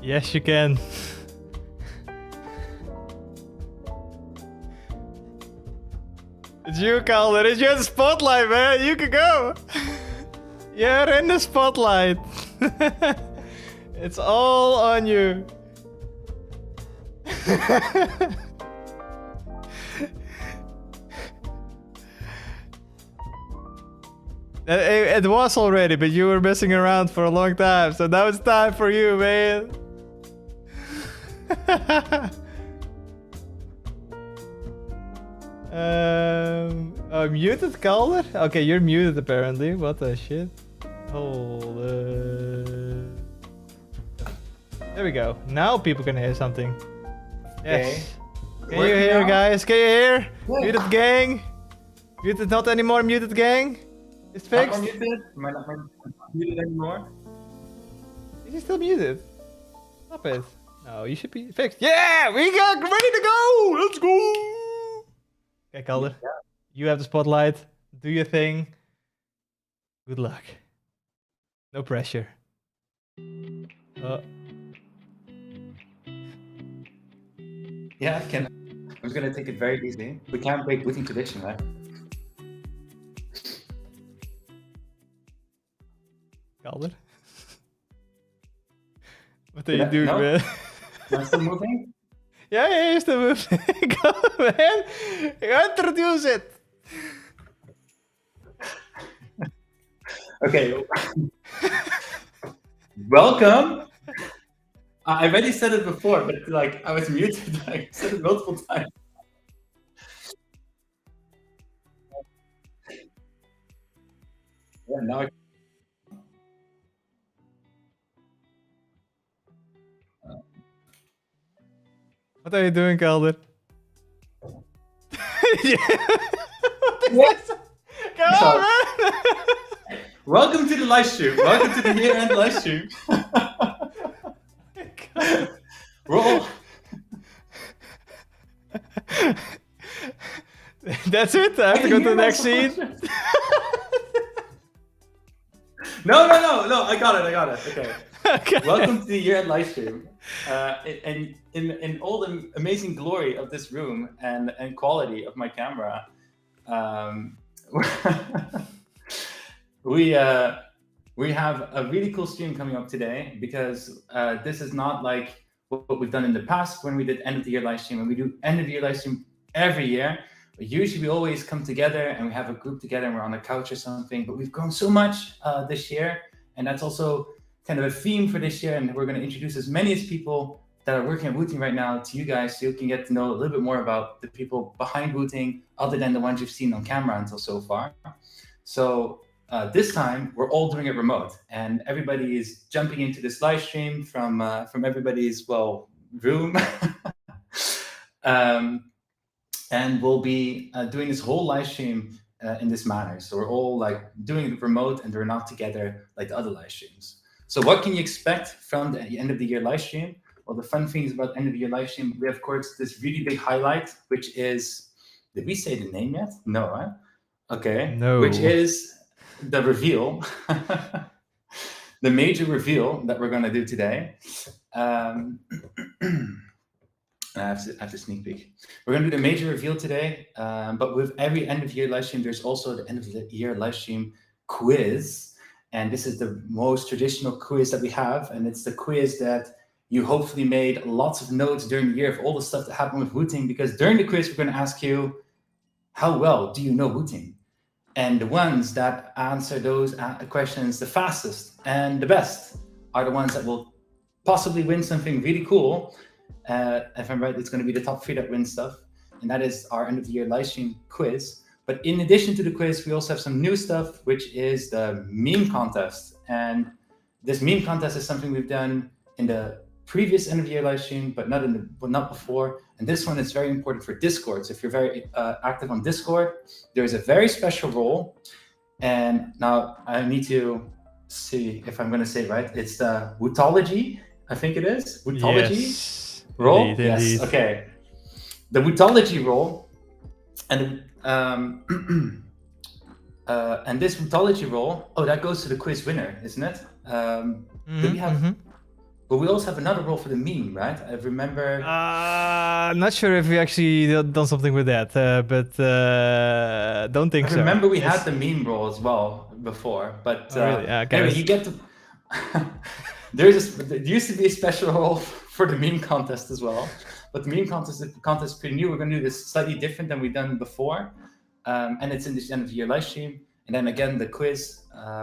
Yes, you can. It's you, Calder. It's your spotlight, man. You can go. You're in the spotlight. It's all on you. It was already, but you were messing around for a long time, so now it's time for you, man. Muted Calder? Okay, you're muted apparently. What the shit? Hold There we go. Now people can hear something. Yes. Okay. Can you hear, now? guys? Can you hear? Yeah. Muted gang? Muted not anymore, muted gang? It's fixed? Not muted? Am I not muted anymore? Is he still muted? Stop it. No, you should be fixed. Yeah! We got ready to go! Let's go! Okay, Calder. Yeah. You have the spotlight. Do your thing. Good luck. No pressure. Yeah, I can. I'm just gonna take it very easy. We can't break Wooting tradition, right? Calder? What are you doing, no? man? Am I still moving? Yeah, you're still moving. Go, man. Introduce it. Okay. Welcome. I already said it before, but like I was muted. I said it multiple times. Yeah, now What are you doing, Calder? Yeah. What? Come on, man. Welcome to the live stream. Welcome to the year-end live stream. We're all... That's it. I have to go to the next scene. No. I got it. Okay. Okay. Welcome to the year-end live stream. And in all the amazing glory of this room and quality of my camera, we have a really cool stream coming up today because this is not like what we've done in the past when we did end of the year live stream, and we do end of the year live stream every year. But usually we always come together and we have a group together and we're on a couch or something, but we've grown so much this year, and that's also kind of a theme for this year, and we're going to introduce as many as people that are working at Wooting right now to you guys, so you can get to know a little bit more about the people behind Wooting other than the ones you've seen on camera until so far. So this time we're all doing it remote, and everybody is jumping into this live stream from everybody's room. And we'll be doing this whole live stream in this manner. So we're all like doing it remote, and we're not together like the other live streams. So what can you expect from the end of the year live stream? Well, the fun things about end of the year live stream, we have, of course, this really big highlight, which is, did we say the name yet? No, right? Okay. No. Which is the reveal, the major reveal that we're going to do today. I have to sneak peek. We're going to do the major reveal today, but with every end of year live stream, there's also the end of the year live stream quiz. And this is the most traditional quiz that we have. And it's the quiz that you hopefully made lots of notes during the year of all the stuff that happened with Wooting, because during the quiz, we're going to ask you, how well do you know Wooting? And the ones that answer those questions the fastest and the best are the ones that will possibly win something really cool. If I'm right, it's going to be the top 3 that win stuff. And that is our end of the year live stream quiz. But in addition to the quiz, we also have some new stuff, which is the meme contest. And this meme contest is something we've done in the previous end of the year live stream, but not before. And this one is very important for Discord. So if you're very active on Discord, there's a very special role. And now I need to see if I'm going to say it right. It's the Wootology, I think it is. Wootology. Yes. Role? Indeed, yes, indeed. okay. The Wootology role, and this Wootology role, that goes to the quiz winner, isn't it? Do we have? But we also have another role for the meme, right? I remember. I'm not sure if we actually done something with that, but don't think I so. remember we had the meme role as well before, but really? Okay. anyway, you get to. there used to be a special role for the meme contest as well, but the meme contest is pretty new. We're going to do this slightly different than we've done before, and it's in this end of the year live stream. And then again, the quiz,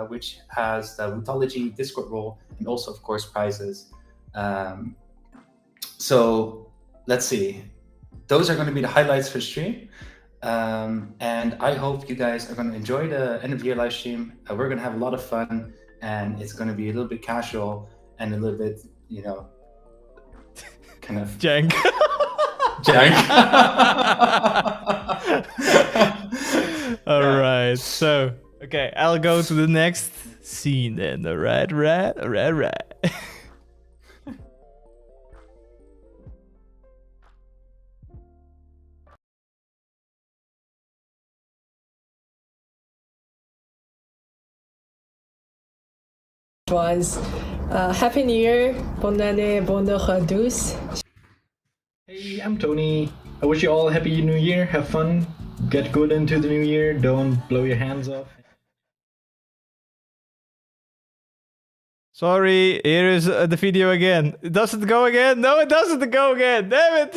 which has the Wootology Discord role and also, of course, prizes. So let's see. Those are going to be the highlights for the stream. And I hope you guys are going to enjoy the end of the year live stream. We're going to have a lot of fun, and it's going to be a little bit casual and a little bit, you know, kind of Jank. jank. All right. So, okay, I'll go to the next scene then. All right. Was Happy New Year, bonne année, bonne à tous. Hey, I'm Tony. I wish you all a happy new year. Have fun. Get good into the new year. Don't blow your hands off. Sorry, here is the video again. Does it go again? No, it doesn't go again. Damn it.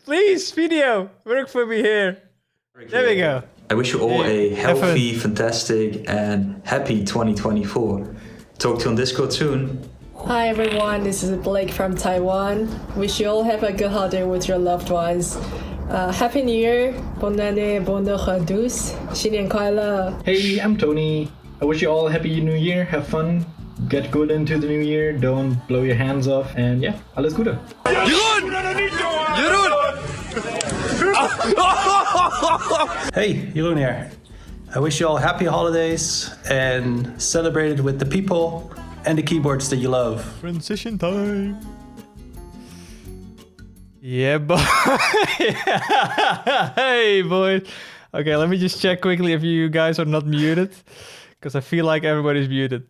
Please, video, work for me here. There we go. I wish you all a healthy, fantastic, and happy 2024. Talk to you on Discord soon. Hi everyone, this is Blake from Taiwan. Wish you all have a good holiday with your loved ones. Happy New Year, bonne année, bonne à tous. 新年快乐. Hey, I'm Tony. I wish you all a happy new year. Have fun. Get good into the new year. Don't blow your hands off. And yeah, alles Gute. Hey, Jeroen here. I wish you all happy holidays and celebrate it with the people and the keyboards that you love. Transition time. Yeah, boy. Hey, boy. Okay, let me just check quickly if you guys are not muted, because I feel like everybody's muted.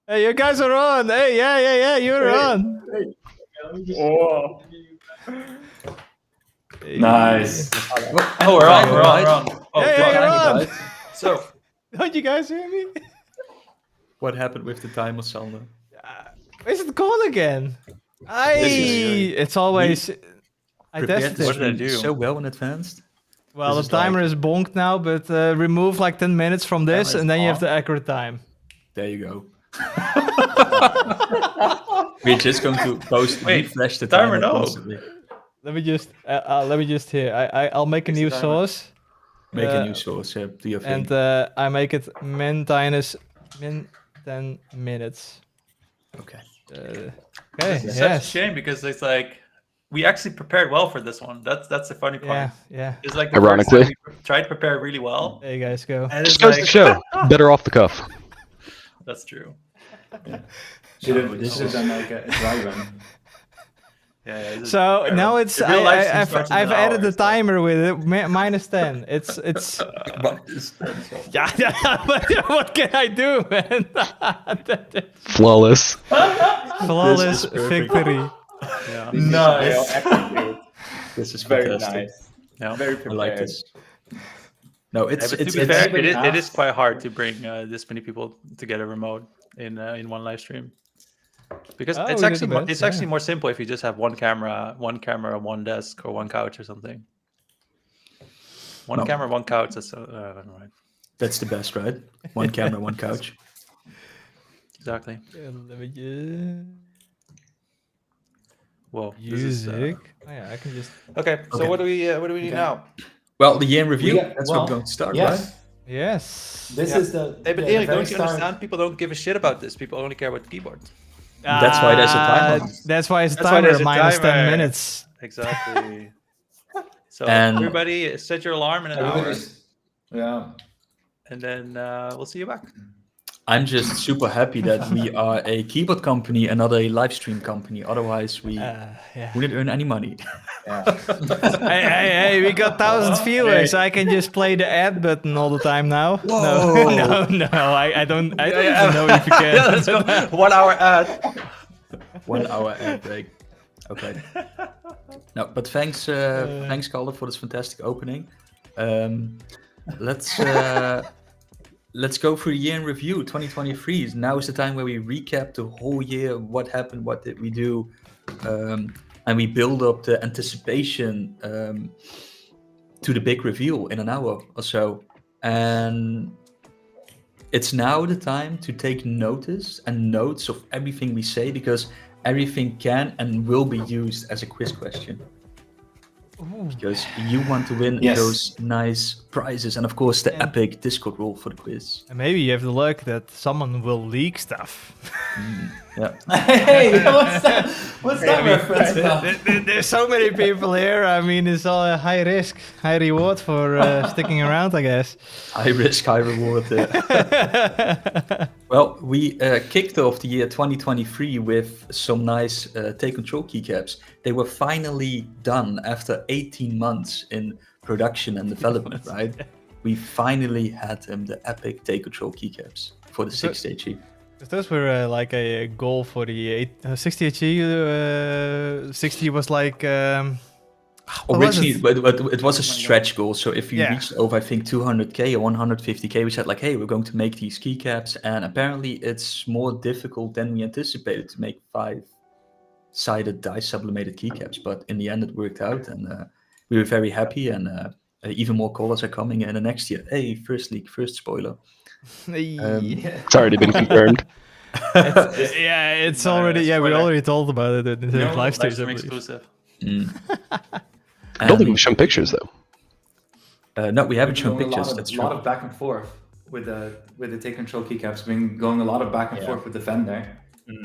Hey, you guys are on. Hey, yeah, you're on. Oh. Nice. Oh, we're on. Oh, Yeah, you're on. So, Don't you guys hear me? what happened with the timer, Sander? Is it gone again? It's always. I tested it. What did I do? So well in advance. Well, the This is timer like- is bonked now, but remove like 10 minutes from this, Timer is and then you have off. the accurate time. There you go. We're just going to post refresh the timer constantly. Let me just here. I'll make a new the timer? source. Make a new source, do your thing. And I make it min 10 minutes. Okay. Okay. It's such a Yes. shame because it's like we actually prepared well for this one. That's the funny part. Yeah. It's like the Ironically. first time we tried to prepare really well, There you guys go. and it's Just goes to like show. Better off the cuff. that's true. Should have done like a dry run. Yeah. this is So terrible. now it's The real live stream starts in I've an added hour, the so- timer with it minus 10. It's yeah. But what can I do, man? Flawless. Flawless perfect. victory. Yeah. Nice. This is Very fantastic. nice. Yeah. Very I prepared. like this. No, Yeah, it's but to it's be fair, everybody it is asks- quite hard to bring this many people together remote in one live stream because Oh, it's we did the best, it's actually more simple if you just have one camera, one desk, or one couch or something. One No. camera, one couch. That's never mind. that's the best, right? One camera, one couch. Exactly. Let me just... Whoa. this is, Music. Oh yeah, I can just. okay. So Okay. what do we need now? Well, the year in review. That's well, what we're going to start, yes. right? Yes. This Yeah. is the. Hey, but the Erik, very don't you start. understand? People don't give a shit about this. People only care about the keyboard. That's why there's a timer. That's why it's That's why timer there's a minus 10 timer. minutes. Exactly. So And- everybody set your alarm in an hour, Everybody's- Yeah. and then we'll see you back. I'm just super happy that we are a keyboard company and not a live stream company. Otherwise, we wouldn't earn any money. Hey, we got 1,000 viewers. I can just play the ad button all the time now. No, I don't even know if you can. Yeah, let's go. 1 hour ad. 1 hour ad break. Okay. No, but thanks, Calder, for this fantastic opening. Let's go through the year in review, 2023. Now is the time where we recap the whole year, what happened, what did we do, and we build up the anticipation to the big reveal in an hour or so. And it's now the time to take notice and notes of everything we say, because everything can and will be used as a quiz question. Because you want to win those nice prizes, and of course the epic Discord role for the quiz. And maybe you have the luck that someone will leak stuff. Yeah. Hey, what's that reference about? There's so many people here. I mean, it's all a high risk, high reward for sticking around, I guess. High risk, high reward. Well, we kicked off the year 2023 with some nice Take Control keycaps. They were finally done after 18 months in production and development, right? We finally had the epic Take Control keycaps for the 60HE. Those were like a goal for the 60HE. 60 was like... originally, but it was a stretch goal. So if you reached over, I think, 200k or 150k, we said like, hey, we're going to make these keycaps. And apparently it's more difficult than we anticipated to make 5-sided dice sublimated keycaps. But in the end, it worked out, and we were very happy. And even more callers are coming in the next year. Hey, first leak, first spoiler. It's already been confirmed. It's already. Yeah, we already told about it in the live stream exclusive. I don't think we've shown pictures though. No, we haven't shown pictures. That's a true. lot of back and forth with the Take Control keycaps. We've been going a lot of back and forth with the vendor,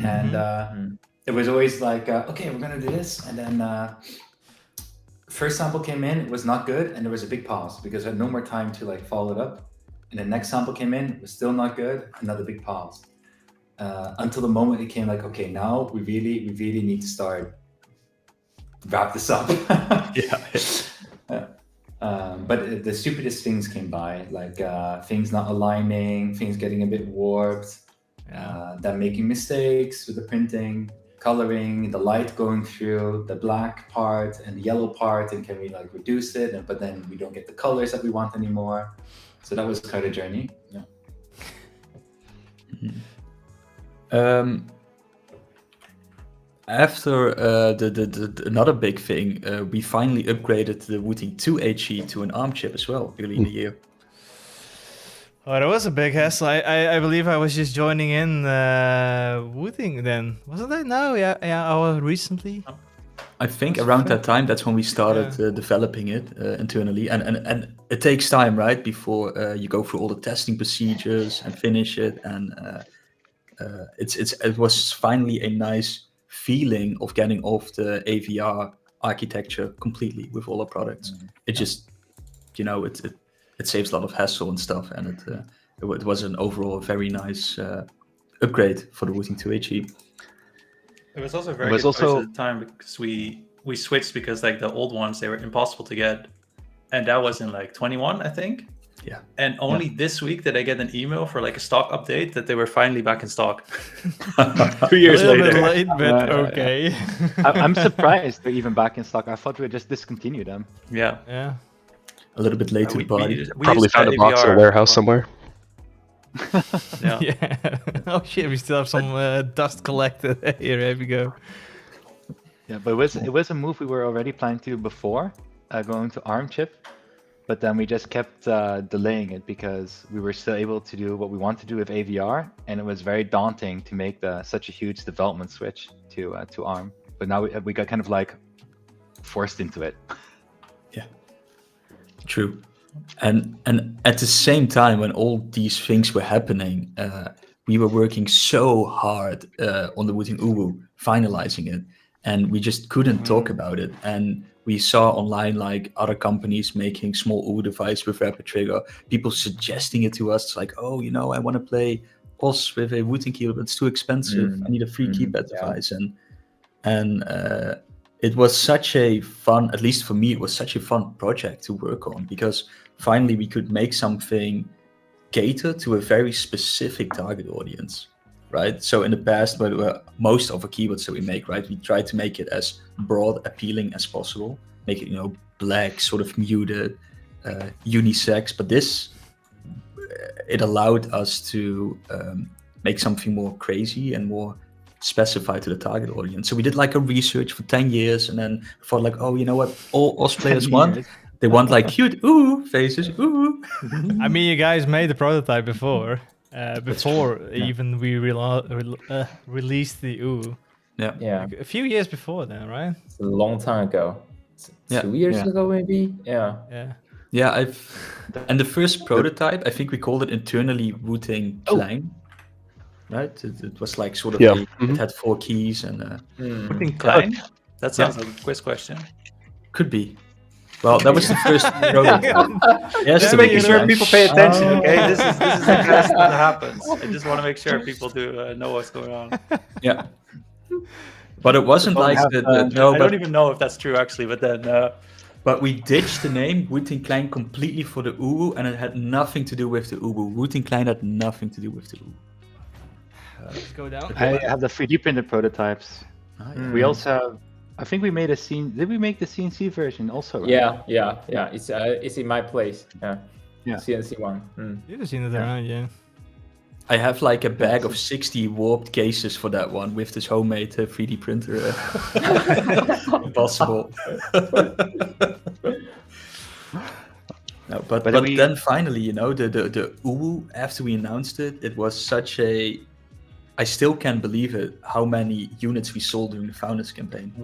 and it was always like, okay, we're gonna do this, and then first sample came in, it was not good, and there was a big pause because I had no more time to like follow it up. And the next sample came in, it was still not good, another big pause. Until the moment it came like, okay, now we really need to start wrap this up. But the stupidest things came by, like things not aligning, things getting a bit warped, them making mistakes with the printing, coloring, the light going through the black part and the yellow part, and can we like reduce it? But then we don't get the colors that we want anymore. So that was quite a journey. After another big thing, we finally upgraded the Wooting UwU to an ARM chip as well early in the year. Oh, that was a big hassle. I believe I was just joining in Wooting then, wasn't I? No, yeah, I was recently. I think around that time, that's when we started developing it internally, and it takes time, right, before you go through all the testing procedures and finish it, and it was finally a nice feeling of getting off the AVR architecture completely with all our products. It just, it saves a lot of hassle and stuff, and it was an overall very nice upgrade for the Wooting UwU. It was also very good at the time because we switched because like the old ones, they were impossible to get, and that was in like 21, I think. Yeah. And only this week did I get an email for like a stock update that they were finally back in stock. 2 years later. A little bit late, but okay. I'm surprised they're even back in stock. I thought we would just discontinue them. Yeah. A little bit late to the party. Probably found a box in a warehouse somewhere. Yeah. Oh shit, we still have some dust collected. Here we go. Yeah, but it was a move we were already planning to do before going to ARM chip, but then we just kept delaying it because we were still able to do what we want to do with AVR, and it was very daunting to make such a huge development switch to ARM. But now we got kind of like forced into it. Yeah, true. And at the same time, when all these things were happening, we were working so hard on the Wooting UwU, finalizing it, and we just couldn't talk about it. And we saw online like other companies making small UwU device with rapid trigger, people suggesting it to us, like, oh, I want to play OS with a Wooting keyboard, but it's too expensive. I need a free keypad device, and it was such a fun, at least for me, it was such a fun project to work on, because finally we could make something cater to a very specific target audience, right? So in the past, most of the keyboards that we make, right, we try to make it as broad appealing as possible, make it, black, sort of muted, unisex, but this, it allowed us to make something more crazy and more specified to the target audience. So we did like a research for 10 years and then thought like, oh, you know what, all OS players want? They want like cute ooh faces, ooh. I mean, you guys made the prototype before even we released the ooh. Yeah. Like a few years before then, right? It's a long time ago. 2 years ago, maybe. Yeah. And the first prototype, I think we called it internally Wooting Klein. Right? It was like sort of it had 4 keys and Wooting Klein? That sounds like a quiz question. Could be. Well, that was the first prototype. Yes, just making sure people pay attention, okay? This is the class that happens. I just want to make sure people do know what's going on. Yeah. But it wasn't like I don't even know if that's true actually, but then but we ditched the name Wooting Klein completely for the UwU, and it had nothing to do with the UwU. Wooting Klein had nothing to do with the UwU. Let's go down. I have the 3D printed prototypes. We also have, I think we made a scene. Did we make the CNC version also? Right? Yeah. It's in my place. Yeah. CNC one. You've seen it around, yeah. I have like a bag of 60 warped cases for that one with this homemade 3D printer. Impossible. No, but then finally, the UwU, after we announced it, it was such a... I still can't believe it, how many units we sold during the Founders campaign.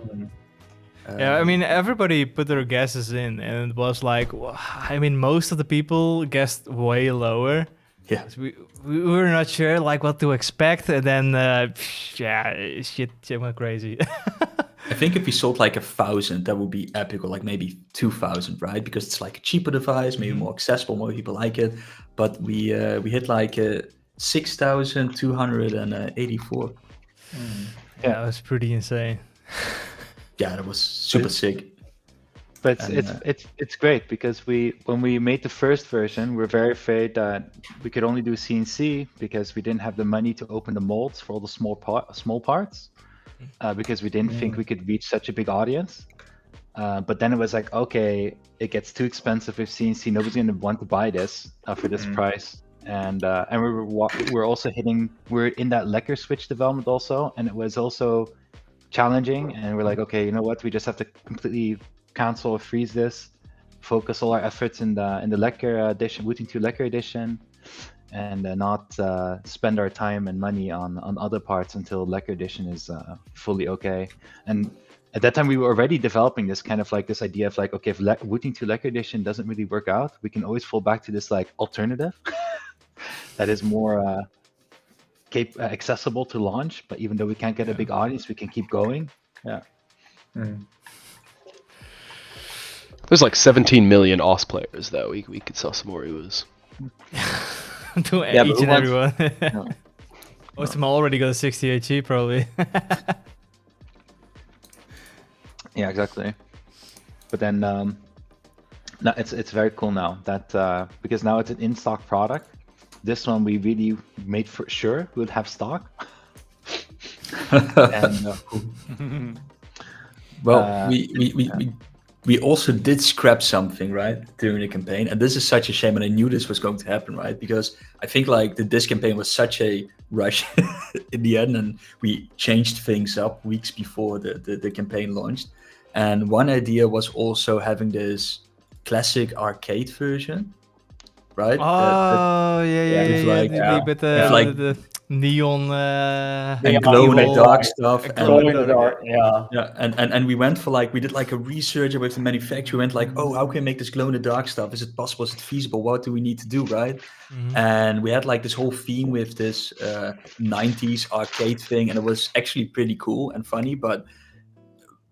Yeah, I mean, everybody put their guesses in, and it was like, I mean, most of the people guessed way lower. Yeah. We were not sure, like, what to expect, and then, shit went crazy. I think if we sold like 1,000, that would be epic, or like maybe 2,000, right? Because it's like a cheaper device, maybe more accessible, more people like it. But we hit like 6,284. Yeah, that was pretty insane. Yeah, that was super sick. But it's great because when we made the first version, we were very afraid that we could only do CNC because we didn't have the money to open the molds for all the small parts, because we didn't think we could reach such a big audience. But then it was like, okay, it gets too expensive with CNC. Nobody's going to want to buy this for this price. And we're also we're in that lacquer switch development also, and it was also challenging. And we're like, okay, you know what? We just have to completely cancel or freeze this, focus all our efforts in the lacquer edition, Wooting 2 lacquer edition, and not spend our time and money on other parts until lacquer edition is fully okay. And at that time, we were already developing this kind of like this idea of like, okay, if Wooting 2 lacquer edition doesn't really work out, we can always fall back to this like alternative that is more accessible to launch. But even though we can't get a big audience, we can keep going. Yeah. There's like 17 million OS players, though. We could sell some more UwUs. To each and everyone. Most of them already got a 68G, probably. Yeah, exactly. But then, no, it's very cool now that because now it's an in-stock product. This one we really made for sure we would have stock. And, well, we also did scrap something, right, during the campaign, and this is such a shame, and I knew this was going to happen, right, because I think like this campaign was such a rush in the end, and we changed things up weeks before the campaign launched. And one idea was also having this classic arcade version, right? Oh, yeah. With the neon and glow in the dark stuff. Yeah. And we went for like, we did like a research with the manufacturer. We went like, oh, how can we make this glow in the dark stuff? Is it possible? Is it feasible? What do we need to do, right? And we had like this whole theme with this 90s arcade thing, and it was actually pretty cool and funny. But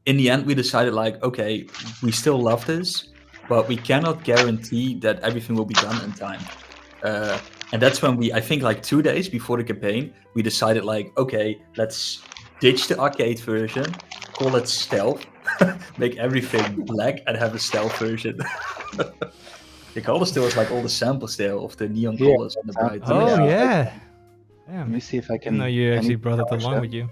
in the end, we decided like, okay, we still love this, but we cannot guarantee that everything will be done in time. And that's when I think like 2 days before the campaign, we decided like, okay, let's ditch the arcade version, call it stealth, make everything black and have a stealth version. The color still was like all the samples there of the neon colors and the bright. Oh yeah. Let me see if I can. No, you actually any brought it power along show. with you.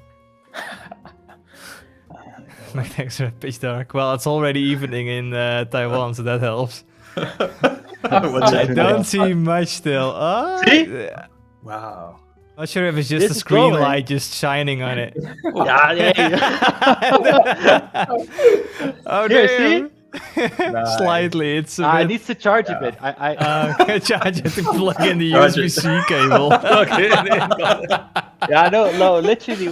Like extra pitch dark. Well, it's already evening in Taiwan, so that helps. I don't see much still. Oh, See? Wow. Not sure if it's just This a is screen glowing. light just shining on it. Oh Here, damn! Nice. Slightly, it's a I bit. need to charge a bit. Charge it to plug in the Charge it. USB-C cable. Yeah, no, literally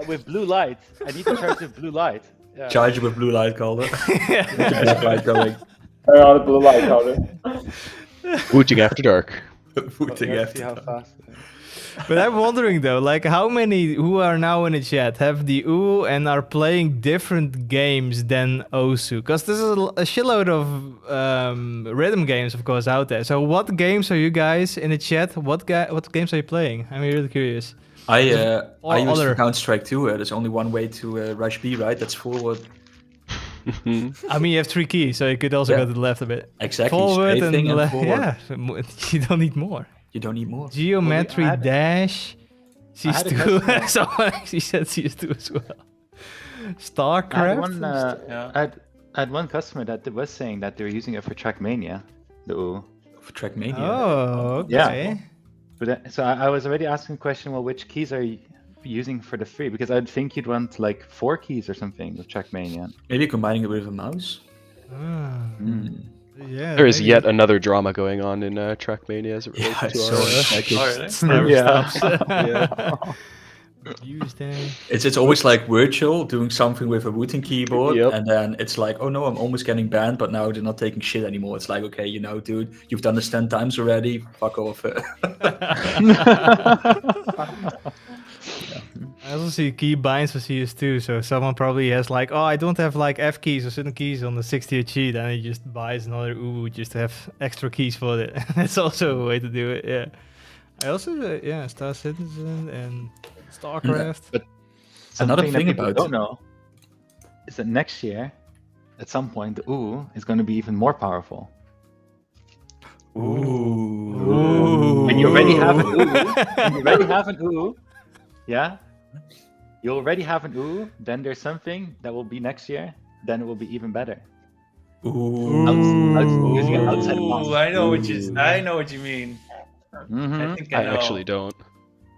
with blue light. I need to charge with blue light. Yeah. Charge it with blue light color. With the black light going. The blue light color. Wooting after dark. Wooting Let's see after. how fast. But I'm wondering though, like how many who are now in the chat have the UwU and are playing different games than Osu? Because there's a shitload of rhythm games, of course, out there. So what games are you guys in the chat? What games are you playing? I'm really curious. I Or use other- for Counter-Strike 2. There's only one way to rush B, right? That's forward. I mean, you have 3 keys, so you could also go to the left a bit. Exactly. Forward strafing and left. forward. Yeah, you don't need more. You don't need more. Geometry I had- dash. I had a CS2. customer- Someone actually said CS2 as well. I had StarCraft. one, Yeah. I had one customer that was saying that they're using it for Trackmania, the UwU. For Trackmania. Oh, okay. Yeah. But so I was already asking the question, well, which keys are you using for the free? Because I'd think you'd want like 4 keys or something with Trackmania. Maybe combining it with a mouse. Ah, yeah. There is maybe. yet another drama going on in Trackmania as it relates I to saw our. it. Oh, really? It never Yeah. stops. Yeah. Use them. It's always like virtual doing something with a Wooting keyboard, Yep. and then it's like, oh no, I'm almost getting banned, but now they're not taking shit anymore. It's like, okay, you know, dude, you've done this 10 times already. Fuck off. I also see key binds for CS2, so someone probably has like, oh, I don't have like F keys or certain keys on the 60th sheet, and he just buys another UwU just to have extra keys for it. That's also a way to do it, yeah. I also, Star Citizen and StarCraft. But Another something thing that people about- don't know is that next year, at some point, the UwU is going to be even more powerful. Ooh. When you already have an UwU, yeah, you already have an UwU, then there's something that will be next year, then it will be even better. Using it outside the box. Ooh, I know what you mean. I think I I know. actually don't.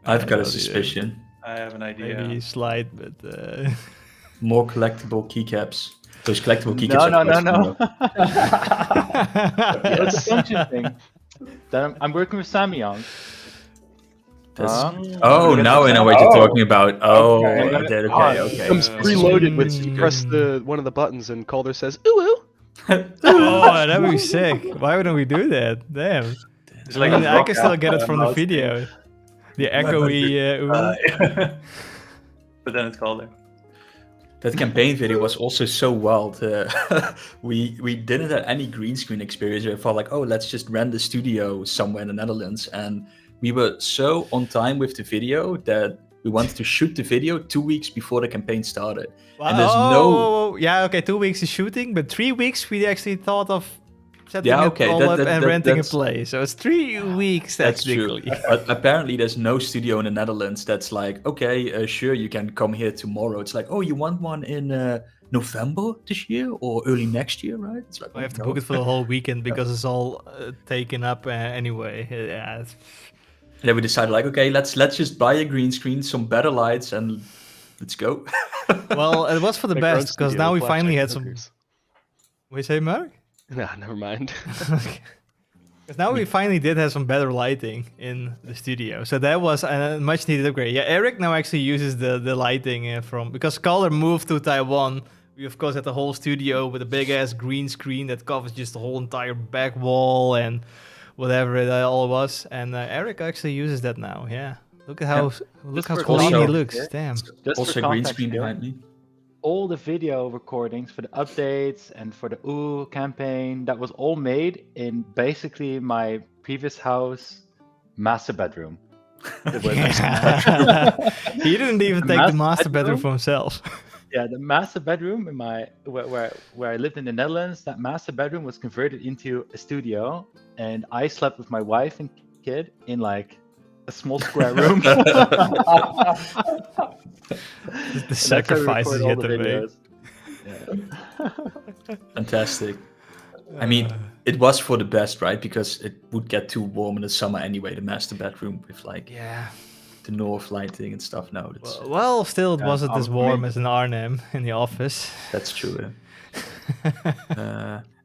I've got a know, suspicion. I have an idea. Maybe slide, but More collectible keycaps. Those collectible No, keycaps. no. Yes. It's a function thing. Then I'm working with Samyang. Oh, now I know what you're talking about. Oh, Okay. I did. Oh, Okay, it okay. It comes preloaded with you press one of the buttons and Calder says "Ooh." oh, that would be sick. Why wouldn't we do that? Damn. It's I like mean, a I can still rock get it out, from the mouse thing. video. The echoey UwU. But then it's called there. That campaign video was also so wild. We didn't have any green screen experience. We thought like, oh, let's just rent a studio somewhere in the Netherlands. And we were so on time with the video that we wanted to shoot the video 2 weeks before the campaign started. And there's no... Yeah, okay, 2 weeks is shooting, but 3 weeks we actually thought of setting Yeah, it okay, all that- up that- and that- renting a that's- place. So it's 3 weeks That's true. technically. But apparently there's no studio in the Netherlands that's like, okay, sure, you can come here tomorrow. It's like, oh, you want one in November this year or early next year, right? It's like, We have to no. book it for the whole weekend because it's all taken up anyway. Yeah, And then we decided like, okay, let's just buy a green screen, some better lights, and let's go. well, it was for the Make our own best because studio now we with finally blackjack had some. hookers. What you say, Mark? Nah, never mind. Because now we finally did have some better lighting in the studio, so that was a much needed upgrade. Yeah, Eric now actually uses the lighting from because Caller moved to Taiwan. We of course had the whole studio with a big ass green screen that covers just the whole entire back wall and whatever it all was. And Eric actually uses that now. Yeah, look at how look how for clean he context, looks. yeah. Damn. Just Also for green context, screen yeah, behind me. all the video recordings for the updates and for the UwU campaign, that was all made in basically my previous house master bedroom. It was He didn't even take the master bedroom for himself. Yeah, the master bedroom in where I lived in the Netherlands, that master bedroom was converted into a studio, and I slept with my wife and kid in like a small square room. The sacrifices you had to make. Yeah. Fantastic. I mean, it was for the best, right? Because it would get too warm in the summer anyway, the master bedroom with like the north lighting and stuff. No, it's, well, still it wasn't as warm as in Arnhem in the office. That's true.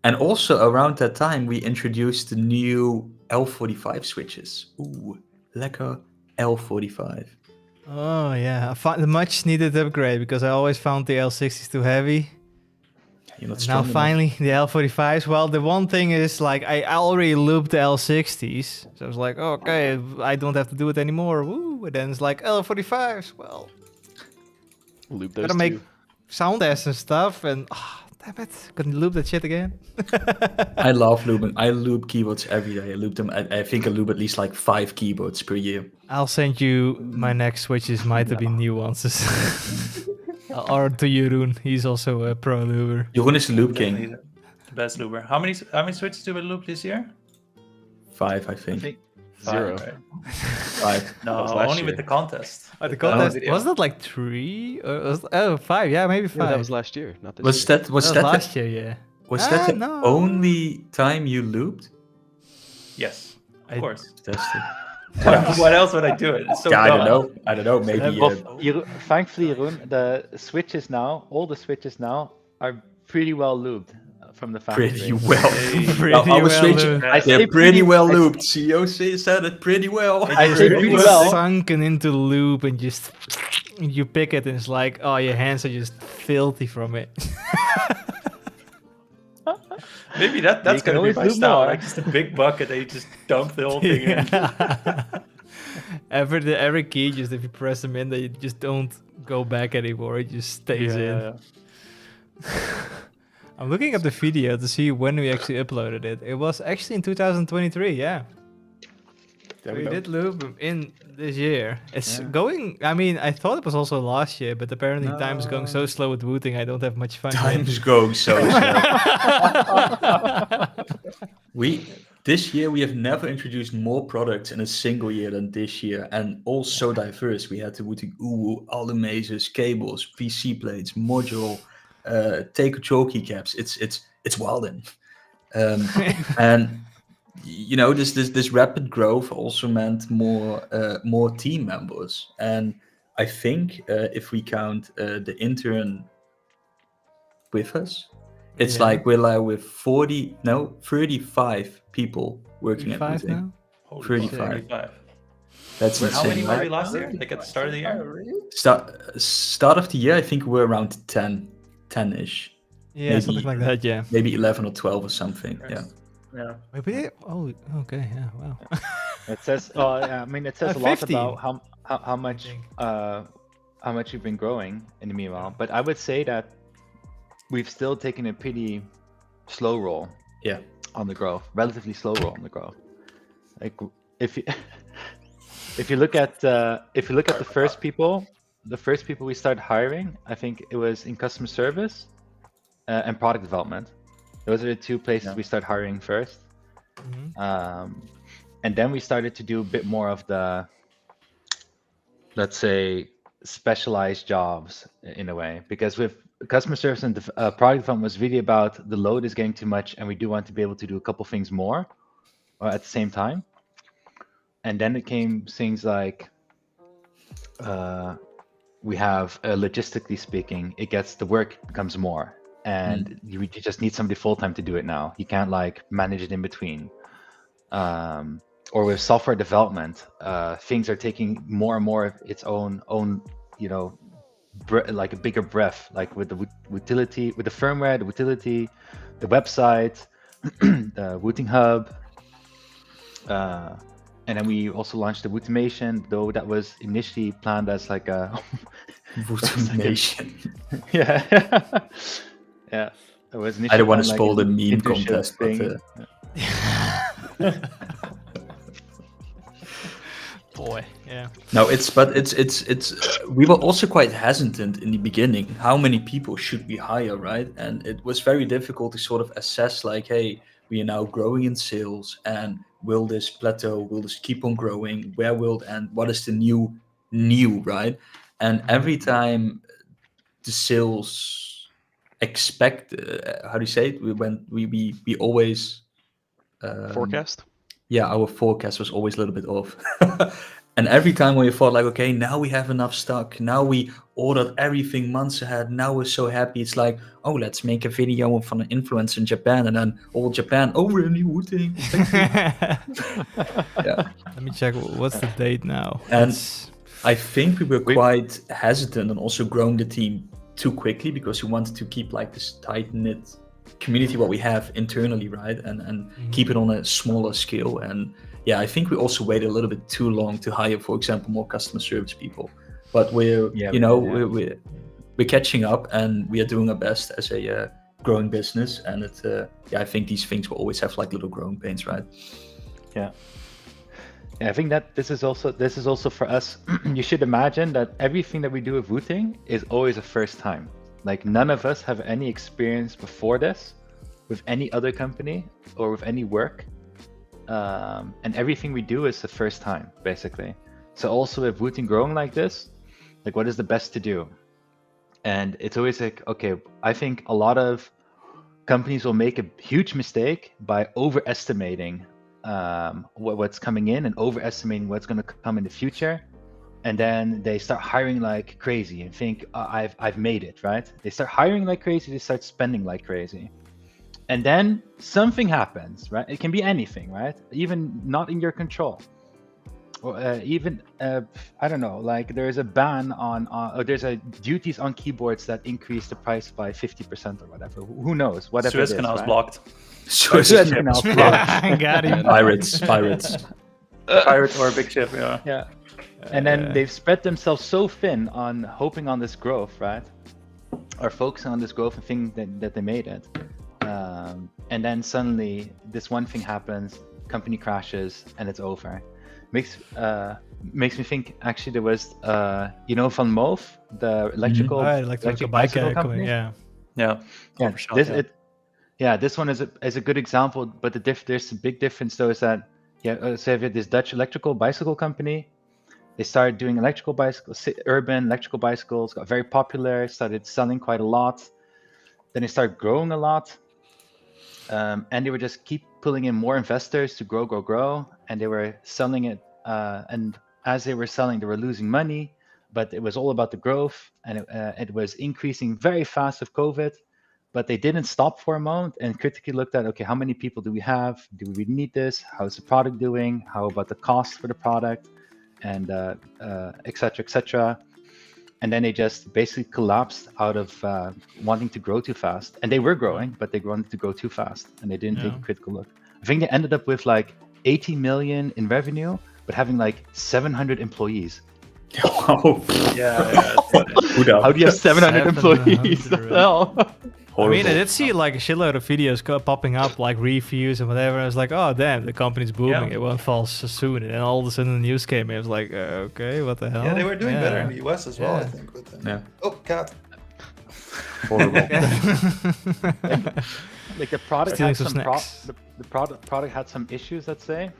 And also around that time, we introduced the new L45 switches. Ooh, lekker L45. Oh yeah, the much needed upgrade because I always found the L60s too heavy. Now finally the L45s. Well, the one thing is like I already looped the L60s, so I was like, oh, okay, I don't have to do it anymore. Woo! And then it's like L45s. Well, loop those gotta make sound S and stuff, and damn it, couldn't loop that shit again. I love looping. I loop keyboards every day. I loop them. I think I loop at least like 5 keyboards per year. I'll send you my next switches. Might have been nuances. Or to Jeroen, he's also a pro looper. Jeroen is the loop king. The best looper. How many switches do we loop this year? 5, I think. 0. 5. No, only with the contest. The contest was that like 3 or 5? Yeah, maybe 5. No, that was last year, not this was year. That was that last year? Yeah. Was that the only time you looped? Yes, of course. Fantastic. What else would I do it? It's so I don't know. Maybe. Thankfully, Jeroen, the switches now, all the switches now, are pretty well looped from the factory. Pretty well. They're pretty well looped. CEO said it pretty well. I say pretty well. Sunken into loop and just you pick it and it's like, oh, your hands are just filthy from it. Maybe that's gonna be my style. Like just a big bucket that you just dump the whole thing in. Every key, just if you press them in, they just don't go back anymore. It just stays in. I'm looking at the video to see when we actually uploaded it. It was actually in 2023. Yeah. We did loop in this year. It's going. I mean, I thought it was also last year, but apparently time is going so slow with Wooting. I don't have much fun. Time's going so slow. This year we have never introduced more products in a single year than this year, and all so diverse. We had the Wooting UwU, all the mazes, cables, PC plates, module, take control keycaps. It's wilding, and. You know, this rapid growth also meant more team members, and I think if we count the intern with us, it's like we're with 35 people working at Wooting. 35. That's insane. How many were we last year? Like at the start of the year? Start of the year, I think we're around 10-ish. Yeah, maybe, something like that. Yeah, maybe 11 or 12 or something. Yeah. Yeah. Oh, okay. Yeah. Wow. It says. I mean, it says a lot 15. about how much you've been growing in the meanwhile. But I would say that we've still taken a pretty slow roll. Yeah. On the growth, relatively slow roll on the growth. Like if you look at the first people we started hiring, I think it was in customer service and product development. Those are the 2 places we started hiring first. And then we started to do a bit more of the, let's say, specialized jobs in a way. Because with customer service and product development was really about the load is getting too much and we do want to be able to do a couple things more at the same time. And then it came things like, we have, logistically speaking, the work becomes more. And you just need somebody full-time to do it now. You can't like manage it in between. Or with software development, things are taking more and more of its own, you know, like a bigger breath, like with the utility, with the firmware, the utility, the website, the Wooting Hub. And then we also launched the Wootimation, though that was initially planned as like a Wootimation. Yeah. Yeah, it was. I don't want to spoil the meme contest, but boy, yeah. No, it's we were also quite hesitant in the beginning. How many people should we hire, right? And it was very difficult to sort of assess, like, hey, we are now growing in sales, and will this plateau? Will this keep on growing? Where will it end? What is the new, right? And every time the sales expect, how do you say it? We always Forecast. Yeah, our forecast was always a little bit off. And every time we thought like, okay, now we have enough stock. Now we ordered everything months ahead. Now we're so happy. It's like, oh, let's make a video from an influencer in Japan, and then all Japan, oh, we're in the Wooting. Yeah. Let me check. What's the date now? And I think we were quite hesitant and also growing the team too quickly because we wanted to keep like this tight knit community what we have internally, right? And keep it on a smaller scale. And yeah, I think we also waited a little bit too long to hire, for example, more customer service people. But we're catching up, and we are doing our best as a growing business. And I think these things will always have like little growing pains, right? Yeah, I think that this is also for us. You should imagine that everything that we do with Wooting is always a first time. Like none of us have any experience before this with any other company or with any work. And everything we do is the first time, basically. So also with Wooting growing like this, like what is the best to do? And it's always like, okay, I think a lot of companies will make a huge mistake by overestimating what's coming in and overestimating what's going to come in the future. And then they start hiring like crazy and think, I've made it, right? They start hiring like crazy, they start spending like crazy. And then something happens, right? It can be anything, right? Even not in your control. Or I don't know, like there's a ban or there's a duties on keyboards that increase the price by 50% or whatever. Who knows? Whatever Suez it is, Canal's right? blocked. Suez Canal's blocked. I got him. Pirates. Pirate or a big ship, yeah. Yeah. And then they've spread themselves so thin on hoping on this growth, right? Or focusing on this growth and thinking that they made it. And then suddenly this one thing happens, company crashes, and it's over. Makes me think. Actually, there was Van Moof, the electrical bicycle company. This one is a good example. But there's a big difference though. Is that so if you have this Dutch electrical bicycle company, they started doing electrical bicycles, urban electrical bicycles, got very popular, started selling quite a lot. Then they started growing a lot. And they were just keep pulling in more investors to grow, and they were selling it. And as they were selling, they were losing money, but it was all about the growth, and it was increasing very fast with COVID. But they didn't stop for a moment and critically looked at, okay, how many people do we have? Do we really need this? How's the product doing? How about the cost for the product? And et cetera. And then they just basically collapsed out of wanting to grow too fast. And they were growing, but they wanted to grow too fast, and they didn't take a critical look. I think they ended up with like 80 million in revenue, but having like 700 employees. Oh, yeah. How do you have 700 employees? No. I mean, I did see like a shitload of videos popping up, like reviews and whatever. I was like, oh, damn, the company's booming. Yeah. It won't fall so soon. And then all of a sudden the news came in. I was like, okay, what the hell? Yeah, they were doing better in the US as well, I think. But, oh, cat. Horrible. Like the product Stealing had some some snacks. the product had some issues, let's say,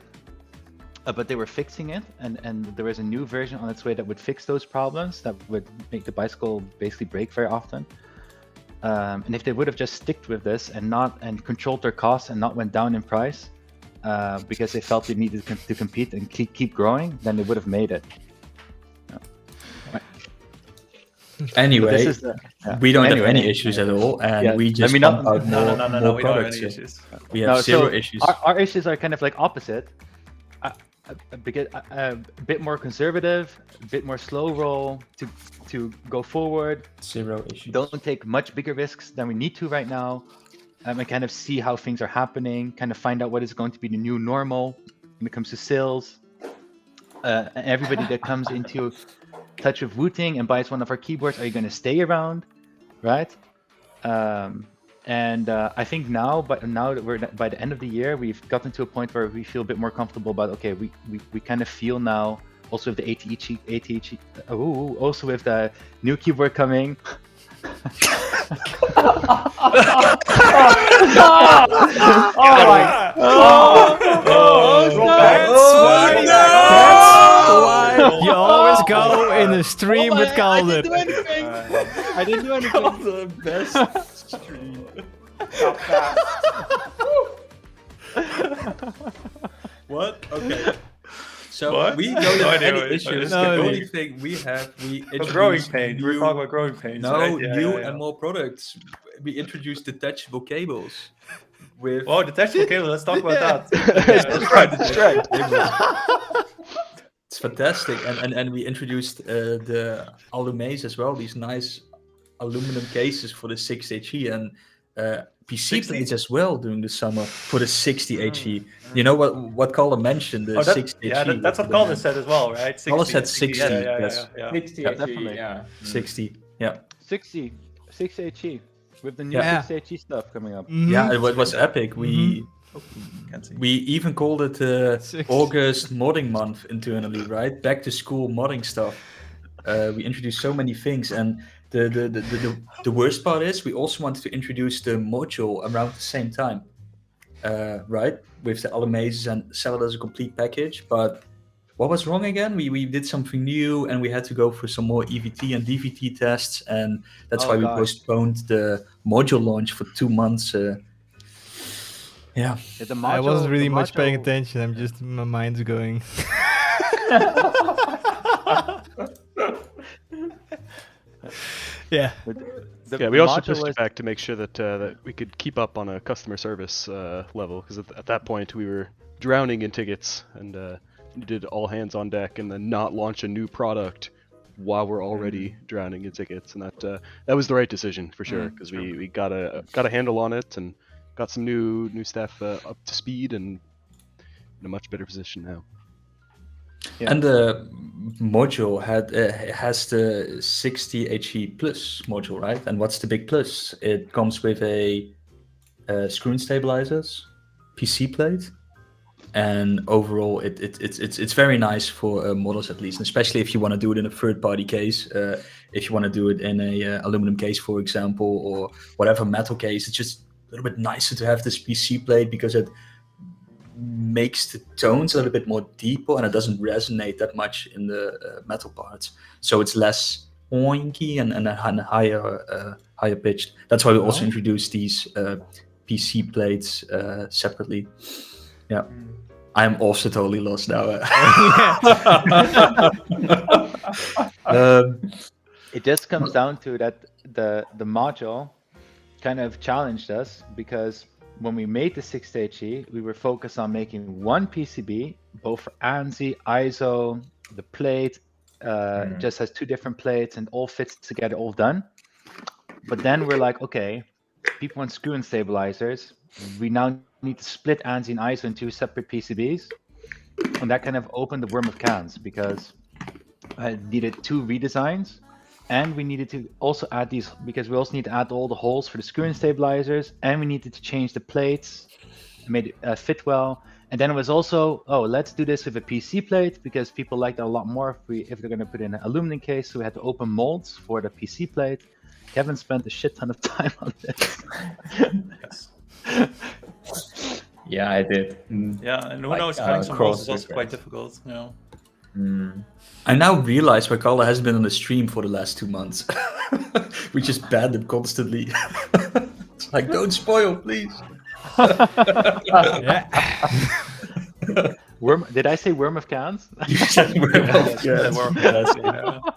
but they were fixing it, and there was a new version on its way that would fix those problems, that would make the bicycle basically break very often. And if they would have just sticked with this and controlled their costs and not went down in price, because they felt they needed to compete and keep growing, then they would have made it. Anyway, we don't have any issues at all, and we just pump out more we don't have products. any issues. We have zero issues. Our issues are kind of like opposite. A bit more conservative, a bit more slow roll to go forward. Zero issues. Don't take much bigger risks than we need to right now, and kind of see how things are happening. Kind of find out what is going to be the new normal when it comes to sales. Everybody that comes into touch with Wooting and buys one of our keyboards, are you going to stay around, right? And I think now that we're by the end of the year, we've gotten to a point where we feel a bit more comfortable about, okay, we kind of feel now Also with the ATG, also with the new keyboard coming. That's why you always go in a stream with Calder. I didn't do anything. The best stream. What? Okay. So What? we don't No have idea any what- issues. No, The no. only thing we have, we Growing introduced pains. We're new- talking about growing pains. No, right? Yeah, new yeah, yeah. and more products. We introduced detachable cables. With Oh, detachable cable. Let's talk about Yeah. that. That's right. It's fantastic, and we introduced the alumays as well. These nice aluminum cases for the 60HE and PC 60? plates as well during the summer for the 60HE. You know what Calder mentioned? The Oh, 60HE. yeah, that's what Calder said as well, right? 60, Calder said 60. Yeah, Yes. 60 definitely. yeah. 60. Yeah. 60 HE with the new Yeah. 60 HE stuff coming up. Yeah, it was epic. Can't see. We even called it 60. August modding month internally, right? Back to school modding stuff. We introduced so many things, and the worst part is we also wanted to introduce the module around the same time, right? With the alumays and sell it as a complete package. But what was wrong again? We did something new, and we had to go for some more EVT and DVT tests, and that's why we postponed the module launch for 2 months. Yeah. I wasn't really much paying attention. I'm just my mind's going. Yeah. Yeah, we also pushed it back to make sure that that we could keep up on a customer service level, because at that point we were drowning in tickets and needed all hands on deck, and then not launch a new product while we're already drowning in tickets, and that was the right decision for sure, because we got a handle on it and got some new staff up to speed and in a much better position now. Yeah. And the module has the 60HE Plus module, right? And what's the big plus? It comes with a screw stabilizers, PC plate, and overall it's very nice for models at least, and especially if you want to do it in a third-party case. If you want to do it in a aluminum case, for example, or whatever metal case, it's just a little bit nicer to have this PC plate because it makes the tones a little bit more deeper and it doesn't resonate that much in the metal parts, so it's less oinky and higher pitched. That's why we also introduced these PC plates separately. Yeah, I'm also totally lost now. It just comes down to that the module kind of challenged us, because when we made the 60HE, we were focused on making one PCB, both for ANSI, ISO, the plate, just has 2 different plates and all fits together, all done. But then we're like, okay, people want screw and stabilizers. We now need to split ANSI and ISO into 2 separate PCBs. And that kind of opened the worm of cans, because I needed 2 redesigns. And we needed to also add these, because we also need to add all the holes for the screw and stabilizers, and we needed to change the plates, made it fit well. And then it was also, oh, let's do this with a PC plate, because people like that a lot more if they're going to put in an aluminum case. So we had to open molds for the PC plate. Kevin spent a shit ton of time on this. Yeah, I did. Yeah, and who knows, cutting some holes is also quite difficult, you know. I now realize why Calder hasn't been on the stream for the last 2 months. We just banned him constantly. It's like, don't spoil, please. Did I say worm of cans? You said worm of cans.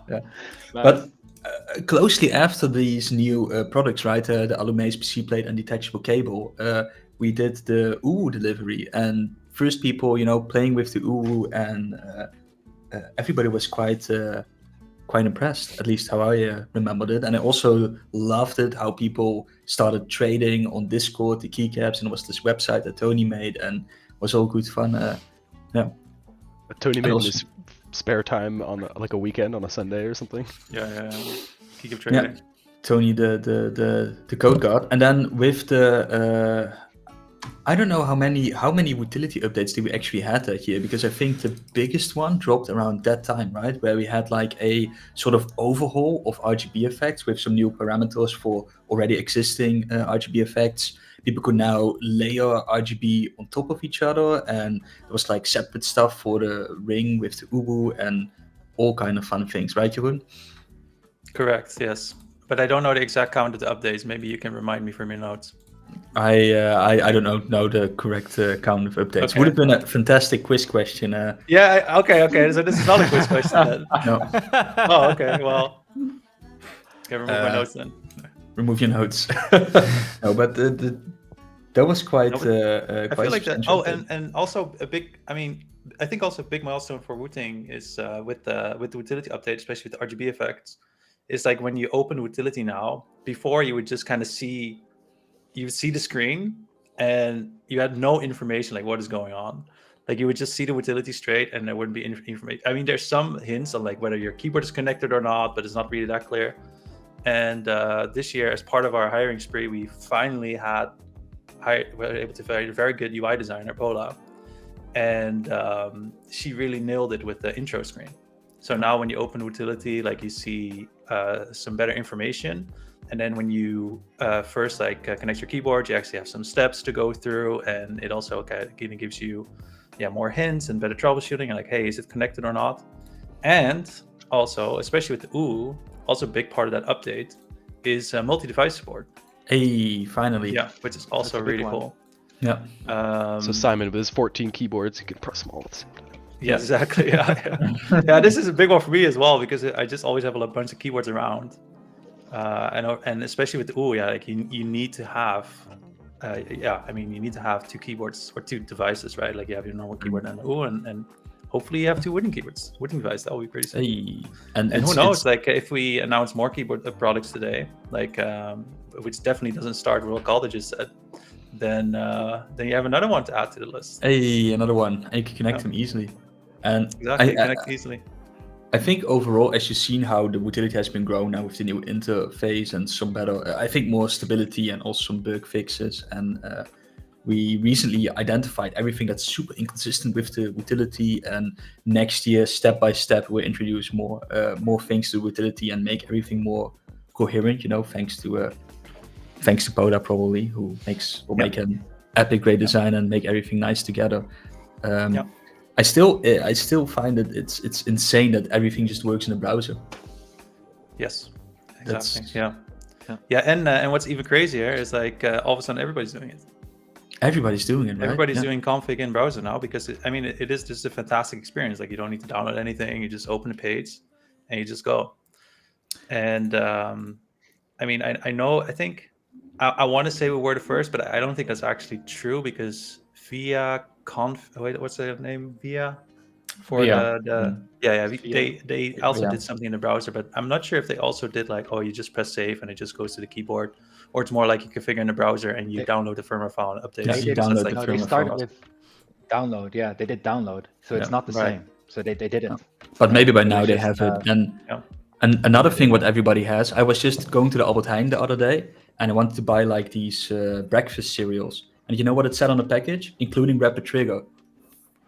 Yeah. But closely after these new products, right, the alumays, PC plate, and detachable cable, we did the UwU delivery, and first people, playing with the UwU, and everybody was quite impressed, at least how I remembered it. And I also loved it how people started trading on Discord the keycaps, and it was this website that Tony made, and it was all good fun. Yeah. Tony made his spare time on like a weekend on a Sunday or something. Yeah. Keycap trading. Yeah. Tony, the code guard, and then with the I don't know how many utility updates did we actually had that year, because I think the biggest one dropped around that time, right? Where we had like a sort of overhaul of RGB effects with some new parameters for already existing RGB effects. People could now layer RGB on top of each other, and there was like separate stuff for the ring with the UwU and all kind of fun things, right, Jeroen? Correct, yes. But I don't know the exact count of the updates. Maybe you can remind me from your notes. I don't know the correct count of updates. Okay. Would have been a fantastic quiz question. Yeah, okay. So this is not a quiz question then. No. Oh, okay. Well, okay, remove my notes then. Remove your notes. No, but that was quite. I feel like that. substantial. And also a big. I mean, I think also a big milestone for Wooting is with the utility update, especially with the RGB effects. Is like when you open utility now. Before you would just kind of see. You would see the screen and you had no information like what is going on. Like you would just see the utility straight and there wouldn't be information. I mean, there's some hints on like whether your keyboard is connected or not, but it's not really that clear. And this year, as part of our hiring spree, we finally were able to hire a very good UI designer, Paula. And she really nailed it with the intro screen. So now when you open utility, like you see some better information. And then when you first connect your keyboard, you actually have some steps to go through, and it also kind of gives you more hints and better troubleshooting, and like, hey, is it connected or not? And also, especially with the UwU, also a big part of that update is multi-device support. Hey, finally. Yeah, which is also really cool. Yeah. So Simon, with his 14 keyboards, you can press them all at the same time. Yeah, exactly. Yeah, this is a big one for me as well, because I just always have a bunch of keyboards around. And especially with the UwU, like you need to have, you need to have two keyboards or two devices, right? Like you have your normal keyboard and the UwU, and hopefully you have two wooden devices. That would be pretty simple. Hey. And who knows? Like if we announce more keyboard products today, like which definitely doesn't start with what Calder just said, then you have another one to add to the list. Hey, another one. And you can connect them easily. And exactly, connect easily. I think overall, as you've seen how the utility has been grown now with the new interface and some better, I think more stability and also some bug fixes. And we recently identified everything that's super inconsistent with the utility. And next year, step by step, we'll introduce more things to utility and make everything more coherent. Thanks to Poda probably, who will make an epic great design and make everything nice together. I still find that it's insane that everything just works in the browser. Yes, exactly. Yeah. And what's even crazier is like all of a sudden everybody's doing it. Everybody's doing it, right? Everybody's doing config in browser now, because it is just a fantastic experience. Like you don't need to download anything. You just open the page and you just go. And I know, I think I want to say we were the first, but I don't think that's actually true, because what's the name? Via? They also did something in the browser, but I'm not sure if they also did like, you just press save and it just goes to the keyboard, or it's more like you configure in the browser and you download the firmware file and update. They started with download. Yeah, they did download, so it's not the same. So they didn't. But maybe by now they have it. And another thing what everybody has, I was just going to the Albert Heijn the other day, and I wanted to buy like these breakfast cereals. And you know what it said on the package? Including Rapid Trigger.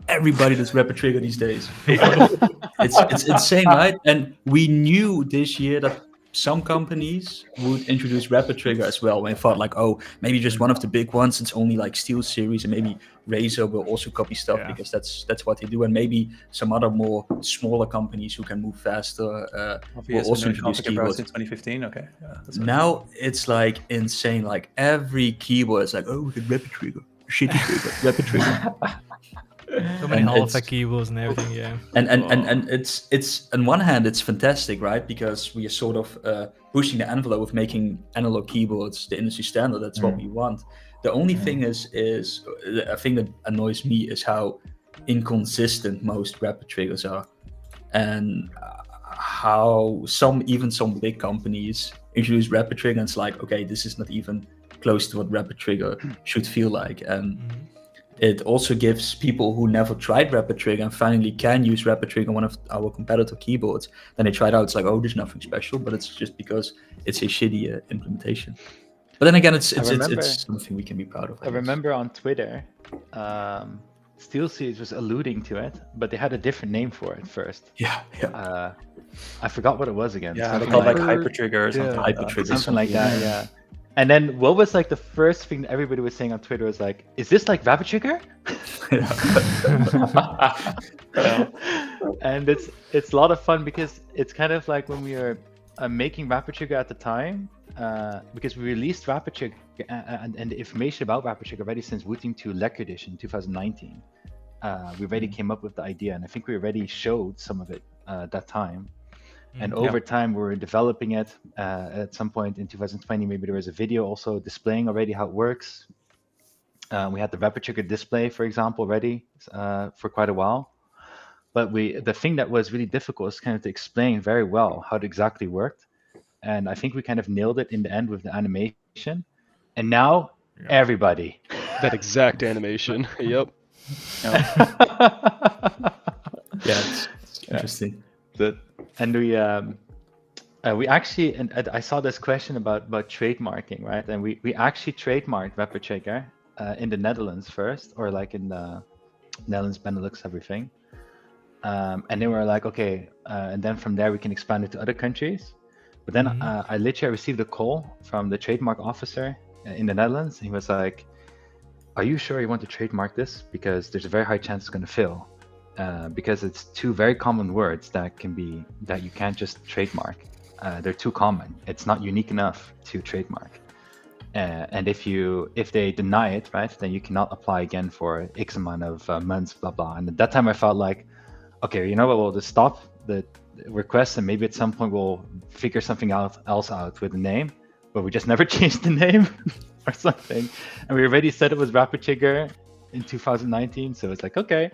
Everybody does Rapid Trigger these days. It's insane, right? And we knew this year that some companies would introduce Rapid Trigger as well. And I thought like, maybe just one of the big ones. It's only like Steel Series, and maybe Razer will also copy stuff because that's what they do. And maybe some other more smaller companies who can move faster will also introduce keyboards. In 2015, okay. Now it's like insane. Like every keyboard is like, we get Rapid Trigger, shitty trigger, Rapid Trigger. So many alpha keyboards and everything, yeah. And it's on one hand it's fantastic, right? Because we are sort of pushing the envelope of making analog keyboards the industry standard. That's what we want. The only thing is a thing that annoys me is how inconsistent most Rapid Triggers are, and how some big companies introduce Rapid Trigger and it's like, okay, this is not even close to what Rapid Trigger should feel like. And it also gives people who never tried Rapid Trigger and finally can use Rapid Trigger on one of our competitor keyboards, then they try it out. It's like, there's nothing special, but it's just because it's a shitty implementation. But then again, it's remember- something we can be proud of. I remember on Twitter, SteelSeries was alluding to it, but they had a different name for it first. Yeah. I forgot what it was again. Yeah, they Something called like Hyper Trigger or something. Yeah. Like Hyper that. Trigger. something like that, yeah. And then what was like the first thing that everybody was saying on Twitter was like, "Is this like Rapid Trigger?" And it's a lot of fun because it's kind of like when we were making Rapid Trigger at the time, because we released Rapid Trigger and the information about Rapid Trigger already since Wooting UwU Lekker Edition 2019. We already came up with the idea, and I think we already showed some of it at that time. And over time, we were developing it. At some point in 2020, maybe there was a video also displaying already how it works. We had the Rapid Trigger display, for example, ready for quite a while. But the thing that was really difficult is kind of to explain very well how it exactly worked. And I think we kind of nailed it in the end with the animation. And now everybody. That exact animation. Yep. It's interesting. And we actually, and I saw this question about trademarking, right? And we actually trademarked Rapid Trigger in the Netherlands first, or like in the Netherlands, Benelux, everything. And then we were like, okay, and then from there we can expand it to other countries. But then I literally received a call from the trademark officer in the Netherlands. He was like, "Are you sure you want to trademark this? Because there's a very high chance it's going to fail. Because it's two very common words that you can't just trademark. They're too common. It's not unique enough to trademark. And if they deny it, right, then you cannot apply again for X amount of months, blah blah." And at that time, I felt like, okay, you know what? We'll just stop the request, and maybe at some point we'll figure something else out with the name. But we just never changed the name or something. And we already said it was Rapid Trigger in 2019, so it's like, okay.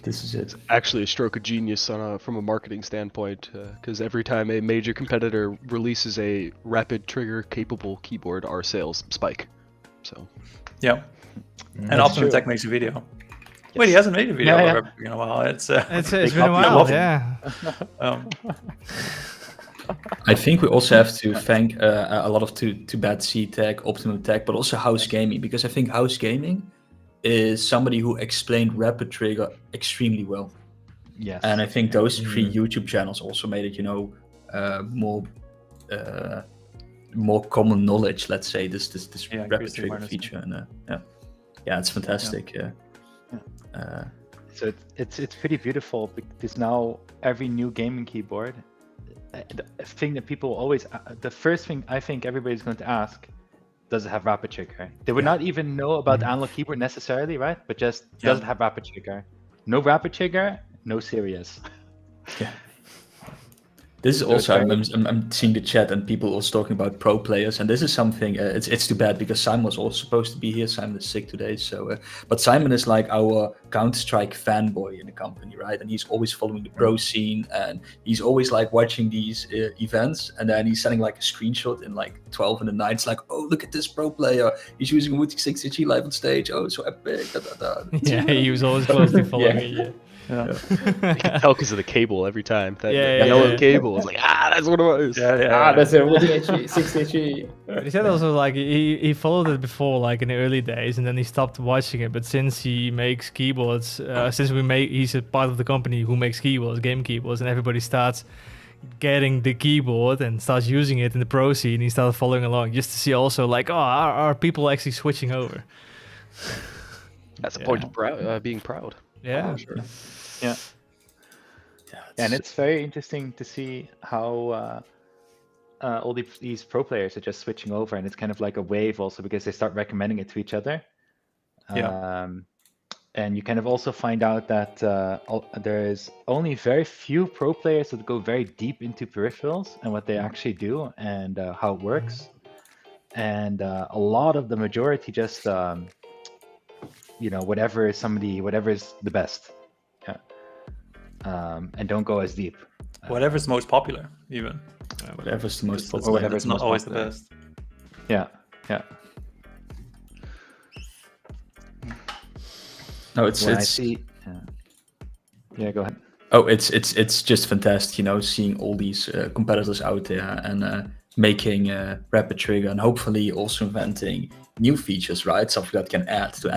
This is it. It's actually a stroke of genius from a marketing standpoint, because every time a major competitor releases a Rapid Trigger capable keyboard, our sales spike. So. Yeah. And often Tech makes a video. Wait, he hasn't made a video in a while. It's been a while, yeah. I think we also have to thank a lot of Too Bad C Tech, Optimum Tech, but also House Gaming, because I think House Gaming is somebody who explained Rapid Trigger extremely well. Yes. And I think those three YouTube channels also made it, more common knowledge, let's say, this Rapid Trigger feature. And it's fantastic. So it's pretty beautiful, because now every new gaming keyboard, the thing that people always, the first thing I think everybody's going to ask, does it have Rapid Trigger? They would not even know about the analog keyboard necessarily, right? But just, does it have Rapid Trigger? No Rapid Trigger, no serious. Yeah. This is also, I'm seeing the chat and people also talking about pro players, and this is something, it's too bad because Simon was also supposed to be here. Simon is sick today, so, but Simon is like our Counter-Strike fanboy in the company, right? And he's always following the pro scene, and he's always like watching these events, and then he's sending like a screenshot in like 12 in the night. It's like, oh, look at this pro player. He's using Wooting 60G live on stage. Oh, so epic. Yeah, he was always closely following it, yeah. You can tell because of the cable every time. That yellow cable is like, that's what it was. That's a Wooting 60G. But he said also like he followed it before, like in the early days, and then he stopped watching it. But since he makes keyboards, he's a part of the company who makes keyboards, game keyboards, and everybody starts getting the keyboard and starts using it in the pro scene. He started following along just to see also like, are people actually switching over? That's a point of being proud. Yeah. Sure. Yeah. And it's very interesting to see how all these pro players are just switching over, and it's kind of like a wave also because they start recommending it to each other. And you kind of also find out that there is only very few pro players that go very deep into peripherals and what they actually do and how it works. And a lot of the majority just whatever is the best, and don't go as deep. Whatever's most popular, even. Whatever's the most popular. Whatever's not always popular. The best. Yeah. No, it's. I see. Yeah, go ahead. Oh, it's just fantastic, seeing all these competitors out there, and making rapid trigger and hopefully also inventing new features, right? Something that can add to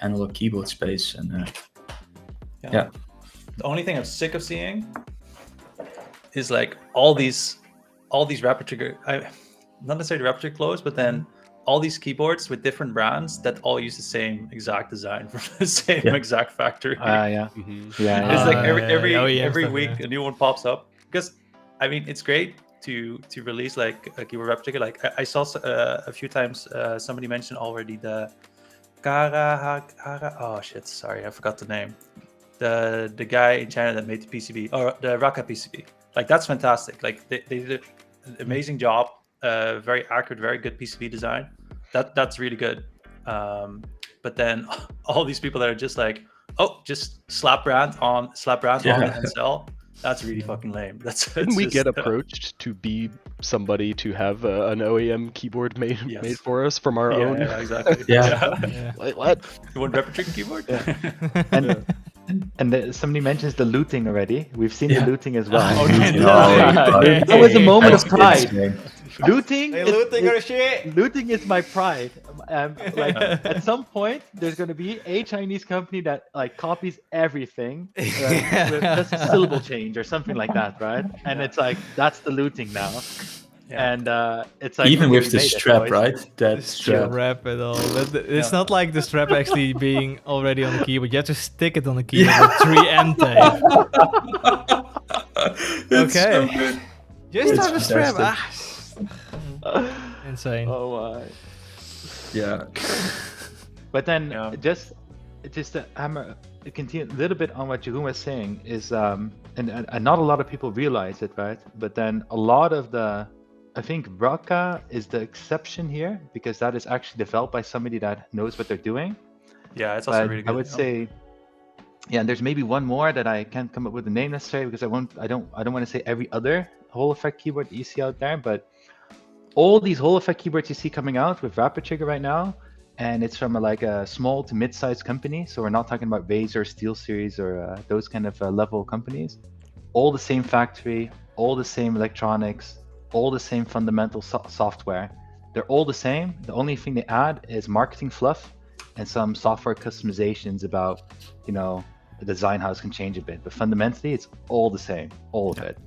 analog keyboard space. And yeah. The only thing I'm sick of seeing is like all these rapid trigger, not necessarily rapid trigger close, but then all these keyboards with different brands that all use the same exact design from the same exact factory. It's like every week a new one pops up. Because I mean, it's great to release like a keyboard rapid trigger. Like I saw a few times somebody mentioned already the oh shit, sorry, I forgot the name. The guy in China that made the PCB, or the Raka PCB. Like that's fantastic. Like they did an amazing job. Very accurate, very good PCB design. That's really good. But then all these people that are just like, oh, just slap brand on and sell. That's really fucking lame. Didn't we get approached to be somebody to have an OEM keyboard made for us from our own? Yeah, exactly. What? You want rapid trigger keyboard? And somebody mentions the looting already. We've seen the looting as well. That was a moment of pride. Looting looting is my pride. Like at some point, there's going to be a Chinese company that like copies everything with just a syllable change or something like that, right? And it's like that's the looting now. And it's like even with the strap, right? That strap at all. It's not like the strap actually being already on the keyboard. You have to stick it on the keyboard with 3M tape. Okay. So Just have a strap. Insane. Oh my. Yeah. But then just to hammer, continue a little bit on what Jeroen was saying is, and not a lot of people realize it, right? But then a lot of I think Raka is the exception here because that is actually developed by somebody that knows what they're doing. Yeah, it's also really good. I would say, and there's maybe one more that I can't come up with the name necessarily because I don't want to say every other Hall effect keyboard that you see out there, but all these Hall effect keyboards you see coming out with rapid trigger right now, and it's from a small to mid-sized company. So we're not talking about Razer, SteelSeries, or those kind of level companies. All the same factory, all the same electronics, all the same fundamental software. They're all the same. The only thing they add is marketing fluff and some software customizations about, the design house can change a bit. But fundamentally, it's all the same, all of it.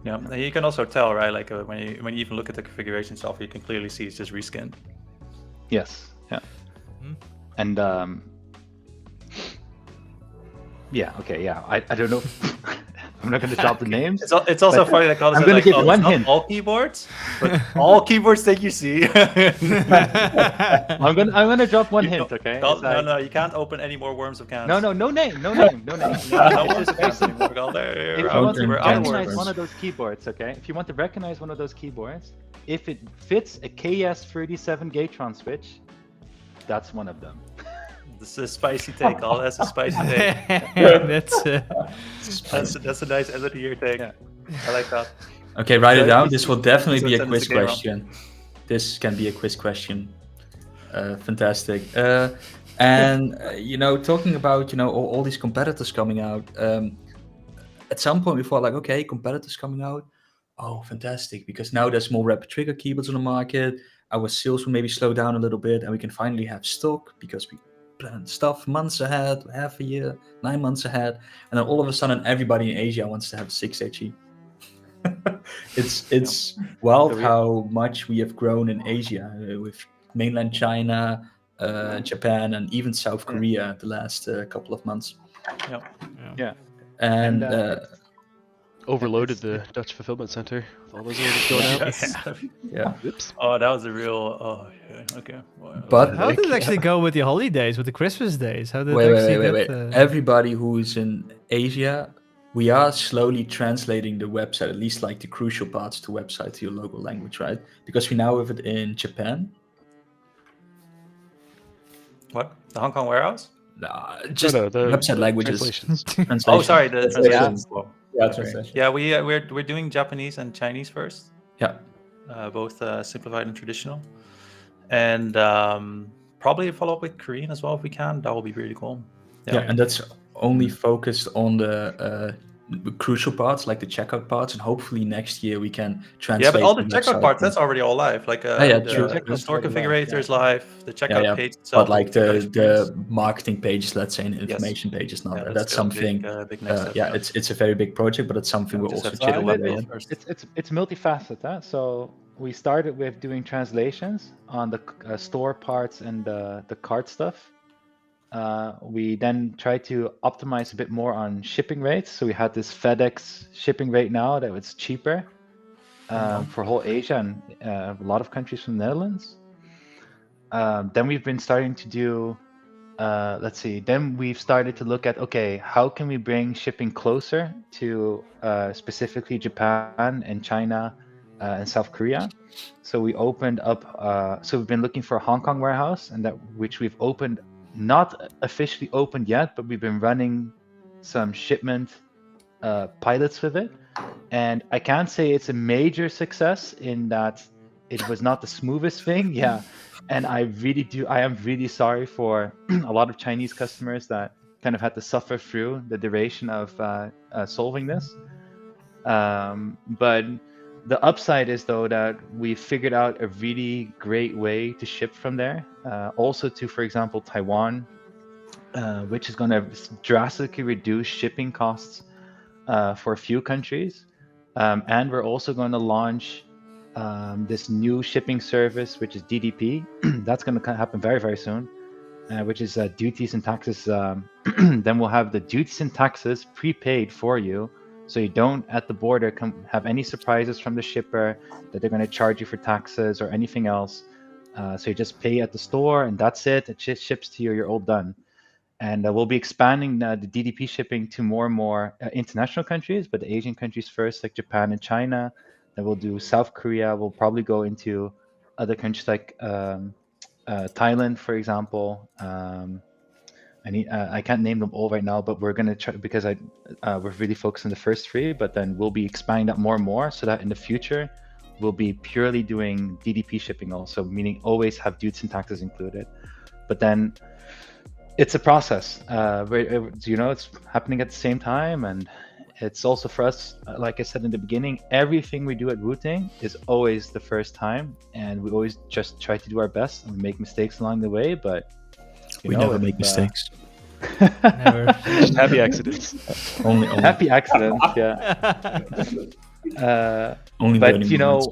Yeah, you can also tell, right? Like when you even look at the configuration software, you can clearly see it's just reskinned. Yes. Yeah. And okay. Yeah. I don't know. I'm not going to drop the names. It's also funny that I'm going to give one hint. All keyboards, but all keyboards that you see. I'm going to drop one hint. Okay. No, you can't open any more worms of cans. No name. No worms of cans anymore. If you want to recognize one of those keyboards, okay. If you want to recognize one of those keyboards, if it fits a KS37 Gatron switch, that's one of them. This is a spicy take. That's a spicy take. That's a nice end of the year take. Yeah. I like that. Okay, write it down. This will definitely be a quiz question. This can be a quiz question. Fantastic. And talking about all these competitors coming out. At some point we thought like, okay, competitors coming out. Oh, fantastic! Because now there's more rapid trigger keyboards on the market. Our sales will maybe slow down a little bit, and we can finally have stock because we plan stuff months ahead, half a year, 9 months ahead, and then all of a sudden everybody in Asia wants to have a 6HE. It's wild how much we have grown in Asia with mainland China, Japan, and even South Korea the last couple of months. Yeah. And overloaded the Dutch fulfillment center with all those orders going out. Yeah. Oops. Oh, that was a real. Oh, yeah. Okay. But how did it actually go with the holidays, with the Christmas days? How did wait. Everybody who's in Asia, we are slowly translating the website, at least like the crucial parts to website to your local language, right? Because we now have it in Japan. What? The Hong Kong warehouse? Just the website languages. Translations. Oh, sorry, the translations. Yeah, translation. Yeah, we're doing Japanese and Chinese first. Yeah. Both simplified and traditional, and probably follow up with Korean as well if we can. That will be really cool. Yeah, and that's only focused on the crucial parts like the checkout parts, and hopefully next year we can translate. Yeah, but all the from checkout website parts, to- that's already all live. Like the store configurator is live, the checkout page itself. But like the marketing pages, let's say, and information pages, not Yeah, that's still a something. big next step, yeah, it's a very big project, but it's something we're just also have to chittle chipping away away at at. first. It's multifaceted. Huh? So we started with doing translations on the store parts and the cart stuff. We then tried to optimize a bit more on shipping rates. So we had this FedEx shipping rate now that was cheaper for whole Asia and a lot of countries from the Netherlands. Then we've been starting to do, let's see, then we've started to look at, okay, how can we bring shipping closer to specifically Japan and China and South Korea? So we opened up, so we've been looking for a Hong Kong warehouse, and which we've opened, not officially opened yet, but we've been running some shipment pilots with it. And I can't say it's a major success in that it was not the smoothest thing. Yeah. And I am really sorry for a lot of Chinese customers that kind of had to suffer through the duration of solving this. But the upside is, though, that we figured out a really great way to ship from there. Also to, for example, Taiwan, which is going to drastically reduce shipping costs for a few countries. And we're also going to launch this new shipping service, which is DDP. That's going to happen very, very soon, which is duties and taxes. Then we'll have the duties and taxes prepaid for you, so you don't at the border have any surprises from the shipper that they're going to charge you for taxes or anything else. So you just pay at the store and that's it. It ships to you. You're all done. And we'll be expanding the DDP shipping to more and more international countries, but the Asian countries first, like Japan and China. Then we'll do South Korea. We'll probably go into other countries like Thailand, for example. I can't name them all right now, but we're going to try, because we're really focused on the first three, but then we'll be expanding that more and more so that in the future, we'll be purely doing DDP shipping also, meaning always have duties and taxes included. But then it's a process. It's happening at the same time, and it's also for us, like I said in the beginning, everything we do at Wooting is always the first time, and we always just try to do our best and make mistakes along the way, but we never make mistakes. Never. Happy accidents. Only happy accidents, yeah. Only but learning moments.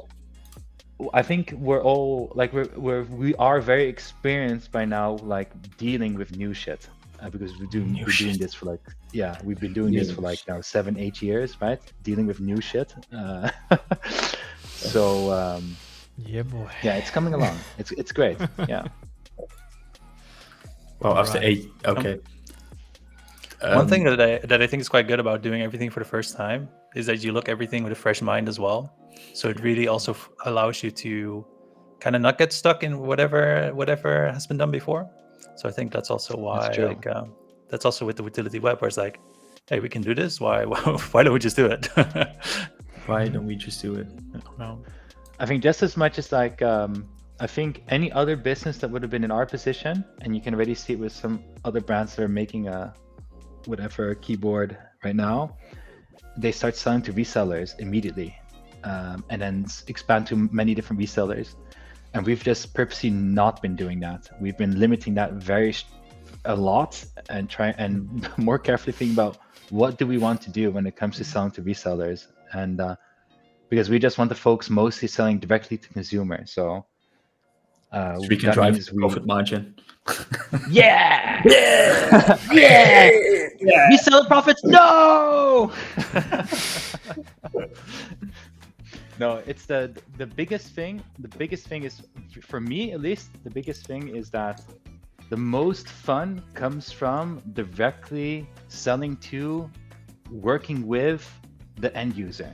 I think we're all like we are very experienced by now, like dealing with new shit, because we've been doing this for we've been doing this for like now 7-8 years, right? Dealing with new shit. So yeah, boy. Yeah, it's coming along. It's great. Yeah. Well, after 8, okay. One thing that I think is quite good about doing everything for the first time is that you look everything with a fresh mind as well. So it really also allows you to kind of not get stuck in whatever has been done before. So I think that's also why, that's also with the Utility Web, where it's like, hey, we can do this. Why don't we just do it? Why don't we just do it? No. I think just as much as like, I think any other business that would have been in our position, and you can already see it with some other brands that are making a whatever keyboard right now, they start selling to resellers immediately, and then expand to many different resellers. And we've just purposely not been doing that. We've been limiting that a lot, and try and more carefully think about what do we want to do when it comes to selling to resellers, and because we just want to focus mostly selling directly to consumers. So we can drive profit margin. Yeah! Yeah! Yeah! Yeah! Reseller profits? No! No, it's the biggest thing. The biggest thing is, for me at least, the biggest thing is that the most fun comes from directly selling to, working with the end user.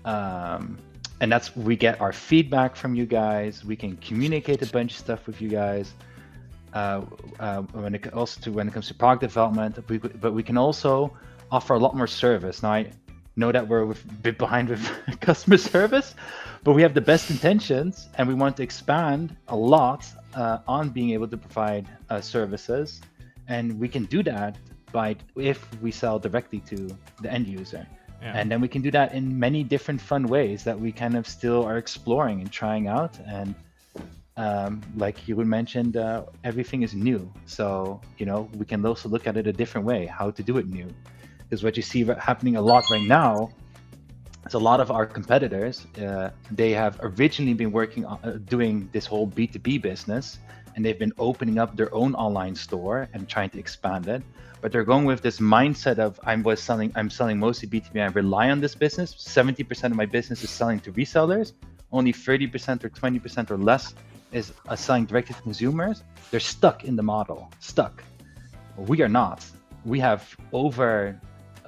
And that's, we get our feedback from you guys. We can communicate a bunch of stuff with you guys. When it comes to product development, but we can also offer a lot more service. Now, I know that we're a bit behind with customer service, but we have the best intentions, and we want to expand a lot on being able to provide services. And we can do that if we sell directly to the end user. Yeah. And then we can do that in many different fun ways that we kind of still are exploring and trying out. And like you mentioned, everything is new. So, we can also look at it a different way, how to do it new. Because what you see happening a lot right now is a lot of our competitors, they have originally been working on doing this whole B2B business, and they've been opening up their own online store and trying to expand it. But they're going with this mindset of I'm selling mostly B2B. I rely on this business. 70% of my business is selling to resellers. Only 30% or 20% or less is selling directly to consumers. They're stuck in the model. Stuck. We are not. We have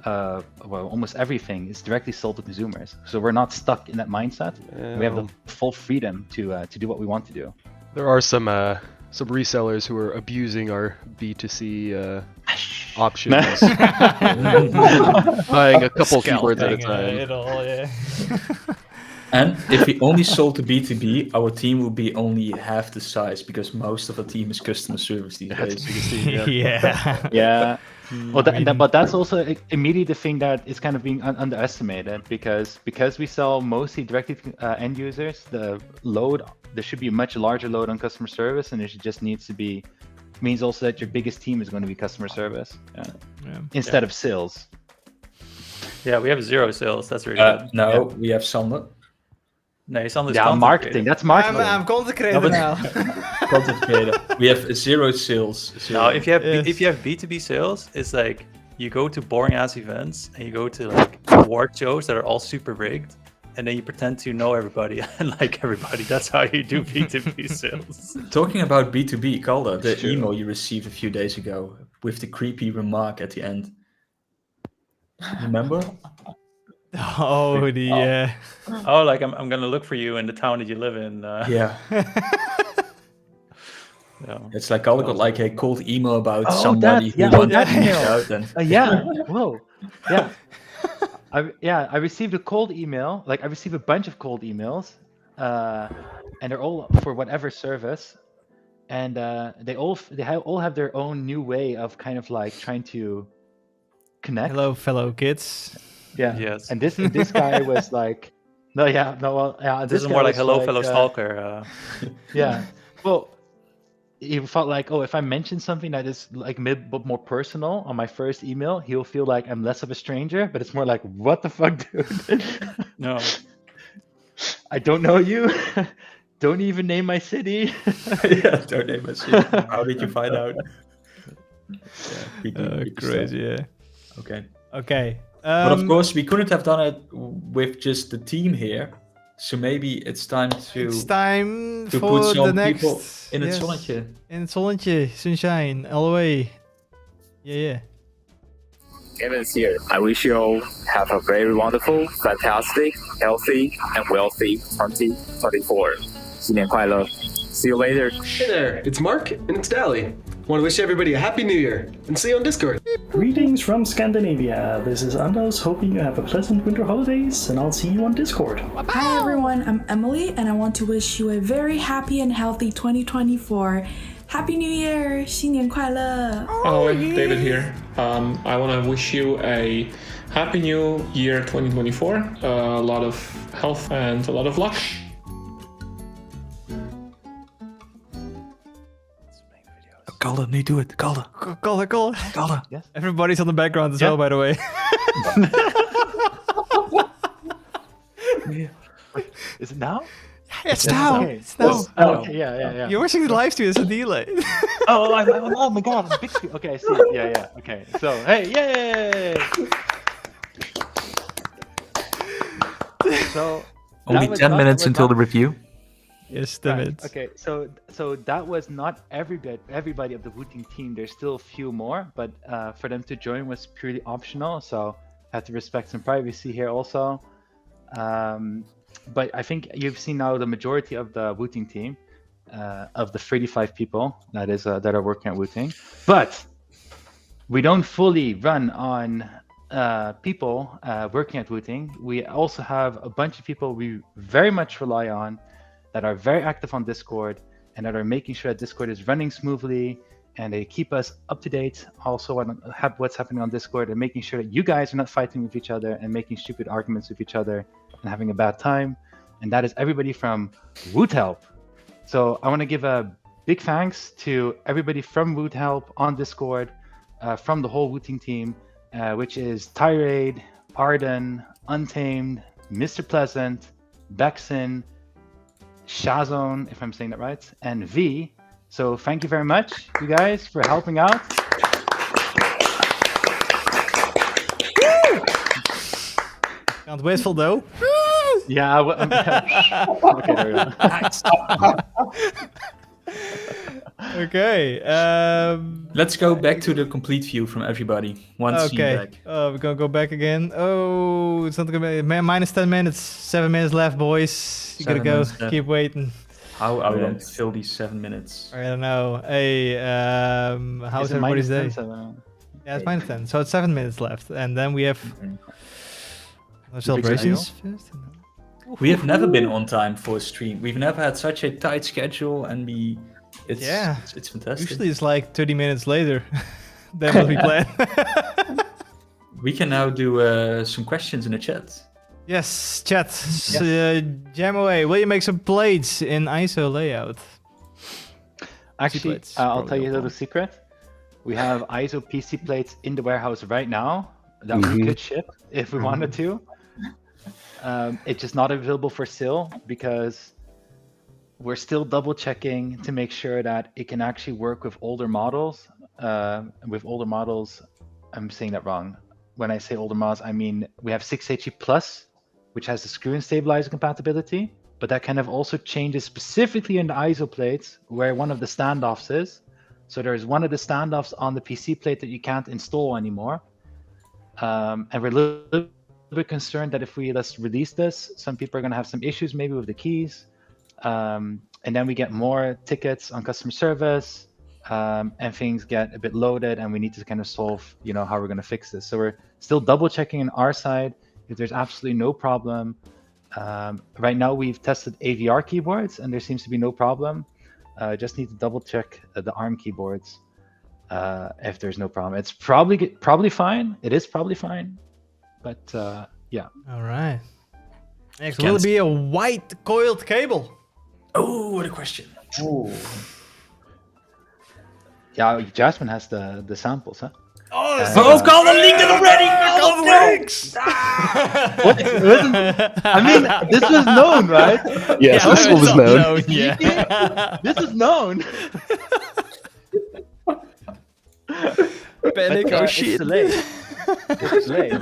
almost everything is directly sold to consumers. So we're not stuck in that mindset. We have the full freedom to do what we want to do. There are some resellers who are abusing our B2C options, buying a couple keyboards at a time. And if we only sold to B2B, our team would be only half the size because most of the team is customer service these days. Yeah. Well, but that's also immediately the thing that is kind of being underestimated because we sell mostly directly to end users. There should be a much larger load on customer service, and it just means also that your biggest team is going to be customer service instead of sales. Yeah, we have 0 sales. That's really good. No, we have Sander. Nee, Sander's marketing. That's marketing. I'm content creator now. Content creator. We have 0 sales. No, if you have B2B sales, it's like you go to boring ass events and you go to like award shows that are all super rigged, and then you pretend to know everybody and like everybody. That's how you do B2B sales. Talking about B2B, Calder, the email you received a few days ago with the creepy remark at the end. Remember? Oh, like I'm gonna look for you in the town that you live in. Yeah. It's like Calder got like a cold email about somebody who wanted to reach out. And Whoa. Yeah. I received a cold email. Like I received a bunch of cold emails, and they're all for whatever service, and they all have their own new way of kind of like trying to connect. Hello, fellow kids. Yeah. Yes. And this guy was like, this is more like hello, fellow stalker. Yeah. Well, he felt like, if I mention something that is like but more personal on my first email, he'll feel like I'm less of a stranger. But it's more like, what the fuck, dude? No. I don't know you. Don't even name my city. Don't name my city. How did you find out? Crazy, yeah. Okay. But of course, we couldn't have done it with just the team here. So maybe it's time to for put some the next people in het zonnetje. In het zonnetje, sunshine, all the way. Yeah. Kevin's here. I wish you all have a very wonderful, fantastic, healthy, and wealthy 2024. 新年快乐. See you later. Hey there, it's Mark and it's Dally. Want to wish everybody a happy new year and see you on Discord. Greetings from Scandinavia. This is Anders, hoping you have a pleasant winter holidays, and I'll see you on Discord. Hi everyone, I'm Emily and I want to wish you a very happy and healthy 2024. Happy New Year! 新年快乐! Hello, David here. I want to wish you a happy new year 2024. A lot of health and a lot of luck. Calder, nee, do it. Calder. Calder. Yes? Everybody's on the background as well, by the way. Is it now? It's now. Okay. It's now. Okay, yeah. You're watching the live stream, it's a delay. Oh my god, big screen. Okay, I see it. Yeah. Okay, so, hey, yay! So, only 10 minutes until the review. Yes, 10 minutes. Okay, so that was not everybody of the Wooting team. There's still a few more, but for them to join was purely optional. So I have to respect some privacy here also. But I think you've seen now the majority of the Wooting team, of the 35 people that are working at Wooting. But we don't fully run on people working at Wooting. We also have a bunch of people we very much rely on that are very active on Discord and that are making sure that Discord is running smoothly and they keep us up to date also on what's happening on Discord, and making sure that you guys are not fighting with each other and making stupid arguments with each other and having a bad time. And that is everybody from WootHelp. So I want to give a big thanks to everybody from WootHelp on Discord, from the whole Wooting team, which is Tirade, Arden, Untamed, Mr. Pleasant, Bexin, Shazone, if I'm saying that right, and V. So thank you very much, you guys, for helping out. Can't whistle though. Yeah. Okay, there we go. Okay. Let's go back to the complete view from everybody. One scene back. We're gonna go back again. Oh, it's not gonna be minus 10 minutes. 7 minutes left, boys. You gotta go. Keep waiting. How are we going to fill these 7 minutes? I don't know. Hey, how's everybody's day? Yeah, it's minus 10. So it's 7 minutes left, and then we have celebrations. We have never been on time for a stream. We've never had such a tight schedule, and it's fantastic. Usually it's like 30 minutes later than what we planned. We can now do some questions in the chat. Yes, chat. Jam away. Will you make some plates in ISO layout? Actually, I'll tell you a little secret. We have ISO PC plates in the warehouse right now that we could ship if we wanted to. It's just not available for sale because we're still double checking to make sure that it can actually work with older models. With older models, I'm saying that wrong. When I say older models, I mean we have 6HE Plus, which has the screw and stabilizer compatibility, but that kind of also changes specifically in the ISO plates where one of the standoffs is. So there's one of the standoffs on the PC plate that you can't install anymore. And we're a little bit concerned that if we just release this, some people are going to have some issues maybe with the keys. And then we get more tickets on customer service, and things get a bit loaded, and we need to kind of solve, how we're going to fix this. So we're still double checking on our side if there's absolutely no problem. Right now we've tested AVR keyboards and there seems to be no problem. Just need to double check the ARM keyboards if there's no problem. It's probably fine. It is probably fine, but yeah. All right. Next, will it be a white coiled cable? Oh, what a question. Oh. Yeah, Jasmine has the samples, huh? Oh, Colin leaked it already! Colin leaks! I mean, this was known, right? Yes, this was known. Yeah. This is known. Panic, oh shit. It's late. It's late.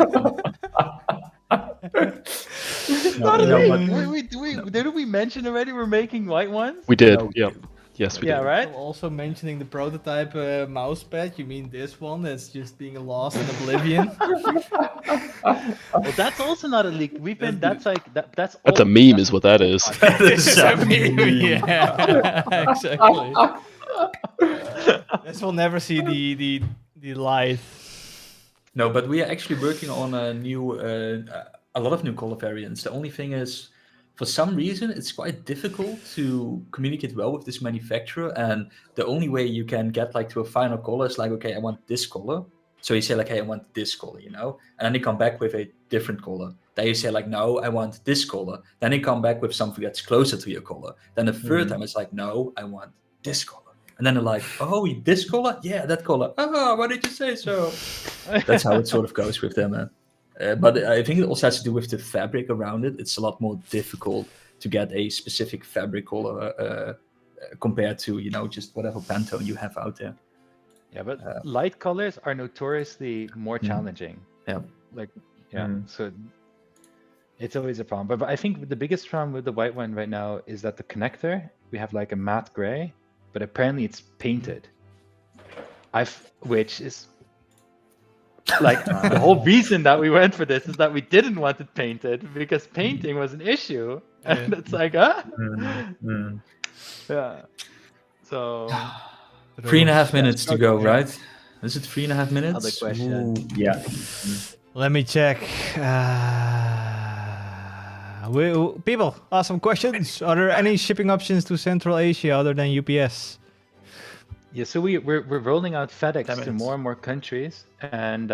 Wait, didn't we mention already we're making white ones? We did, yep. Yes, we did. Yeah, right? Also mentioning the prototype mouse pad, you mean this one that's just being lost in oblivion? Well, that's also not a leak. That's a meme is what that is. It's a meme, yeah. Exactly. This will never see the light. No, but we are actually working on a lot of new color variants. The only thing is, for some reason, it's quite difficult to communicate well with this manufacturer, and the only way you can get to a final color is okay, I want this color. So you say hey, I want this color, and then they come back with a different color. Then you say no, I want this color. Then they come back with something that's closer to your color. Then the third time it's no, I want this color. And then they're oh, this color? Yeah, that color. Oh, why did you say so? That's how it sort of goes with them, man. But I think it also has to do with the fabric around it. It's a lot more difficult to get a specific fabric color compared to, just whatever Pantone you have out there. Yeah, but light colors are notoriously more challenging. Yeah. So it's always a problem. But I think the biggest problem with the white one right now is that the connector, we have a matte gray, but apparently it's painted. Which is the whole reason that we went for this is that we didn't want it painted because painting was an issue, and it's yeah. So 3.5 minutes to go, right? Is it 3.5 minutes? Other question. Ooh. Yeah. Let me check. People, ask some questions. Are there any shipping options to Central Asia other than UPS? Yeah, so we're rolling out FedEx to more and more countries, and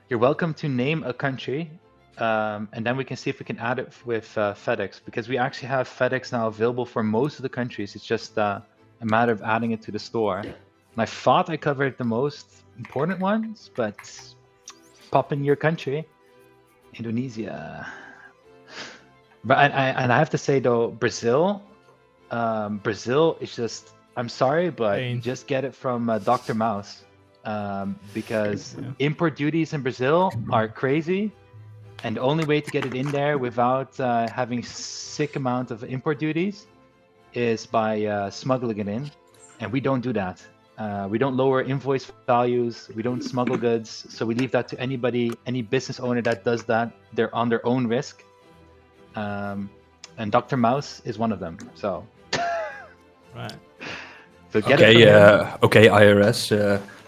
you're welcome to name a country, and then we can see if we can add it with FedEx, because we actually have FedEx now available for most of the countries. It's just a matter of adding it to the store. And I thought I covered the most important ones, but pop in your country, Indonesia. But I have to say though, Brazil is just, I'm sorry, but just get it from Dr. Mouse, because import duties in Brazil are crazy, and the only way to get it in there without having sick amount of import duties is by smuggling it in, and we don't do that. We don't lower invoice values, we don't smuggle goods, so we leave that to anybody, any business owner that does that, they're on their own risk. And Dr. Mouse is one of them, so. Right. So get okay, okay, IRS.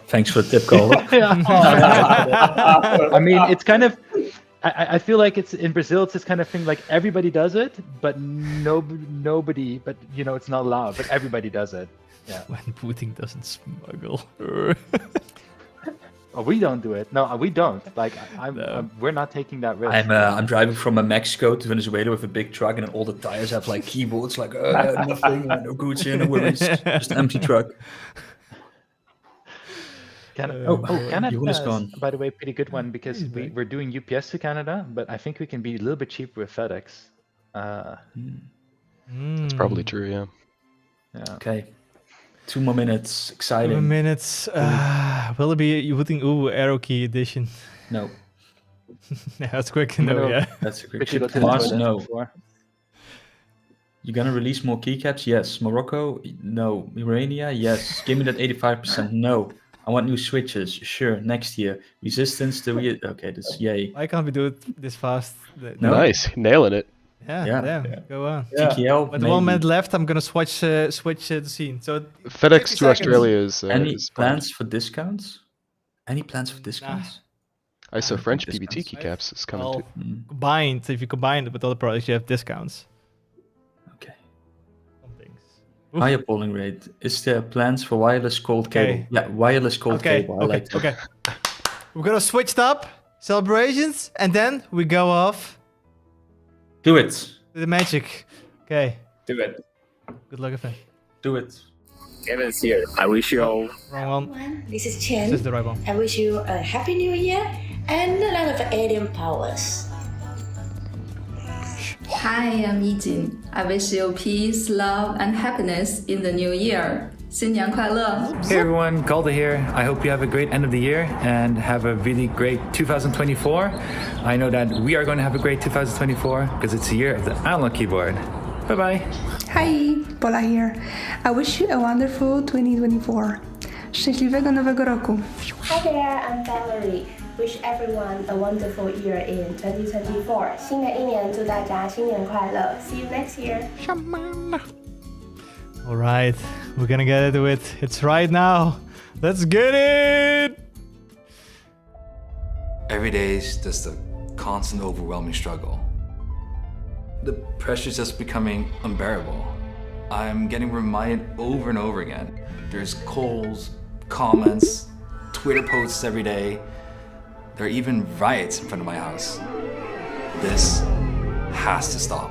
Thanks for the tip, Cole. I mean, it's kind of. I feel like it's in Brazil. It's this kind of thing. Like everybody does it, but nobody. But you know, it's not allowed. But everybody does it. Yeah. When Wooting doesn't smuggle. Oh, we don't do it. No, we don't. Like, we're not taking that risk. I'm driving from Mexico to Venezuela with a big truck, and all the tires have like keyboards, like nothing, no goods here, no worries, just an empty truck. Canada is, by the way, pretty good one, because we're doing UPS to Canada, but I think we can be a little bit cheaper with FedEx. That's probably true, yeah. Okay. 2 more minutes. Exciting. 2 more minutes. Will it be Wooting UwU arrow key edition? No. Yeah, that's quick. No, yeah. That's a quick. No. You're gonna release more keycaps? Yes. Morocco? No. Irania? Yes. Give me that 85%. No. I want new switches. Sure. Next year. Resistance to okay. This yay. Why can't we do it this fast? No. Nice, nailing it. Yeah. Go on. TKL, with 1 minute left, I'm gonna switch the scene. So FedEx to Australia is. Any plans for discounts? Any plans for discounts? I saw French PBT keycaps is coming too. Combined, if you combine it with other products, you have discounts. Okay. Higher polling rate. Is there plans for wireless cold cable? Yeah, wireless cold cable. I like that. Okay. We're gonna switch it up, celebrations, and then we go off. Do it. The magic. Okay. Do it. Good luck, Evan. Do it. Evan's here. I wish you all. Wrong one. This is Chen. This is the right one. I wish you a happy new year and a lot of alien powers. Hi, I'm Yijin. I wish you peace, love, and happiness in the new year. 新年快乐! Hey everyone, Calder here. I hope you have a great end of the year and have a really great 2024. I know that we are going to have a great 2024 because it's the year of the analog keyboard. Bye bye. Hi, Paula here. I wish you a wonderful 2024. Szczęśliwego Nowego Roku. Hi there, I'm Valerie. Wish everyone a wonderful year in 2024. 新的一年祝大家新年快乐. See you next year. All right, we're gonna get into it. It's right now. Let's get it! Every day is just a constant, overwhelming struggle. The pressure's just becoming unbearable. I'm getting reminded over and over again. There's calls, comments, Twitter posts every day. There are even riots in front of my house. This has to stop.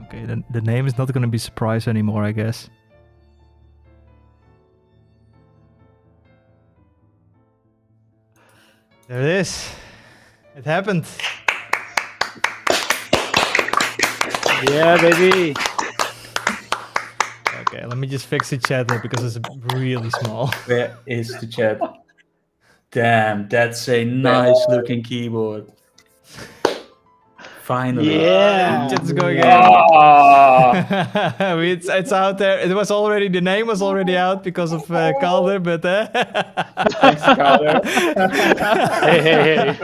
Okay, the name is not going to be surprise anymore, I guess. There it is. It happened. Yeah, baby. Okay, let me just fix the chat there because it's really small. Where is the chat? Damn, that's a nice looking keyboard. Finally. Yeah, chat is going in. It's out there. It was already, the name was already out because of Calder, but Thanks, Calder. Hey.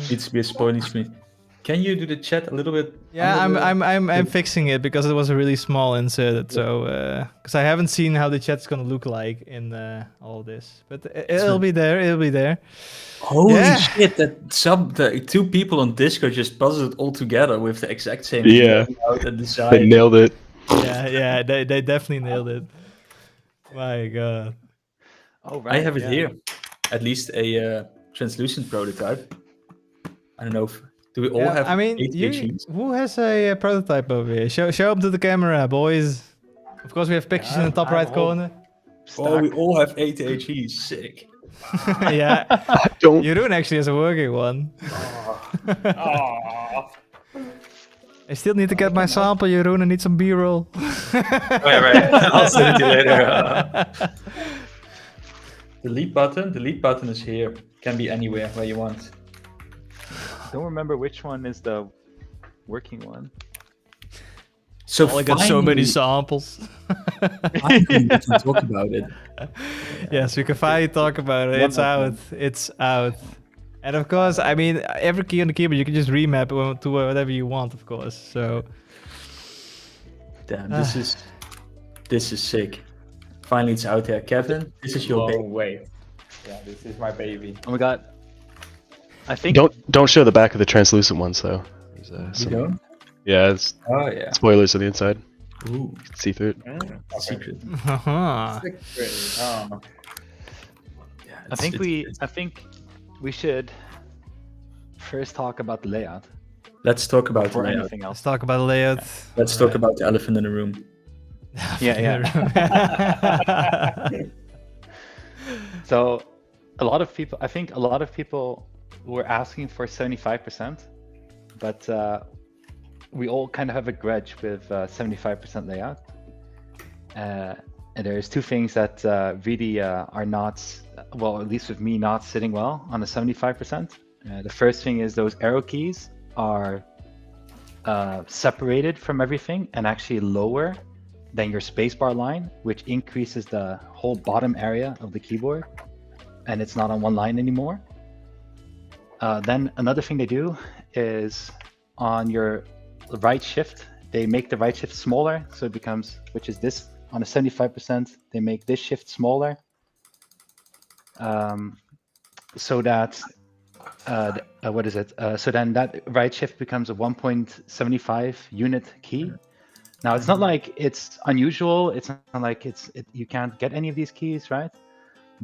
Needs to be a spoiling screen. Can you do the chat a little bit? Yeah, I'm fixing it because it was a really small insert. So because I haven't seen how the chat's gonna look like in all this, but it'll be there. It'll be there. Holy shit! The 2 people on Discord just puzzled it all together with the exact same. Yeah, out and design. they nailed it. Yeah, they definitely nailed it. My God. Oh right. I have it here. At least a translucent prototype. I don't know if. Do we all have? I mean, who has a prototype over here? Show them to the camera, boys. Of course, we have pictures in the top right corner. Oh, we all have 8 HEs. Sick. Yeah. Jeroen actually has a working one. I still need to get my sample, Jeroen. I need some B-roll. Right. I'll send it to you later. Delete button is here. Can be anywhere where you want. Don't remember which one is the working one. So I got so many samples. Finally, we can talk about it. Yes, we can finally talk about it. It's out. It's out. And of course, I mean, every key on the keyboard you can just remap it to whatever you want, of course. So. Damn, this is sick. Finally, it's out there, Kevin. This is your baby. Wait. Yeah, this is my baby. Oh my God. I think. Don't show the back of the translucent ones though. You don't? Yeah, it's spoilers on the inside. Ooh, you can see through it. Okay. Secret. I think we should first talk about the layout. Let's talk about the Or layout. anything else. Let's talk about the layout. Let's talk about the elephant in the room. Yeah. So, a lot of people were asking for 75%, but we all kind of have a grudge with 75% layout. And there's 2 things that really are not, well, at least with me, not sitting well on the 75%. The first thing is those arrow keys are separated from everything and actually lower than your spacebar line, which increases the whole bottom area of the keyboard, and it's not on one line anymore. Then another thing they do is on your right shift, they make the right shift smaller, so it becomes, which is this, on a 75%, they make this shift smaller, so that, so then that right shift becomes a 1.75 unit key. Now, it's not like it's unusual, it's not like you can't get any of these keys, right?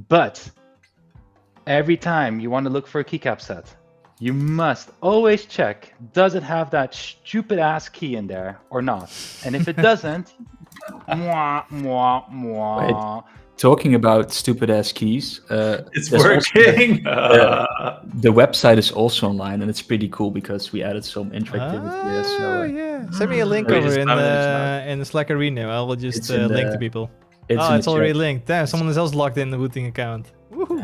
But every time you want to look for a keycap set, you must always check, does it have that stupid ass key in there or not? And if it doesn't, Wait, talking about stupid ass keys, it's working. The website is also online, and it's pretty cool because we added some interactivity there. So yeah. Send me a link over in the Slack arena. I will just link to people. It's already linked. Damn, someone else logged in the Wooting account. Woohoo!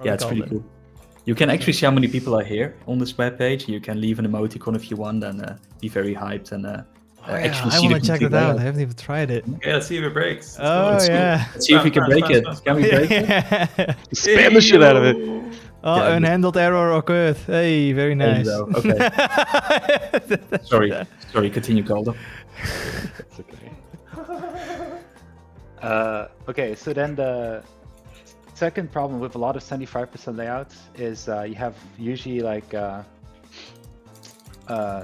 Yeah, it's pretty cool. You can actually see how many people are here on this webpage. You can leave an emoticon if you want and be very hyped and actually see I want to check it out. I haven't even tried it. Okay, let's see if it breaks. Let's see if we can break it. Can we break it? Spam the shit out of it. Oh, unhandled error occurred. Hey, very nice. Okay. Sorry. Continue, Calder. It's okay. Okay, so then the second problem with a lot of 75% layouts is you have usually like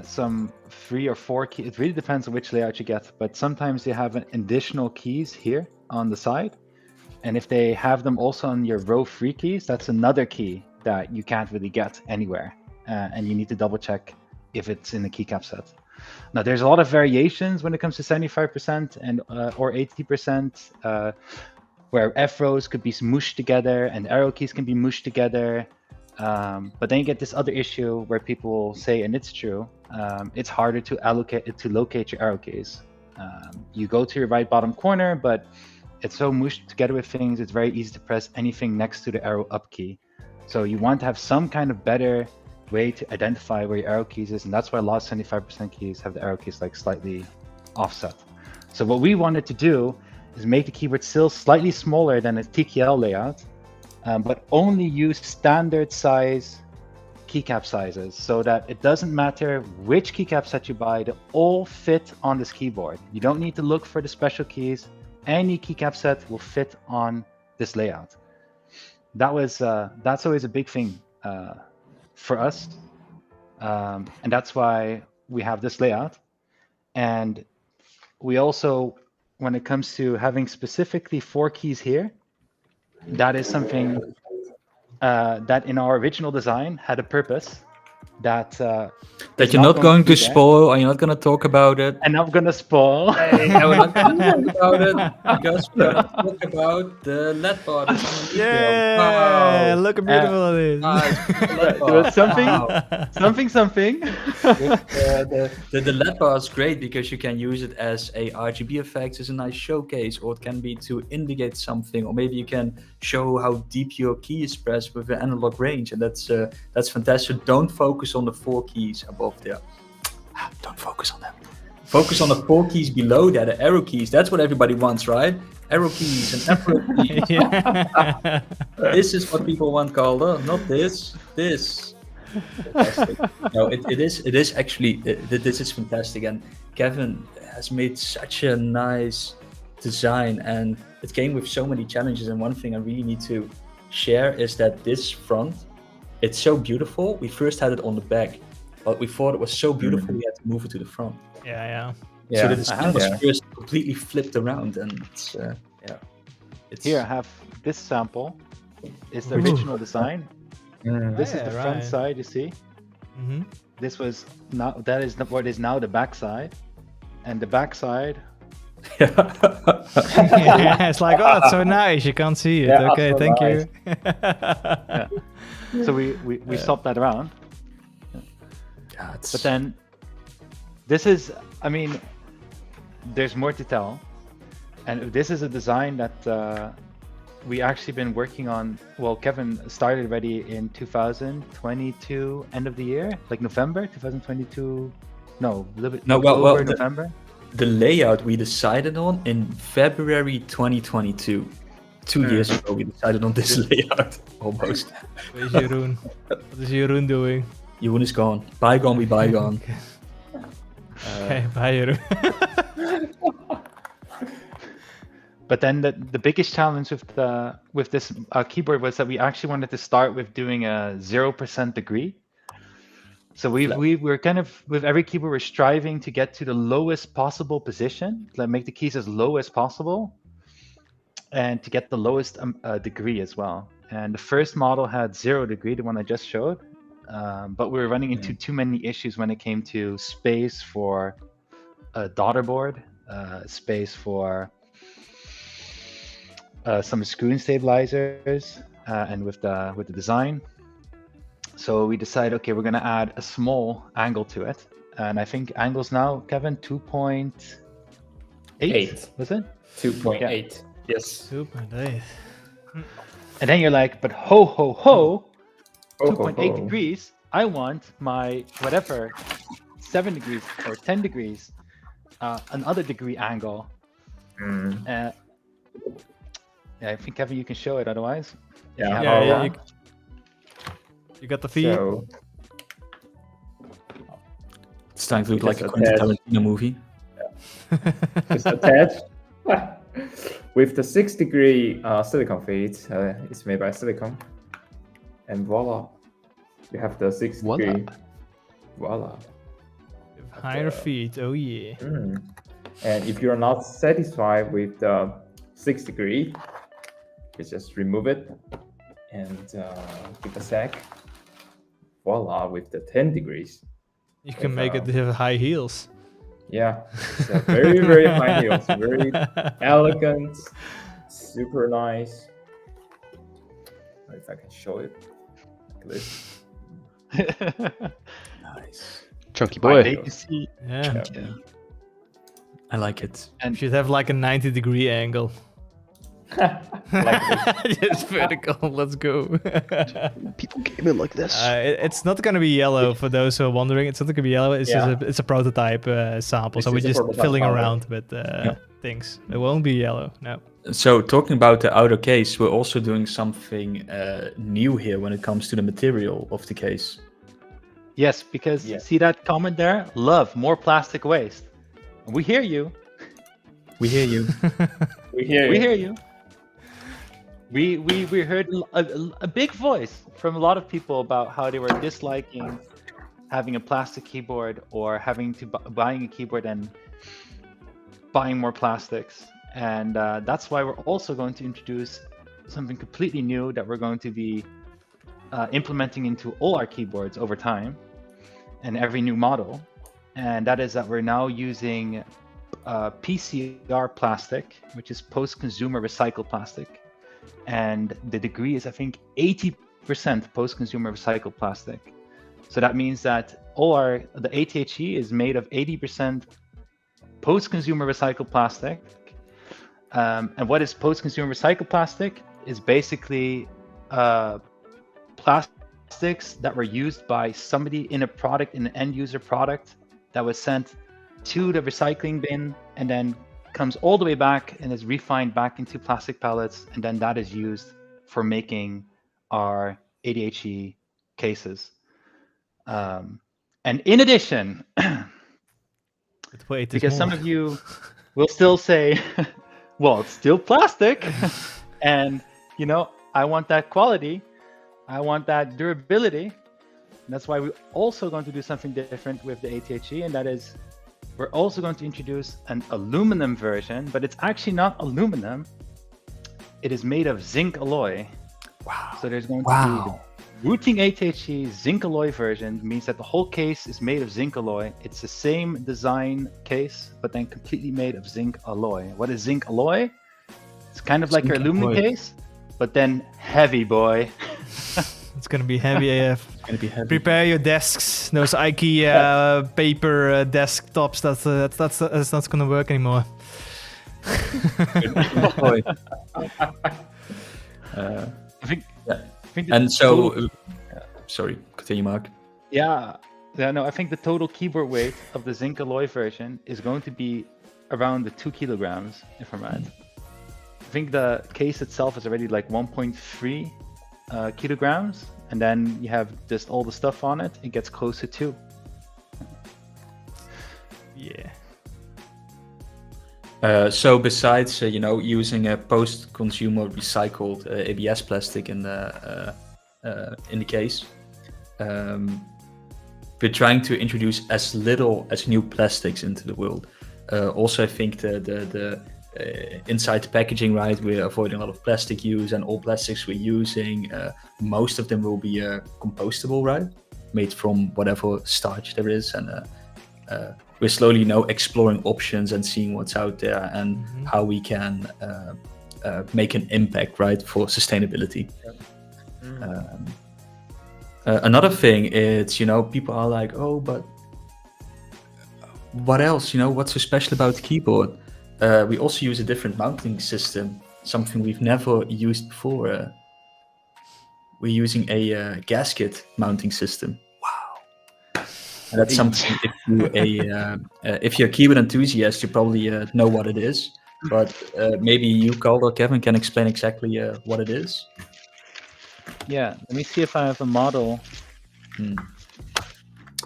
some 3 or 4 keys. It really depends on which layout you get, but sometimes you have additional keys here on the side. And if they have them also on your row 3 keys, that's another key that you can't really get anywhere. And you need to double check if it's in the keycap set. Now, there's a lot of variations when it comes to 75% and or 80%, where F rows could be smooshed together and arrow keys can be mushed together. But then you get this other issue where people will say, and it's true, it's harder to locate your arrow keys. You go to your right bottom corner, but it's so mushed together with things, it's very easy to press anything next to the arrow up key. So you want to have some kind of better way to identify where your arrow keys is, and that's why a lot of 75% keys have the arrow keys like slightly offset. So what we wanted to do is make the keyboard still slightly smaller than a TKL layout, but only use standard size keycap sizes, so that it doesn't matter which keycap set you buy, they all fit on this keyboard. You don't need to look for the special keys. Any keycap set will fit on this layout. That's always a big thing for us, and that's why we have this layout. And we also, when it comes to having specifically 4 keys here, that is something that in our original design had a purpose that you're not going to spoil. Are you not going to talk about it? And I'm going to spoil. Hey, no, we're not going to talk about it because we're going to talk about the LED bar. Yeah, wow. Look how beautiful it is. There was something. The LED bar is great because you can use it as a RGB effect, as a nice showcase, or it can be to indicate something, or maybe you can show how deep your key is pressed with an analog range, and that's fantastic. Don't focus on the 4 keys above there. Don't focus on them. Focus on the 4 keys below there, the arrow keys. That's what everybody wants, right? Arrow keys and arrow keys. This is what people want, Calder, not this. This. Fantastic. No, it is actually, this is fantastic. And Kevin has made such a nice design, and it came with so many challenges. And one thing I really need to share is that this front, it's so beautiful. We first had it on the back, but we thought it was so beautiful we had to move it to the front. Yeah. So the design was first completely flipped around, and it's here. I have this sample. It's the original design. This is the front side. You see. This was not. That is what is now the back side, and the back side. It's like, oh, it's so nice. You can't see it. Okay, thank you. So we swapped that around. But then this is, I mean, there's more to tell. And this is a design that we actually been working on. Well, Kevin started already in 2022, end of the year, like November 2022. No, a little bit. October, November. The layout we decided on in February 2022. 2 years ago, we decided on this layout, almost. Where's Jeroen? What is Jeroen doing? Jeroen is gone. Bygone be bygone. Okay, bye Jeroen. But then the biggest challenge with this keyboard was that we actually wanted to start with doing a 0% degree. So we were kind of, with every keyboard, we're striving to get to the lowest possible position, like make the keys as low as possible, and to get the lowest degree as well. And the first model had 0 degree, the one I just showed, but we were running into too many issues when it came to space for a daughter board, space for some screw stabilizers, and with the design. So we decided, okay, we're going to add a small angle to it. And I think angles now, Kevin, 2.8, was it? 2.8, yeah. Yes. 2.8. And then you're like, but ho, ho, ho, 2.8 degrees, I want my whatever, 7 degrees or 10 degrees, another degree angle. Yeah, I think, Kevin, you can show it otherwise. Yeah. You got the feed? So, it's time to look like a Quentin Tarantino movie. Just attached. With the 6 degree silicone feed, it's made by silicone. And voila. You have the 6 degree. Voila. Higher feet, oh yeah. And if you're not satisfied with the 6 degree, you just remove it and give a sec. Voila, with the 10 degrees. You can make it have high heels. Yeah, it's very, very high heels. Very elegant, super nice. If I can show it like this. Nice. Chunky boy. Yeah. I like it. And should have like a 90-degree angle. Just vertical. Let's go. People came in like this. It's not gonna be yellow for those who are wondering. It's not gonna be yellow. It's just it's a prototype sample. So we're just filling around with things. It won't be yellow. No. So talking about the outer case, we're also doing something new here when it comes to the material of the case. Yes, because see that comment there? Love more plastic waste. We hear you. We hear you. We hear you. We hear you. We heard a big voice from a lot of people about how they were disliking having a plastic keyboard or having to buying a keyboard and buying more plastics. And that's why we're also going to introduce something completely new that we're going to be implementing into all our keyboards over time and every new model. And that is that we're now using PCR plastic, which is post-consumer recycled plastic. And the degree is, I think, 80% post-consumer recycled plastic. So that means that the ATHE is made of 80% post-consumer recycled plastic. And what is post-consumer recycled plastic? Is basically plastics that were used by somebody in a product, in an end-user product, that was sent to the recycling bin and then comes all the way back and is refined back into plastic pellets, and then that is used for making our ADHE cases. And in addition, because some of you will still say, well, it's still plastic, and I want that quality, I want that durability. And that's why we're also going to do something different with the ATHE, and that is we're also going to introduce an aluminum version, but it's actually not aluminum. It is made of zinc alloy. Wow. So there's going to be the Wooting ATHE zinc alloy version, means that the whole case is made of zinc alloy. It's the same design case, but then completely made of zinc alloy. What is zinc alloy? It's kind of like your aluminum case, but then heavy, boy. It's gonna be heavy AF. It's gonna be heavy. Prepare your desks. Those IKEA paper desktops. That's not gonna work anymore. I think. And so, sorry, continue, Mark. Yeah, no, I think the total keyboard weight of the zinc alloy version is going to be around the 2 kilograms, if I'm right. I think the case itself is already like 1.3 kilograms, and then you have just all the stuff on it, it gets close to 2. Yeah. So besides, using a post-consumer recycled ABS plastic in the case, we're trying to introduce as little as new plastics into the world. Also, I think the inside the packaging, right? We're avoiding a lot of plastic use, and all plastics we're using, most of them will be compostable, right? Made from whatever starch there is, and we're slowly exploring options and seeing what's out there and how we can make an impact, right, for sustainability. Another thing is, people are like, oh, but what else? What's so special about the keyboard? We also use a different mounting system, something we've never used before. We're using a gasket mounting system. Wow. And that's something, if you're a keyboard enthusiast, you probably know what it is. But maybe you, Carl or Kevin, can explain exactly what it is. Yeah, let me see if I have a model.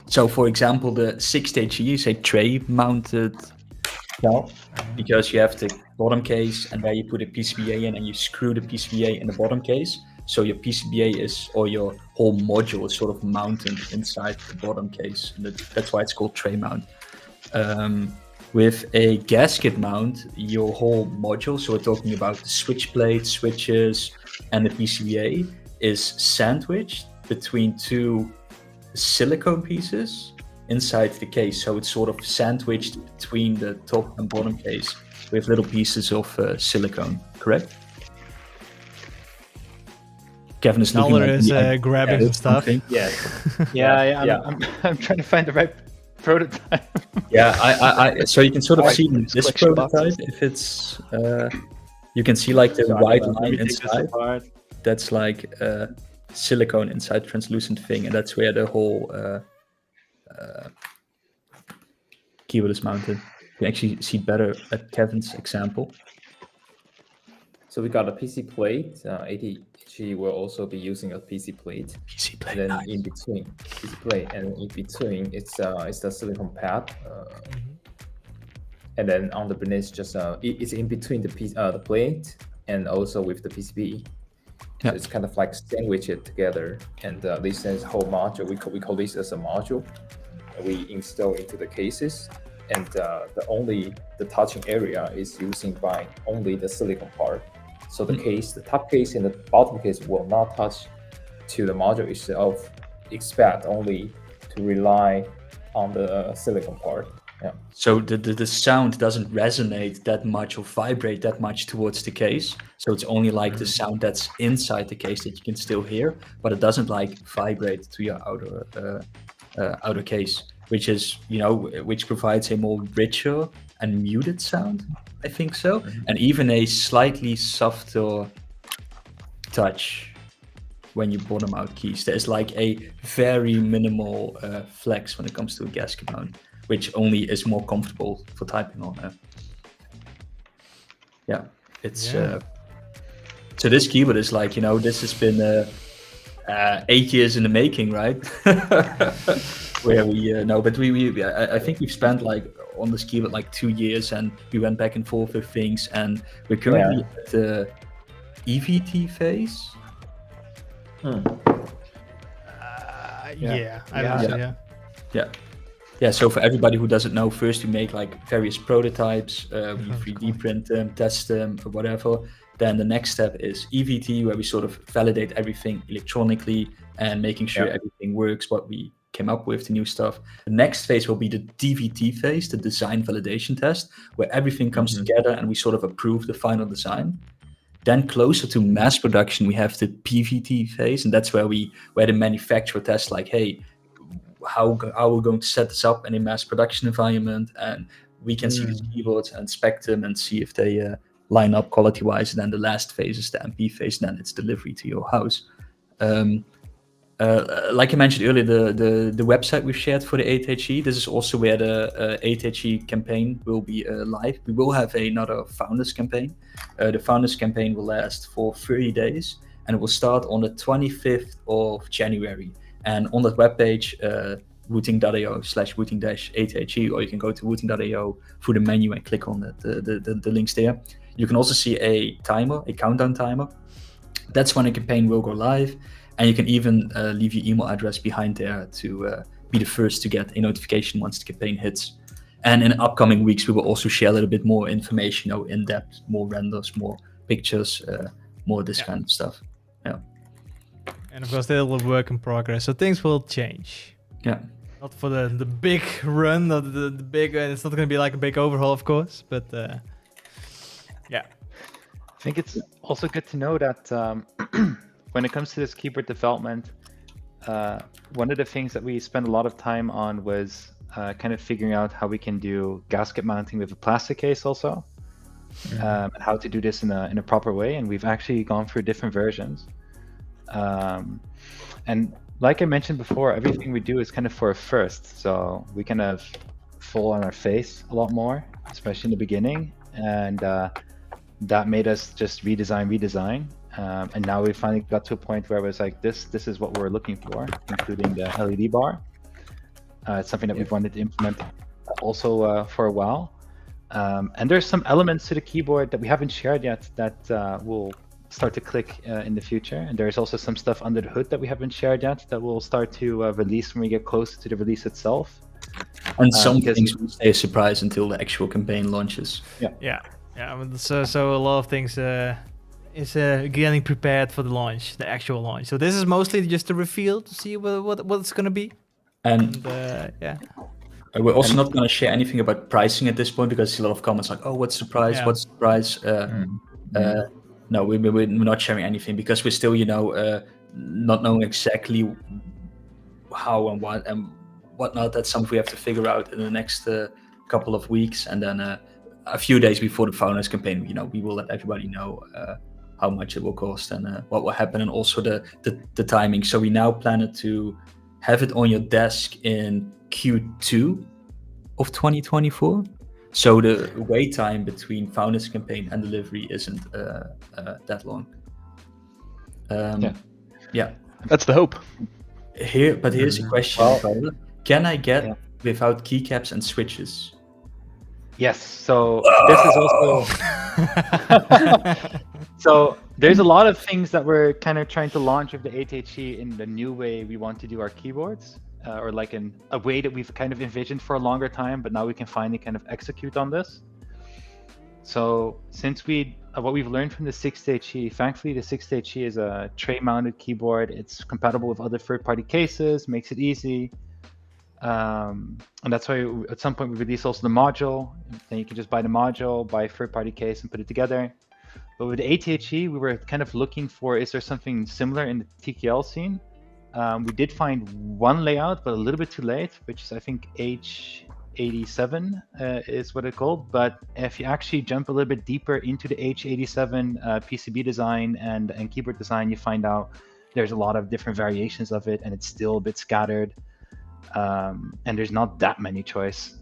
So, for example, the 6-stage is a tray-mounted valve, because you have the bottom case, and there you put a PCBA in, and you screw the PCBA in the bottom case. So your PCBA is, or your whole module is sort of mounted inside the bottom case. And that's why it's called tray mount. With a gasket mount, your whole module, so we're talking about the switch plate, switches, and the PCBA, is sandwiched between 2 silicone pieces inside the case. So it's sort of sandwiched between the top and bottom case with little pieces of silicone, correct? Kevin is looking at grabbing some stuff. Yeah. I'm trying to find the right prototype. Yeah, I so you can sort of see this prototype if it's You can see like the So white let line me take this inside. apart. That's like silicone inside translucent thing, and that's where the whole keyboard is mounted. You can actually see better at Kevin's example. So we got a PC plate. ATG will also be using a PC plate. PC plate. Then nice. in between PC plate and in between, it's the silicone pad. And then on the beneath, just it's in between the plate and also with the PCB. Yeah. So it's kind of like sandwich it together. And this is whole module. We call this as a module. We install into the cases. And the touching area is using by only the silicone part. So the top case and the bottom case will not touch to the module itself, expect only to rely on the silicone part. Yeah. So the sound doesn't resonate that much or vibrate that much towards the case. So it's only like the sound that's inside the case that you can still hear, but it doesn't like vibrate to your outer case, which is, which provides a more richer and muted sound, I think so, and even a slightly softer touch when you bottom out keys. There's like a very minimal flex when it comes to a gasket mount, which only is more comfortable for typing on. So this keyboard is like, this has been 8 years in the making, right? Where we but I think we've spent like on this keyboard like 2 years, and we went back and forth with things, and we're currently at the EVT phase. Yeah, so for everybody who doesn't know, first we make like various prototypes, we 3D print them, test them, or whatever. Then the next step is EVT, where we sort of validate everything electronically and making sure everything works, what we came up with, the new stuff. The next phase will be the DVT phase, the design validation test, where everything comes together and we sort of approve the final design. Then closer to mass production, we have the PVT phase, and that's where the manufacturer tests like, hey, how are we going to set this up in a mass production environment? And we can see these keyboards and inspect them and see if they line up quality-wise. And then the last phase is the MP phase, and then it's delivery to your house. Like I mentioned earlier, the website we've shared for the 8HE, this is also where the 8HE campaign will be live. We will have another Founders campaign. The Founders campaign will last for 30 days, and it will start on the 25th of January. And on that webpage, wooting.io/wooting-8HE, or you can go to wooting.io through the menu and click on the links there. You can also see a timer, a countdown timer. That's when the campaign will go live. And you can even leave your email address behind there to be the first to get a notification once the campaign hits. And in upcoming weeks, we will also share a little bit more information, in depth, more renders, more pictures, more this kind of stuff. Yeah. And of course, they're a work in progress, so things will change. Yeah. Not for the big run, not the big. It's not going to be like a big overhaul, of course, but yeah. I think it's also good to know that when it comes to this keyboard development, one of the things that we spent a lot of time on was kind of figuring out how we can do gasket mounting with a plastic case also, and how to do this in a proper way. And we've actually gone through different versions. And like I mentioned before, everything we do is kind of for a first. So we kind of fall on our face a lot more, especially in the beginning. And that made us just redesign. And now we finally got to a point where it was like, this is what we're looking for, including the LED bar. It's something that we've wanted to implement also for a while. And there's some elements to the keyboard that we haven't shared yet that will start to click in the future. And there's also some stuff under the hood that we haven't shared yet that will start to release when we get closer to the release itself. And some things will stay a surprise until the actual campaign launches. Yeah. So a lot of things is getting prepared for the launch, the actual launch. So this is mostly just a reveal to see what it's going to be. And yeah. We're also not going to share anything about pricing at this point, because I see a lot of comments like, oh, what's the price? What's the price? No, we're not sharing anything, because we're still, not knowing exactly how and what and whatnot. That's something we have to figure out in the next couple of weeks. And then a few days before the Founders campaign, we will let everybody know how much it will cost and what will happen, and also the timing. So we now plan it to have it on your desk in Q2 of 2024. So the wait time between Founders campaign and delivery isn't that long. Yeah. That's the hope. Here's a question. Can I get without keycaps and switches? Yes. So this is also. So there's a lot of things that we're kind of trying to launch with the 8HE in the new way we want to do our keyboards, or like in a way that we've kind of envisioned for a longer time, but now we can finally kind of execute on this. So since what we've learned from the 6HE, thankfully the 6HE is a tray-mounted keyboard. It's compatible with other third-party cases, makes it easy. And that's why at some point we release also the module. Then you can just buy the module, buy a third-party case, and put it together. But with the 8HE, we were kind of looking for, is there something similar in the TKL scene? We did find one layout, but a little bit too late, which is I think H87 is what it's called. But if you actually jump a little bit deeper into the H87 PCB design and keyboard design, you find out there's a lot of different variations of it, and it's still a bit scattered. And there's not that many choice.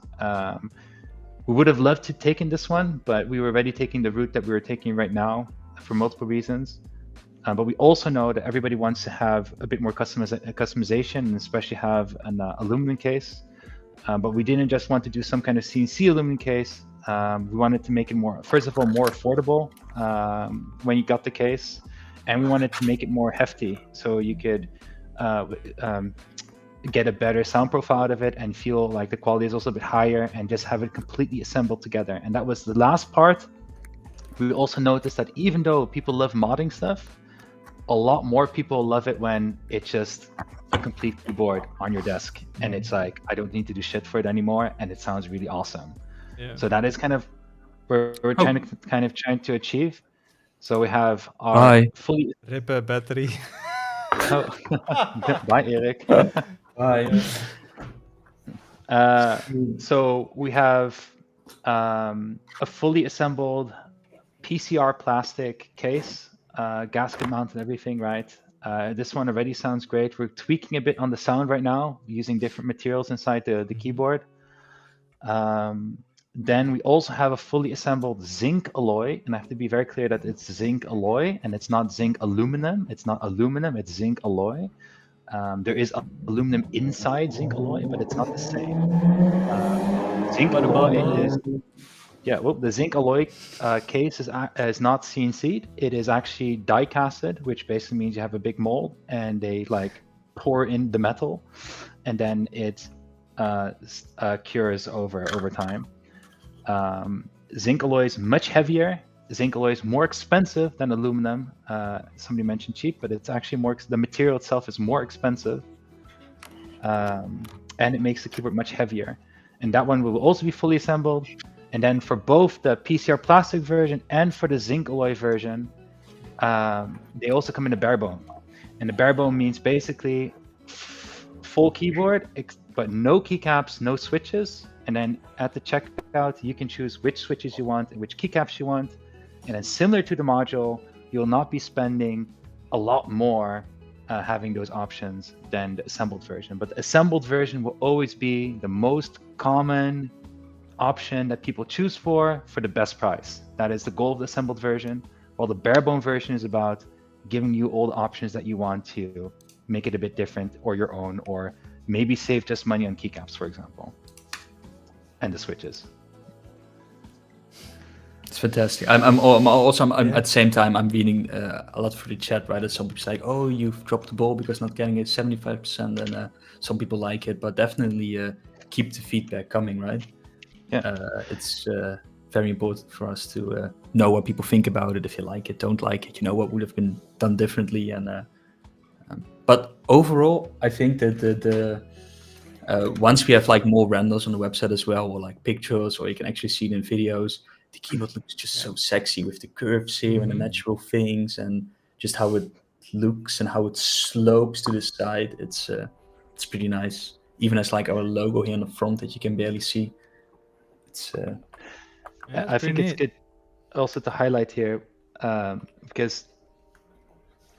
We would have loved to taken this one, but we were already taking the route that we were taking right now for multiple reasons. But we also know that everybody wants to have a bit more customization, and especially have an aluminum case. But we didn't just want to do some kind of CNC aluminum case. We wanted to make it more, first of all, more affordable when you got the case. And we wanted to make it more hefty, so you could get a better sound profile out of it and feel like the quality is also a bit higher, and just have it completely assembled together. And that was the last part. We also noticed that even though people love modding stuff, a lot more people love it when it's just a complete keyboard on your desk, and it's like, I don't need to do shit for it anymore, and it sounds really awesome. Yeah. So that is kind of where we're trying to achieve. So we have our fully rip a battery. Bye, Eric. Bye. So we have a fully assembled PCR plastic case, gasket mount and everything, right? This one already sounds great. We're tweaking a bit on the sound right now, using different materials inside the keyboard. Then we also have a fully assembled zinc alloy, and I have to be very clear that it's zinc alloy and it's not zinc aluminum. It's not aluminum, it's zinc alloy. There is aluminum inside zinc alloy, but it's not the same. Zinc alloy is, the zinc alloy case is not CNC'd. It is actually die casted, which basically means you have a big mold and they like pour in the metal, and then it cures over time. Zinc alloy is much heavier. Zinc alloy is more expensive than aluminum. Somebody mentioned cheap, but it's actually more. The material itself is more expensive, and it makes the keyboard much heavier. And that one will also be fully assembled. And then for both the PCR plastic version and for the zinc alloy version, they also come in a bare bone. And the bare bone means basically full keyboard, but no keycaps, no switches. And then at the checkout, you can choose which switches you want and which keycaps you want. And then similar to the module, you'll not be spending a lot more having those options than the assembled version. But the assembled version will always be the most common option that people choose for the best price. That is the goal of the assembled version, while the bare bone version is about giving you all the options that you want to make it a bit different or your own, or maybe save just money on keycaps, for example, and the switches. It's fantastic. I'm also at the same time I'm reading a lot through the chat, right? Some people say, "Oh, you've dropped the ball because not getting it 75%," and some people like it, but definitely keep the feedback coming, right? Yeah, it's very important for us to know what people think about it. If you like it, don't like it, what would have been done differently, and but overall, I think that the once we have like more renders on the website as well, or like pictures, or you can actually see it in videos, the keyboard looks just so sexy with the curves here and the natural things, and just how it looks and how it slopes to the side. It's pretty nice. Even as like our logo here on the front that you can barely see. It's Yeah, I think it's good also to highlight here because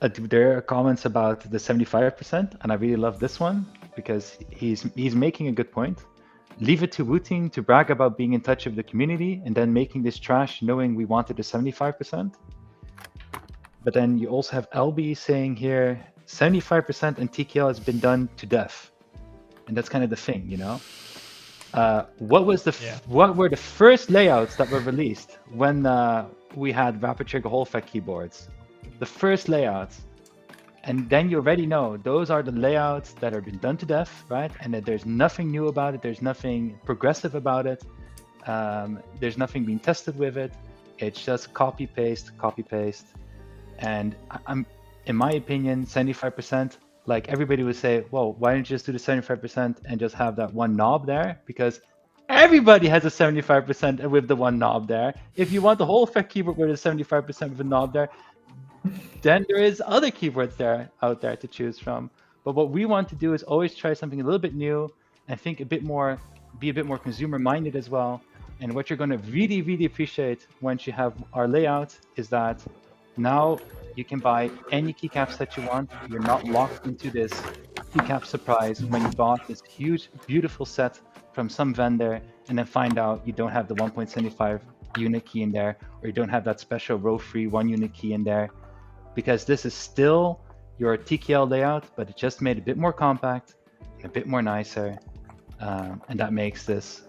there are comments about the 75%, and I really love this one because he's making a good point. Leave it to Wooting to brag about being in touch with the community and then making this trash knowing we wanted the 75%. But then you also have LB saying here, 75% and TKL has been done to death. And that's kind of the thing, you know? What were the first layouts that were released when we had Rapid Trigger Hall Effect keyboards? The first layouts. And then you already know those are the layouts that have been done to death, right? And that there's nothing new about it. There's nothing progressive about it. There's nothing being tested with it. It's just copy paste. And in my opinion, 75%, like everybody would say, well, why don't you just do the 75% and just have that one knob there? Because everybody has a 75% with the one knob there. If you want the whole effect keyboard with a 75% with a knob there, then there is other keyboards out there to choose from. But what we want to do is always try something a little bit new and think be a bit more consumer minded as well. And what you're going to really, really appreciate once you have our layout is that now you can buy any keycaps that you want. You're not locked into this keycap surprise when you bought this huge, beautiful set from some vendor and then find out you don't have the 1.75 unit key in there, or you don't have that special row-free 1 unit key in there. Because this is still your TKL layout, but it just made it a bit more compact and a bit more nicer. And that makes this,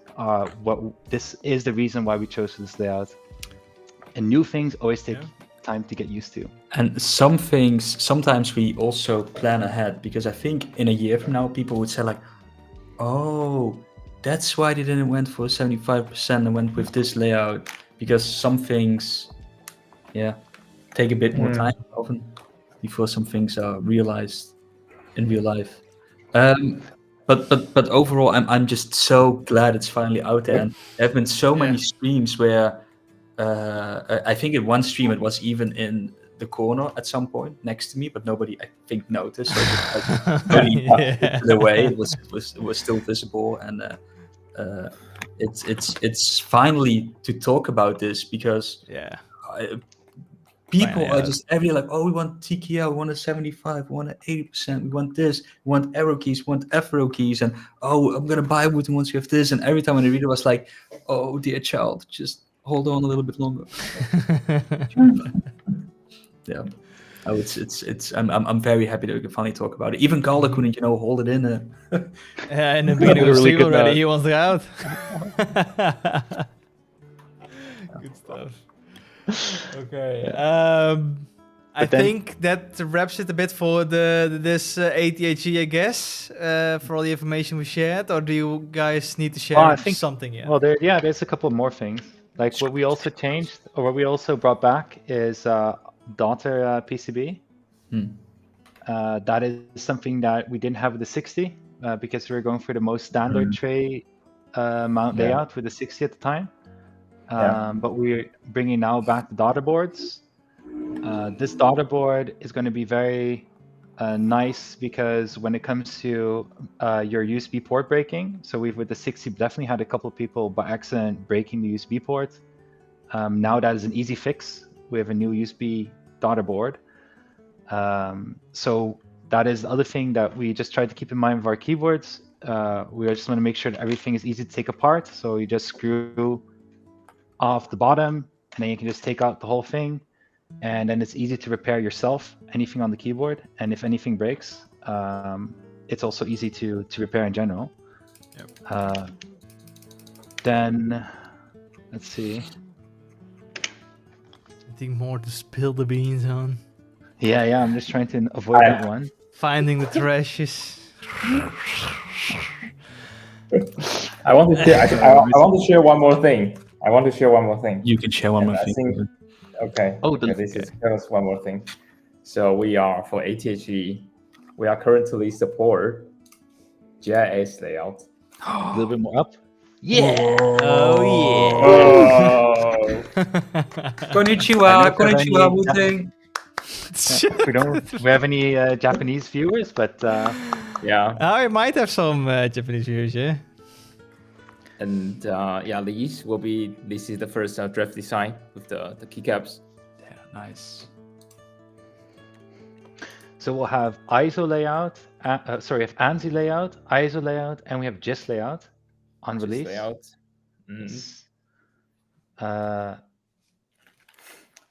this is the reason why we chose this layout. And new things always take time to get used to. And some things, sometimes we also plan ahead, because I think in a year from now, people would say like, oh, that's why they didn't went for 75% and went with this layout, because some things, take a bit more time often before some things are realized in real life. But overall, I'm just so glad it's finally out there. And there have been so many streams where I think in one stream it was even in the corner at some point next to me, but nobody I think noticed. So the way it was still visible, and it's finally to talk about this because people are just every like, oh, we want TKL, we want a 75, we want an 80%, we want this, we want arrow keys, we want F-row keys, and oh, I'm gonna buy Wooting once you have this. And every time when I read it was like, oh dear child, just hold on a little bit longer. I'm very happy that we can finally talk about it. Even Calder couldn't, hold it in. In the beginning of the stream already, he wants to out. Good stuff. Okay. I think that wraps it a bit for this ATHG, I guess, for all the information we shared. Or do you guys need to share something yet? Well, there's a couple more things. Like what we also changed, or what we also brought back is daughter PCB. That is something that we didn't have with the 60 because we were going for the most standard tray mount layout with the 60 at the time. But we're bringing now back the daughter boards. This daughter board is going to be very nice because when it comes to your USB port breaking, so with the 60 definitely had a couple of people by accident breaking the USB port. Now that is an easy fix. We have a new USB daughter board. So that is the other thing that we just tried to keep in mind with our keyboards. We just want to make sure that everything is easy to take apart. So you just screw off the bottom and then you can just take out the whole thing, and then it's easy to repair yourself anything on the keyboard. And if anything breaks, it's also easy to repair in general. Then let's see, anything more to spill the beans on? Yeah, I'm just trying to avoid that one. Finding the trashes. I want to share one more thing. You can share one more thing. This is just one more thing. So we are, for ATHG, we are currently support GIS layout. A little bit more up. Yeah. Oh yeah. Konnichiwa, Wooting. We don't have any Japanese viewers, but I might have some Japanese viewers, yeah. And this is the first draft design with the keycaps. Yeah, nice. So we'll have ISO layout, ANSI layout, ISO layout, and we have GIS layout on release.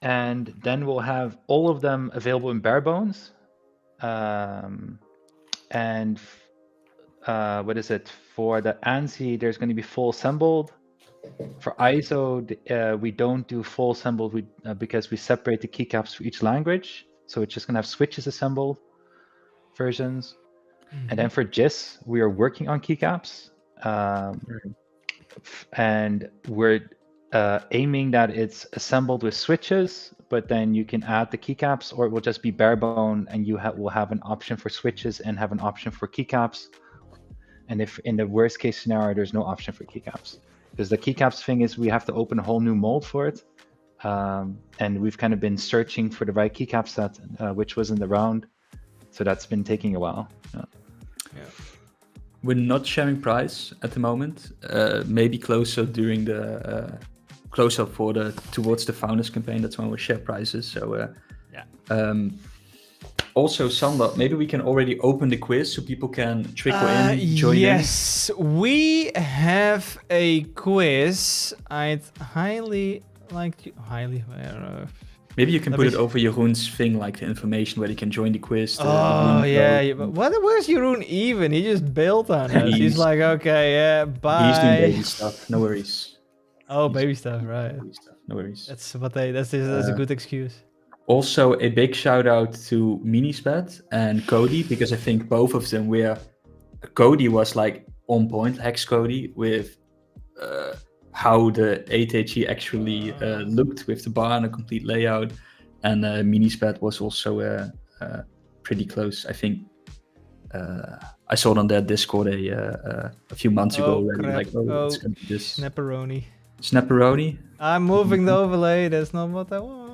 And then we'll have all of them available in bare bones. For the ANSI, there's going to be full assembled. For ISO, we don't do full assembled because we separate the keycaps for each language. So it's just going to have switches assembled versions. And then for GIS, we are working on keycaps. And we're aiming that it's assembled with switches, but then you can add the keycaps, or it will just be bare bone, and you will have an option for switches and have an option for keycaps. And if in the worst case scenario, there's no option for keycaps. Because the keycaps thing is we have to open a whole new mold for it. And we've kind of been searching for the right keycap set, which wasn't around. So that's been taking a while. Yeah. We're not sharing price at the moment. Maybe closer during the close up towards the founders campaign. That's when we'll share prices. So also, Sander, maybe we can already open the quiz so people can trickle in, join yes, we have a quiz. I'd highly like to... I don't know. Maybe you can put it over Jeroen's thing, like the information where you can join the quiz. But where's Jeroen even? He just built on us. He's like, okay, yeah, bye. He's doing baby stuff, no worries. Oh, baby stuff, right. Baby stuff, no worries. That's a good excuse. Also, a big shout out to Minispad and Cody, because I think both of them Cody was like on point, Hex Cody, with how the 8HE actually looked with the bar and a complete layout. And Minispad was also pretty close. I think I saw it on their Discord a few months ago already. Crap. It's going to be this. Snapperoni. I'm moving the overlay. That's not what I want.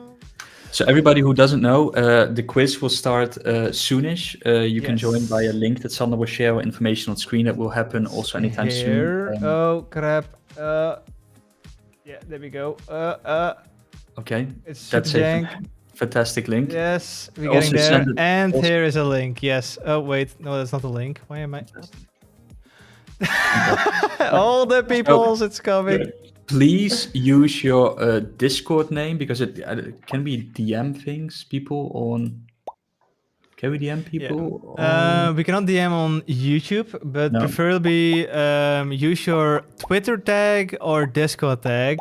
So everybody who doesn't know, the quiz will start soonish. You can join via a link that Sander will share, or information on screen that will happen also anytime soon. Oh crap! Yeah, there we go. Okay, that's a fantastic link. Yes, we're getting there. And here is a link. Yes. Oh wait, no, that's not a link. Why am I? All the peoples, it's coming. Please use your Discord name, because it can we DM people on. Can we DM people? Yeah. We cannot DM on YouTube, but preferably use your Twitter tag or Discord tag.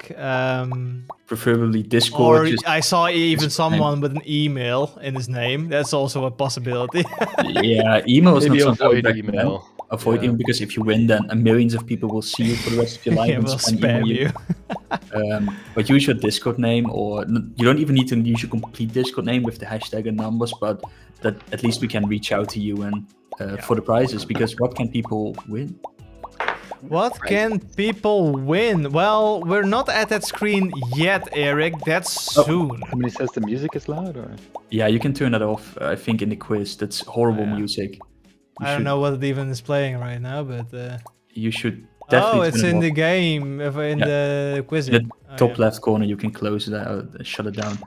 Preferably Discord. Or I saw even someone with an email in his name. That's also a possibility. Yeah, email is maybe not avoid email. Avoid email, because if you win, then millions of people will see you for the rest of your life. Yeah, will spam you. But use your Discord name, or you don't even need to use your complete Discord name with the hashtag and numbers, but that at least we can reach out to you and for the prizes. Because what can people win? What can people win? Well, we're not at that screen yet, Eric. That's soon. Somebody says the music is loud, or? Yeah, you can turn that off. I think in the quiz, that's horrible music. I don't know what it even is playing right now, but you should definitely. Oh, it's in the game, the quiz. In the top left corner, you can close it out, shut it down.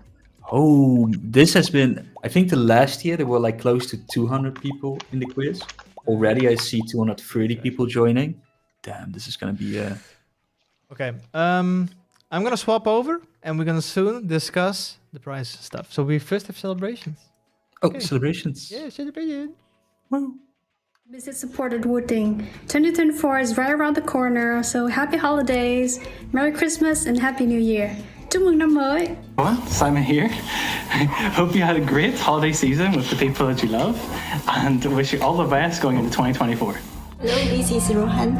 Oh, this has been. I think the last year there were like close to 200 people in the quiz. Already, I see 230 people joining. Damn, this is gonna be. Okay, I'm gonna swap over, and we're gonna soon discuss the prize stuff. So we first have celebrations. Oh, celebrations! Yeah, celebrations. Woo. Business supported Wooting. 2024 is right around the corner, so happy holidays, Merry Christmas, and Happy New Year. Chúc mừng năm mới. Simon here. Hope you had a great holiday season with the people that you love, and wish you all the best going into 2024. Hello, this is Rohan.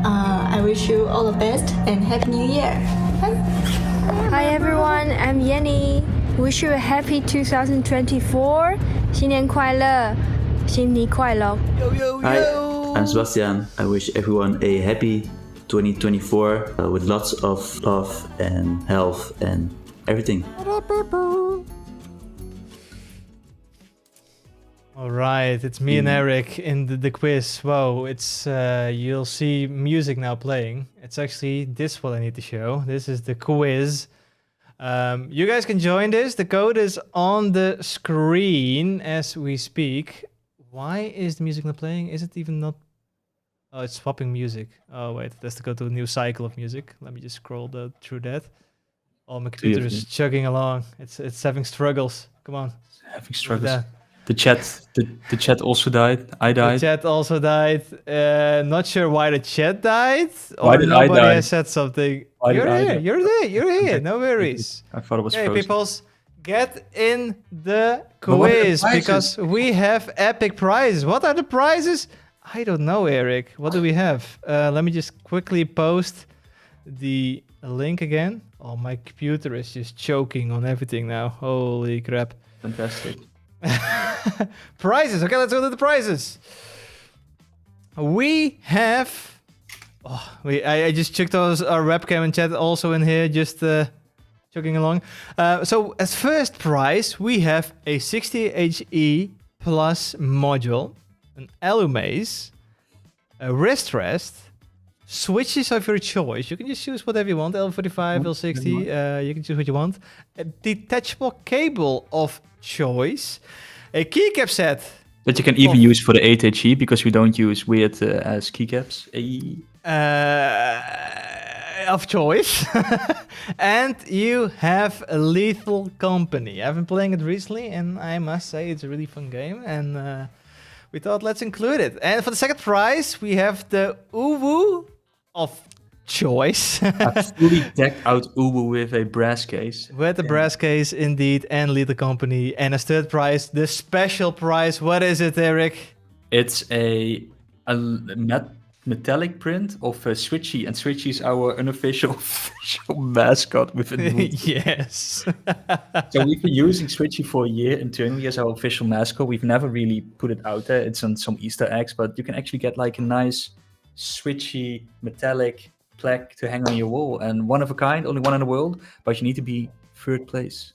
I wish you all the best and Happy New Year. Hi everyone, I'm Yenny. Wish you a happy 2024. 新年快乐。新年快乐. Hi, I'm Sebastian. I wish everyone a happy 2024 with lots of love and health and everything. All right, it's me and Eric in the quiz. Whoa, it's you'll see music now playing. It's actually this what I need to show. This is the quiz. You guys can join this. The code is on the screen as we speak. Why is the music not playing? Is it even not? Oh, it's swapping music. Oh wait, that's to go to a new cycle of music. Let me just scroll through that. Oh, my computer is chugging along. It's having struggles. Come on. Having struggles. The chat also died. I died. The chat also died. Not sure why the chat died. Why or did nobody I die? has said something. Why You're did I here. die? You're here. Okay. No worries. I thought it was Okay, frozen. peoples, get in the But what are the quiz prizes? because we have epic prizes. What are the prizes? I don't know, Eric. What do we have? Let me just quickly post the link again. Oh, my computer is just choking on everything now. Holy crap. Fantastic. Prizes. Okay, let's go to the prizes. We have... Oh, I just checked our webcam and chat also in here, just chugging along. So as first prize, we have a 60HE Plus module, an Alumaze, a wrist rest, switches of your choice. You can just choose whatever you want, L45, L60, you can choose what you want. A detachable cable of choice, a keycap set. That you can even use for the 8HE because we don't use weird as keycaps. Of choice. And you have a Lethal Company. I've been playing it recently and I must say it's a really fun game and we thought let's include it. And for the second prize we have the UwU of choice. A fully decked out UwU with a brass case. With the brass case indeed and Lethal Company. And as third prize, the special prize. What is it, Eric? It's a metallic print of Switchy, and Switchy is our unofficial mascot within Yes. So we've been using Switchy for a year internally as our official mascot. We've never really put it out there. It's on some Easter eggs, but you can actually get like a nice Switchy metallic plaque to hang on your wall, and one of a kind, only one in the world, but you need to be third place.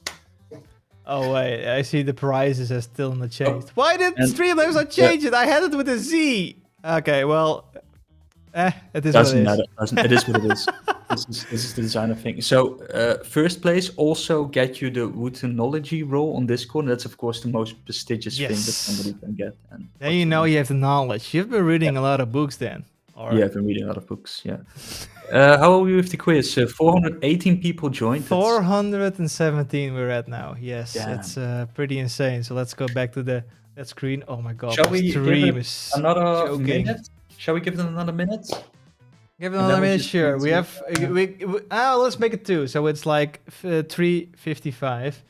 Oh wait, I see the prizes are still not changed. Why did Streamlabs not change it? I had it with a Z. Okay, well, it is Doesn't what it matter. It is what it is. This is the designer thing. So first place also get you the Wootenology role on Discord. And that's of course the most prestigious thing that somebody can get. And then you know you have the knowledge. You've been reading a lot of books then. Or... Yeah, I've been reading a lot of books, yeah. How are we with the quiz? 418 people joined. 417 we're at now. Yes, Damn. it's pretty insane. So let's go back to that screen. Oh my god, Shall we stream give it is another joking. minute? Shall we give it another minute? Give it another minute, sure. We have let's make it 2. So it's like 3:55.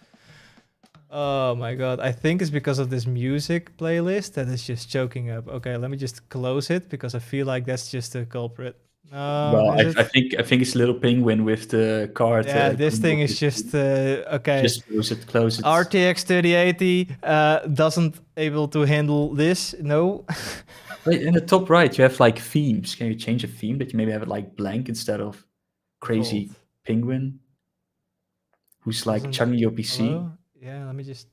Oh my god, I think it's because of this music playlist that is just choking up. Okay, let me just close it because I feel like that's just a culprit. Well, I think it's a little penguin with the card. Yeah, this thing is just okay. Just close it. RTX 3080 doesn't able to handle this. No. Wait, in the top right, you have like themes. Can you change a theme that you maybe have it like blank instead of crazy penguin, who's like chugging your PC? Hello? Yeah, let me just.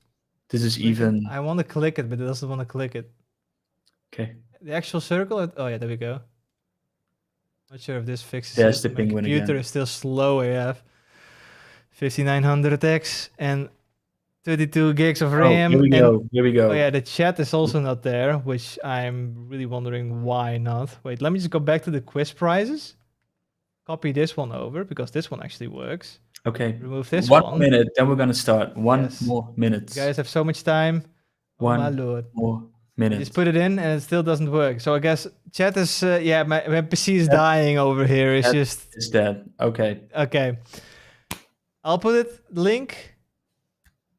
This is even. I want to click it, but it doesn't want to click it. Okay. The actual circle. Oh yeah, there we go. Not sure if this fixes There's it. the penguin My computer again. is still slow AF. 5900X and 32 gigs of RAM. Here we go. Here we go. Oh yeah, the chat is also not there, which I'm really wondering why not. Wait, let me just go back to the quiz prizes. Copy this one over because this one actually works. Okay. Remove this one. one. Minute, then we're gonna start. One more minute. You guys have so much time. One my lord. more minute. Just put it in and it still doesn't work. So I guess chat is my PC is dying over here. It's just it's dead. Okay. Okay. I'll put it link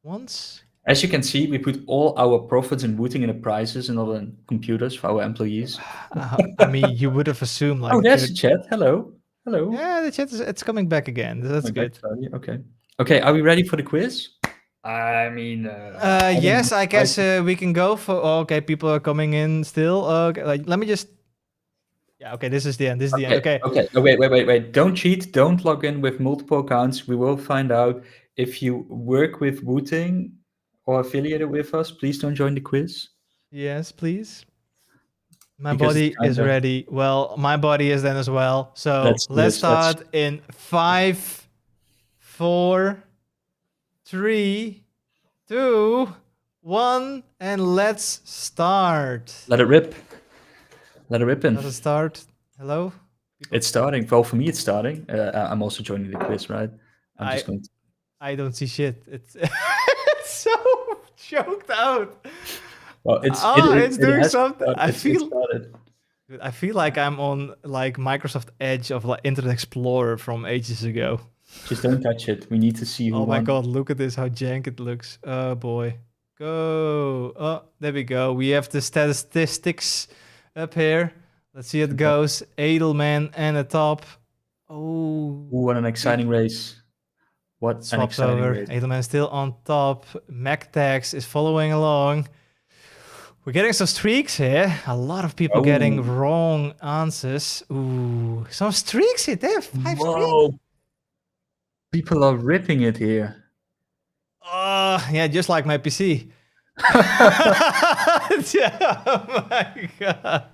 once. As you can see, we put all our profits in Wooting in the prizes and other computers for our employees. I mean, you would have assumed like. Oh, there's the chat. Hello. Hello. Yeah, the chat it's coming back again. That's good. Okay. Okay. Are we ready for the quiz? I mean. Yes, I guess we can go for. Oh, okay, people are coming in still. Okay, like let me just. Yeah. Okay. This is the end. This is the end. Okay. Okay. Oh, wait. Don't cheat. Don't log in with multiple accounts. We will find out if you work with Wooting or affiliated with us. Please don't join the quiz. Yes, please. My Because body it's kind is of- ready. Well, my body is then as well. So Let's do let's this. Let's- start in 5, 4, 3, 2, 1, and let's start. Let it rip. Let it rip in. Does it start? Hello? It's starting. Well, for me, it's starting. I'm also joining the quiz, right? I'm just going to... I don't see shit. It's, it's so choked out. Well, it's doing has something. started. I It's feel started. Dude, I feel like I'm on like Microsoft Edge of like Internet Explorer from ages ago. Just don't touch it. We need to see who Oh my won. god, look at this, how jank it looks. Oh boy. Go. Oh, there we go. We have the statistics up here. Let's see how it goes. Edelman and the top. Oh. Ooh, what an exciting race. What an Swaps exciting over. race. Edelman still on top. MacTax is following along. We're getting some streaks here. A lot of people getting wrong answers. Ooh, some streaks here. They have 5 Whoa. streaks. People are ripping it here. Yeah, just like my PC. Oh my god.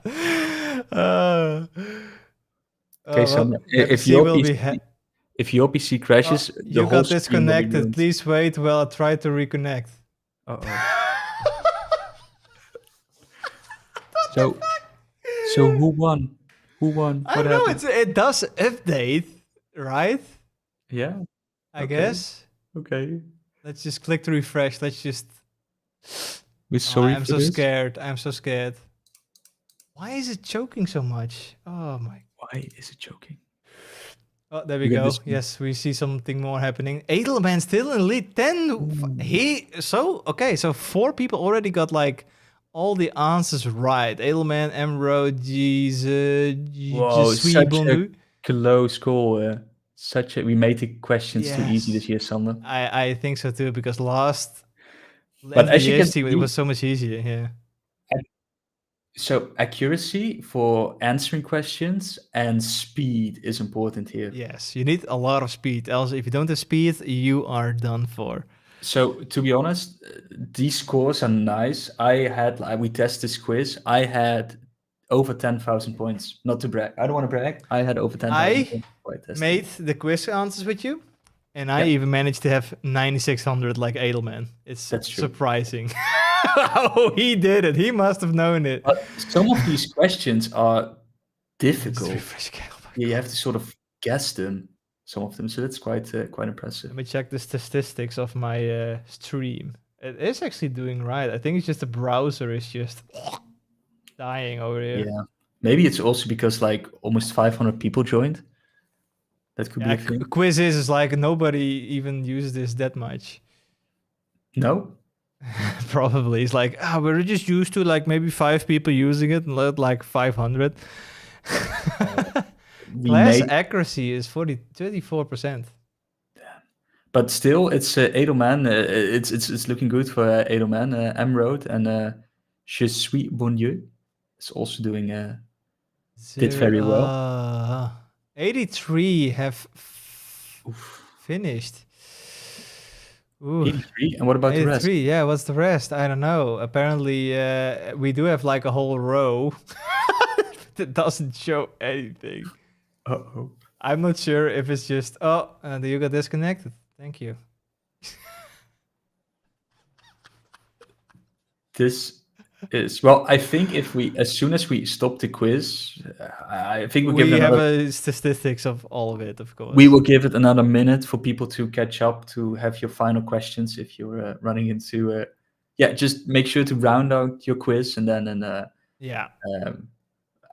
Okay, so well, if PC your will be if your PC crashes, the you whole got stream will be disconnected. ruined. Please wait while I try to reconnect. So who won? Who won? I don't know. It does update, right? Yeah. I Okay. guess. Okay. Let's just click to refresh. Let's just. We're sorry I'm for so this. scared. I'm so scared. Why is it choking so much? Oh my. Why is it choking? Oh, there we Look at go. this one. Yes, we see something more happening. Edelman still in lead. 10. Okay, so 4 people already got like all the answers right. Edelman, Emerald, Whoa, Sweet such Bondu. a close call. We made the questions too easy Yes. this year, Sander. I think so too, because last But as you NBA can team, it see- was so much easier. Yeah. So accuracy for answering questions and speed is important here. Yes, you need a lot of speed. Else, if you don't have speed, you are done for. So to be honest, these scores are nice. We test this quiz. I had over 10,000 points. Not to brag. I don't want to brag. I had over 10,000 I points before I tested. made the quiz answers with you, and I Yeah. even managed to have 9,600 like Edelman. It's That's true. surprising how he did it. He must have known it. But some of these questions are difficult. refresh again. You have to sort of guess them, some of them. So that's quite impressive. Let me check the statistics of my stream. It is actually doing right. I think it's just the browser is just dying over here. Yeah. Maybe it's also because like almost 500 people joined. That could Yeah, be a thing. quizzes is like nobody even uses this that much. No? Probably. It's like, we're just used to like maybe 5 people using it and let like 500. Class accuracy is 34%. But still, it's Edelman. It's looking good for Edelman. Emerald and Je suis bon Dieu is also doing did very well. 83 have finished. Ooh. 83. And what about the 83, rest? yeah. What's the rest? I don't know. Apparently, we do have like a whole row that doesn't show anything. Uh-oh. I'm not sure if it's just, you got disconnected. Thank you. This is, well, I think as soon as we stop the quiz, I think we'll give We it have another, statistics of all of it, of course. we will give it another minute for people to catch up, to have your final questions if you're running into, just make sure to round out your quiz, and then in a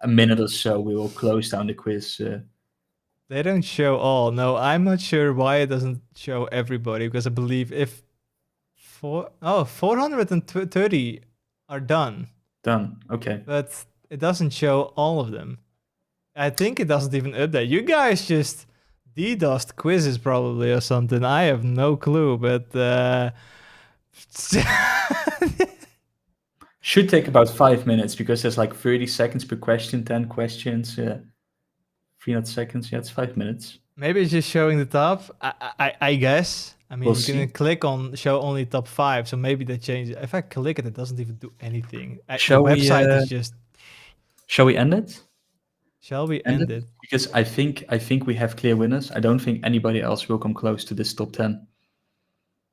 minute or so, we will close down the quiz. They don't show all. No, I'm not sure why it doesn't show everybody, because I believe if 430 are done. Done. Okay. But it doesn't show all of them. I think it doesn't even update. You guys just DDoSed quizzes probably or something. I have no clue, but should take about 5 minutes because there's like 30 seconds per question, 10 questions, 300 seconds. Yeah, it's 5 minutes. Maybe it's just showing the top. I guess. I mean, We'll you can see. click on show only top 5, so maybe they change it. If I click it, it doesn't even do anything. The Shall we, website is just. Shall we end it? Shall we end it? Because I think we have clear winners. I don't think anybody else will come close to this top 10.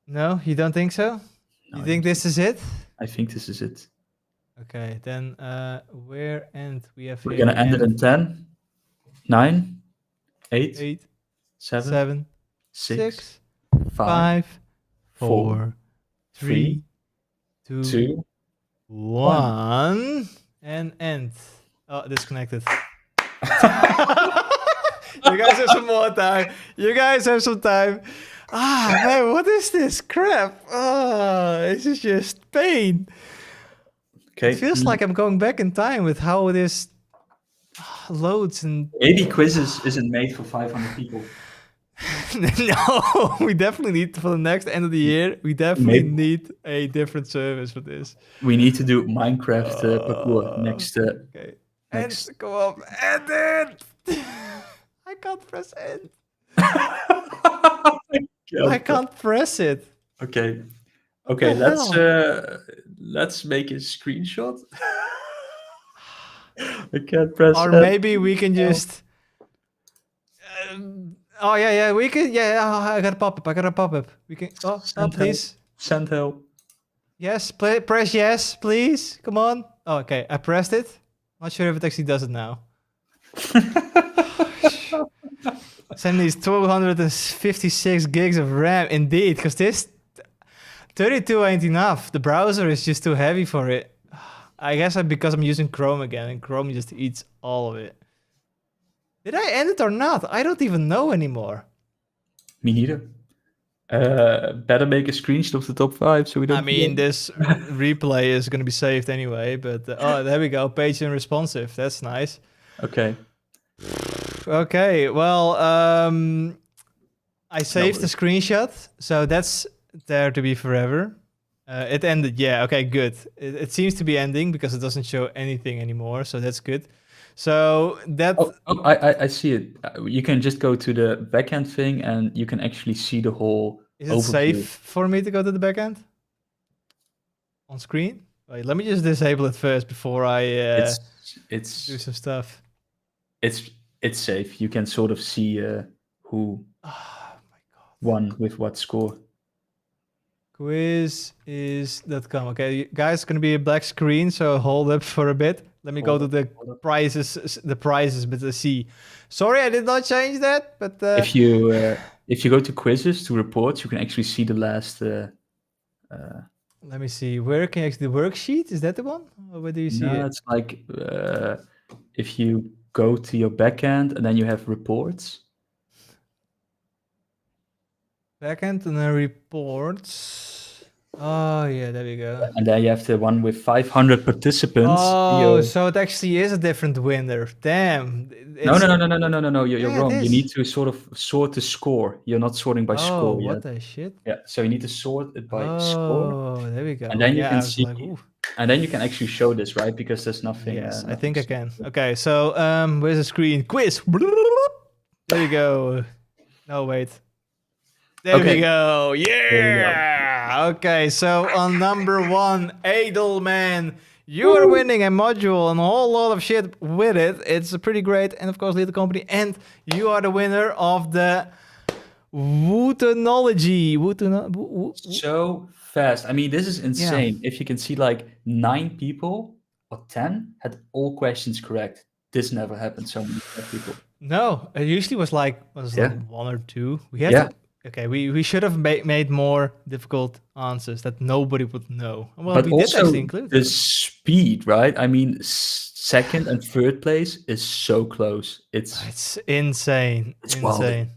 No, you don't think so? You think this is it? I think this is it. Okay, then where end? We have. We're here gonna end it in 10, 9, 8, 8, 7, 7, 6, 5, 4, 4, 3, 2, 2, 1, and end. Oh, disconnected. You guys have some more time. You guys have some time. Ah, man, what is this crap? Oh, this is just pain. Okay. It feels like I'm going back in time with how this loads and. Maybe quizzes isn't made for 500 people. No, we definitely need for the next end of the year. We definitely need a different service for this. We need to do Minecraft parkour next. Okay. Next. And go up. End it. I can't press end. I can't press it. Okay. What the Let's make a screenshot. I can't press. Or maybe we can just. Oh yeah, we can. Yeah, I got a pop up. We can. Oh, please. Send help. Yes, press yes, please. Come on. Oh, okay, I pressed it. Not sure if it actually does it now. Send these 256 gigs of RAM, indeed, because this 32 ain't enough. The browser is just too heavy for it. I guess because I'm using Chrome again, and Chrome just eats all of it. Did I end it or not? I don't even know anymore. Me neither. Better make a screenshot of the top 5 so we don't. I mean, this replay is going to be saved anyway, but oh, there we go. Page unresponsive. That's nice. Okay. Okay, well, I saved the screenshot, so that's there to be forever. It ended, yeah, okay, good. It seems to be ending because it doesn't show anything anymore, so that's good. So that... I see it. You can just go to the backend thing and you can actually see the whole Is it overview. safe for me to go to the backend? On screen? Wait, let me just disable it first before I it's do some stuff. It's safe. You can sort of see who won with what score. Quiz.com. Okay, guys, it's gonna be a black screen, so hold up for a bit. Let me go to the prizes, but the C. Sorry, I did not change that, but if you go to quizzes to reports, you can actually see the last. Let me see. Where can you actually the worksheet? Is that the one? Or where do you see it? It's like if you go to your backend and then you have reports. Backend and then reports. Oh yeah, there we go. And then you have the one with 500 participants. Oh, so it actually is a different winner. Damn. No. You're wrong. You need to sort of sort the score. You're not sorting by score yet. What the shit? Yeah, so you need to sort it by score. Oh, there we go. And then you can see. Like, and then you can actually show this, right? Because there's nothing. Yes, I think I can. Okay, so where's the screen? Quiz. There you go. No, wait. There we go. Yeah. Okay, so on number 1, Edelman, you are winning a module and a whole lot of shit with it. It's pretty great, and of course, lead the company. And you are the winner of the Wootenology. So fast. I mean, this is insane. If you can see, like 9 people or 10 had all questions correct. This never happened. So many people. No, it usually was like 1 or 2. We had to. Okay, we should have made more difficult answers that nobody would know. Well, but we also did actually include the speed, right? I mean, second and third place is so close. It's insane. It's insane.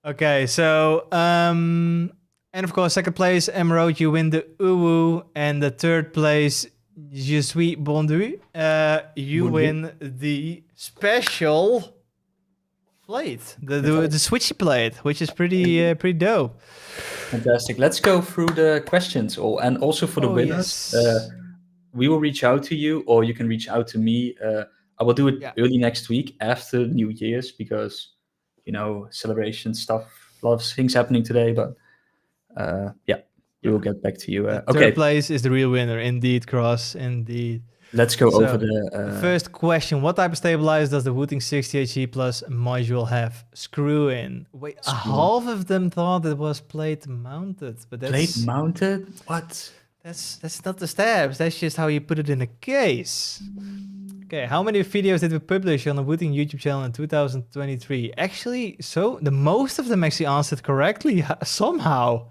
Wild. Okay, so and of course, second place, Emerald, you win the UwU, and the third place, Je suis bondu, you win the special plate, the switchy plate, which is pretty dope. Fantastic. Let's go through the questions, and also for the winners. Yes. We will reach out to you, or you can reach out to me. I will do it early next week after New Year's, because celebration stuff. A lot of things happening today, but we will get back to you. Third place is the real winner, indeed, Cross, indeed. Let's go over the first question. What type of stabilizer does the Wooting 60HE Plus module have? Screw in. Wait, half of them thought it was plate mounted, but that's plate mounted. What? That's not the steps. That's just how you put it in a case. Okay, how many videos did we publish on the Wooting YouTube channel in 2023? Actually, so the most of them actually answered correctly somehow.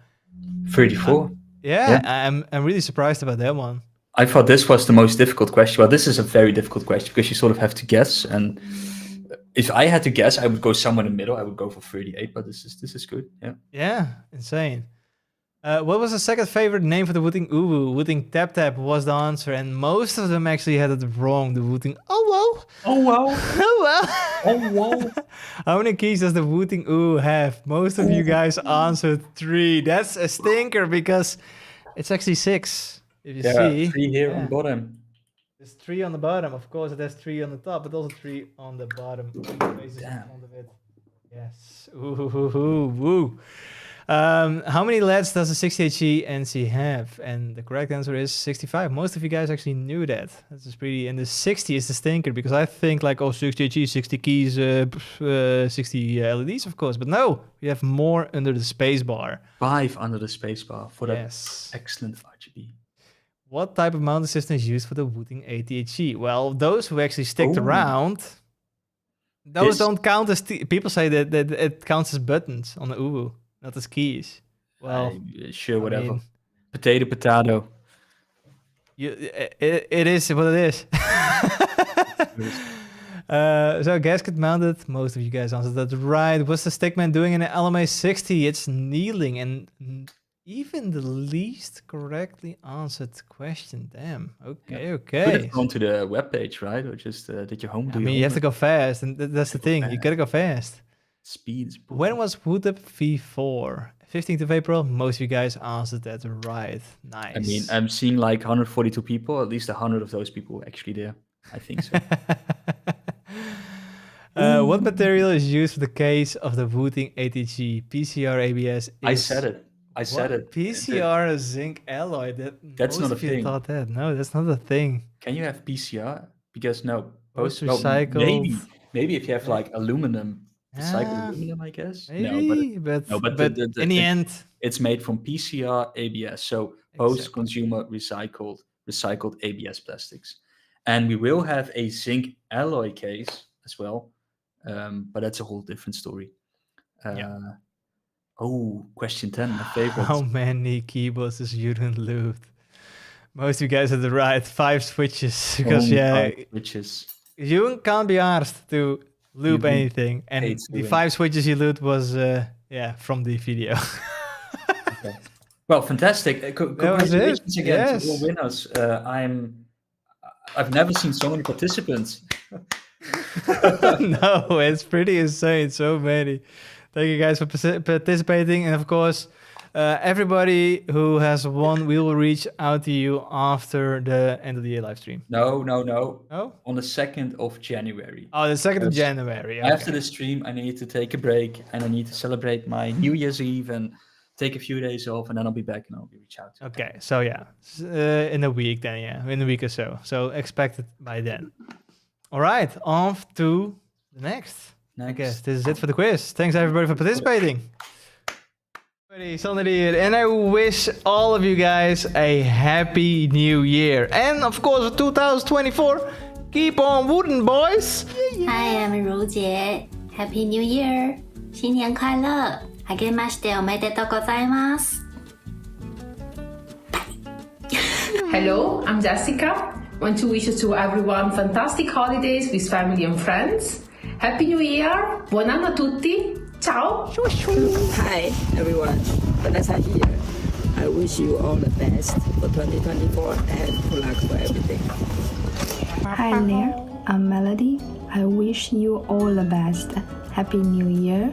34. I'm really surprised about that one. I thought this was the most difficult question. Well, this is a very difficult question because you sort of have to guess. And if I had to guess, I would go somewhere in the middle. I would go for 38, but this is good. Yeah. Yeah, insane. What was the second favorite name for the Wooting UwU? Wooting Tap Tap was the answer, and most of them actually had it wrong. The Wooting oh well. How many keys does the Wooting UwU have? Most of you guys answered 3. That's a stinker because it's actually 6. If you see 3 here on the bottom. There's 3 on the bottom. Of course, it has 3 on the top, but also 3 on the bottom. Damn. Yes. Woo. How many LEDs does the 60HE NC have? And the correct answer is 65. Most of you guys actually knew that. That's just pretty. And the 60 is the stinker because I think 60HE, 60 keys, 60 LEDs, of course. But no, we have more under the space bar. 5 under the space bar for that excellent RGB. What type of mounting system is used for the Wooting 80HE? Well, those who actually sticked around, those don't count as people say that it counts as buttons on the UwU, not as keys. Well, sure, whatever. Potato. It is what it is. So gasket mounted. Most of you guys answered that right. What's the stickman doing in an LMA 60? It's kneeling, and even the least correctly answered question. Damn. Okay. Put it onto the webpage, right? Or just did your home? You have to go fast, and that's the thing. You gotta go fast. Speed is important. When was Wootup V4? 15th of April. Most of you guys answered that right. Nice. I mean, I'm seeing 142 people. At least 100 of those people were actually there. I think so. What material is used for the case of the Wooting 80G? PCR ABS is... I said it. PCR zinc alloy. That's not a thing. Thought that. No, that's not a thing. Can you have PCR? Because no. Post recycled. Maybe if you have aluminum, recycled aluminum, I guess. Maybe, but in the end, it's made from PCR ABS. So post-consumer recycled ABS plastics. And we will have a zinc alloy case as well. But that's a whole different story. Oh, question 10, my favorite. How many keyboards does Jurgen loot? Most of you guys had the right 5 switches. Because switches. You can't be asked to loop anything. And the 5 switches you loot was from the video. Okay. Well, fantastic. Congratulations again to all winners. I've never seen so many participants. No, it's pretty insane. So many. Thank you guys for participating. And of course, everybody who has won, we will reach out to you after the end of the year live stream. No. Oh? On the 2nd of January. Oh, the 2nd of January. Okay. After the stream, I need to take a break and I need to celebrate my New Year's Eve and take a few days off, and then I'll be back and I'll reach out to you. Okay, so in a week then, in a week or so. So expect it by then. All right, off to the next. I guess this is it for the quiz. Thanks everybody for participating. And I wish all of you guys a happy new year. And of course, 2024, keep on wooting, boys. Hi, I'm Ru Jie. Happy New Year. 新年快乐。あけましておめでとうございます。Hello, I'm Jessica. Want to wish to everyone fantastic holidays with family and friends. Happy New Year. Buon anno a tutti. Ciao. Hi everyone. Vanessa here. I wish you all the best for 2024 and good luck for everything. Hi there. I'm Melody. I wish you all the best. Happy New Year.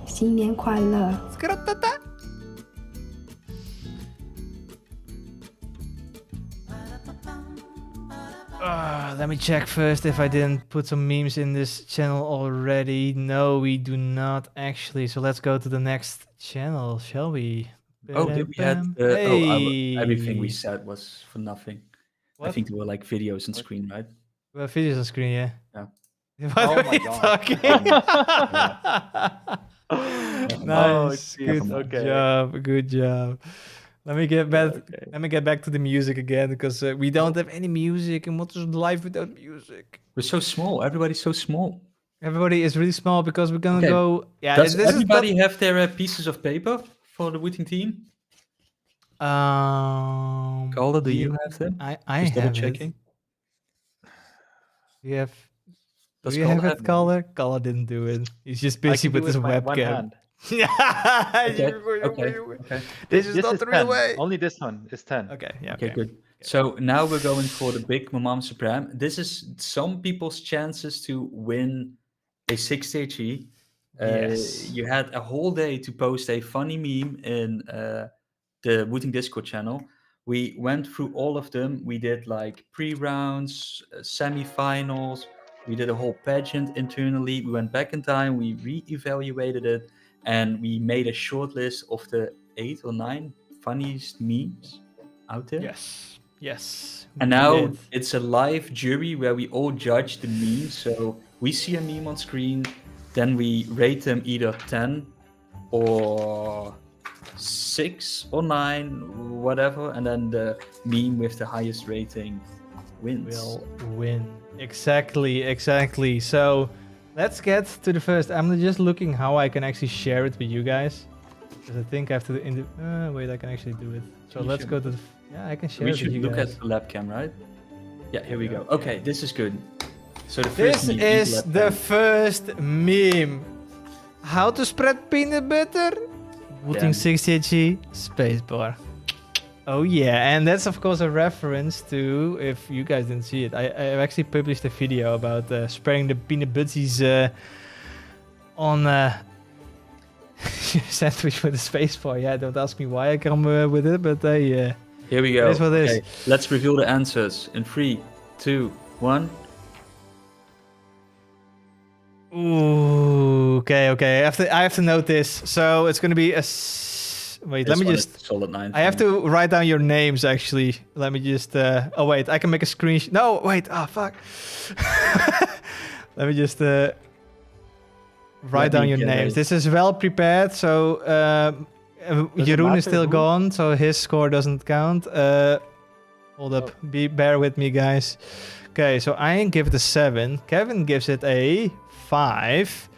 新年快乐。Let me check first if I didn't put some memes in this channel already. No, we do not actually. So let's go to the next channel, shall we? Oh, did we had? Everything we said was for nothing. I What? think there were like videos on screen, right? Well, videos on screen, yeah. Yeah. What Oh are my we God. talking? Nice. Oh, Good jeez. Okay. job. Good job. Let me get back. Let me get back to the music again because we don't have any music, and what is life without music? We're so small. Everybody's so small. Everybody is really small because we're gonna Okay. go. Yeah, Does this everybody have their pieces of paper for the Wooting team? Calder, do you have them? I Just double have checking. it. We have. Does Do you Calder have have it, them? Calder? Calder didn't do it. He's just I busy can do with his my one webcam. hand. Okay. This is not is the real 10. way. Only this one is 10. Okay, yeah. Okay, good. So now we're going for the big Mamam Supreme. This is some people's chances to win a 6HE. Yes. You had a whole day to post a funny meme in the Wooting Discord channel. We went through all of them. We did like pre-rounds, semi-finals. We did a whole pageant internally. We went back in time. We re-evaluated it. And we made a short list of the 8 or 9 funniest memes out there. Yes. Yes. And we now did. it's a live jury where we all judge the memes. So we see a meme on screen, then we rate them either 10 or 6 or 9, whatever, and then the meme with the highest rating wins. Will win. Exactly. So let's get to the first. I'm just looking how I can actually share it with you guys. Because I think I have to. Wait, I can actually do it. So You let's should. go to. Yeah, I can share We it with should you look guys. at the lab cam, right? Yeah, here we go. Okay. Okay, this is good. So the first This meme is lab the cam. first meme. How to spread peanut butter? Wooting Damn. 60HE spacebar. Oh yeah, and that's of course a reference to, if you guys didn't see it, I actually published a video about spreading the peanut butties on sandwich with a spacebar. Yeah, don't ask me why I come with it, but Here we go. It is what it is. Okay, let's reveal the answers in 3, 2, 1. Ooh, okay. I have to note this. So it's gonna be a. Wait, let This me one just. is solid 9. I have to write down your names actually. Let me just. Oh wait, I can make a screenshot. No, wait. Oh fuck. Let me just write down your names. This is well prepared. So Jeroen is still gone, so his score doesn't count. Hold up. Bear with me, guys. Okay, so I give it a 7. Kevin gives it a 5.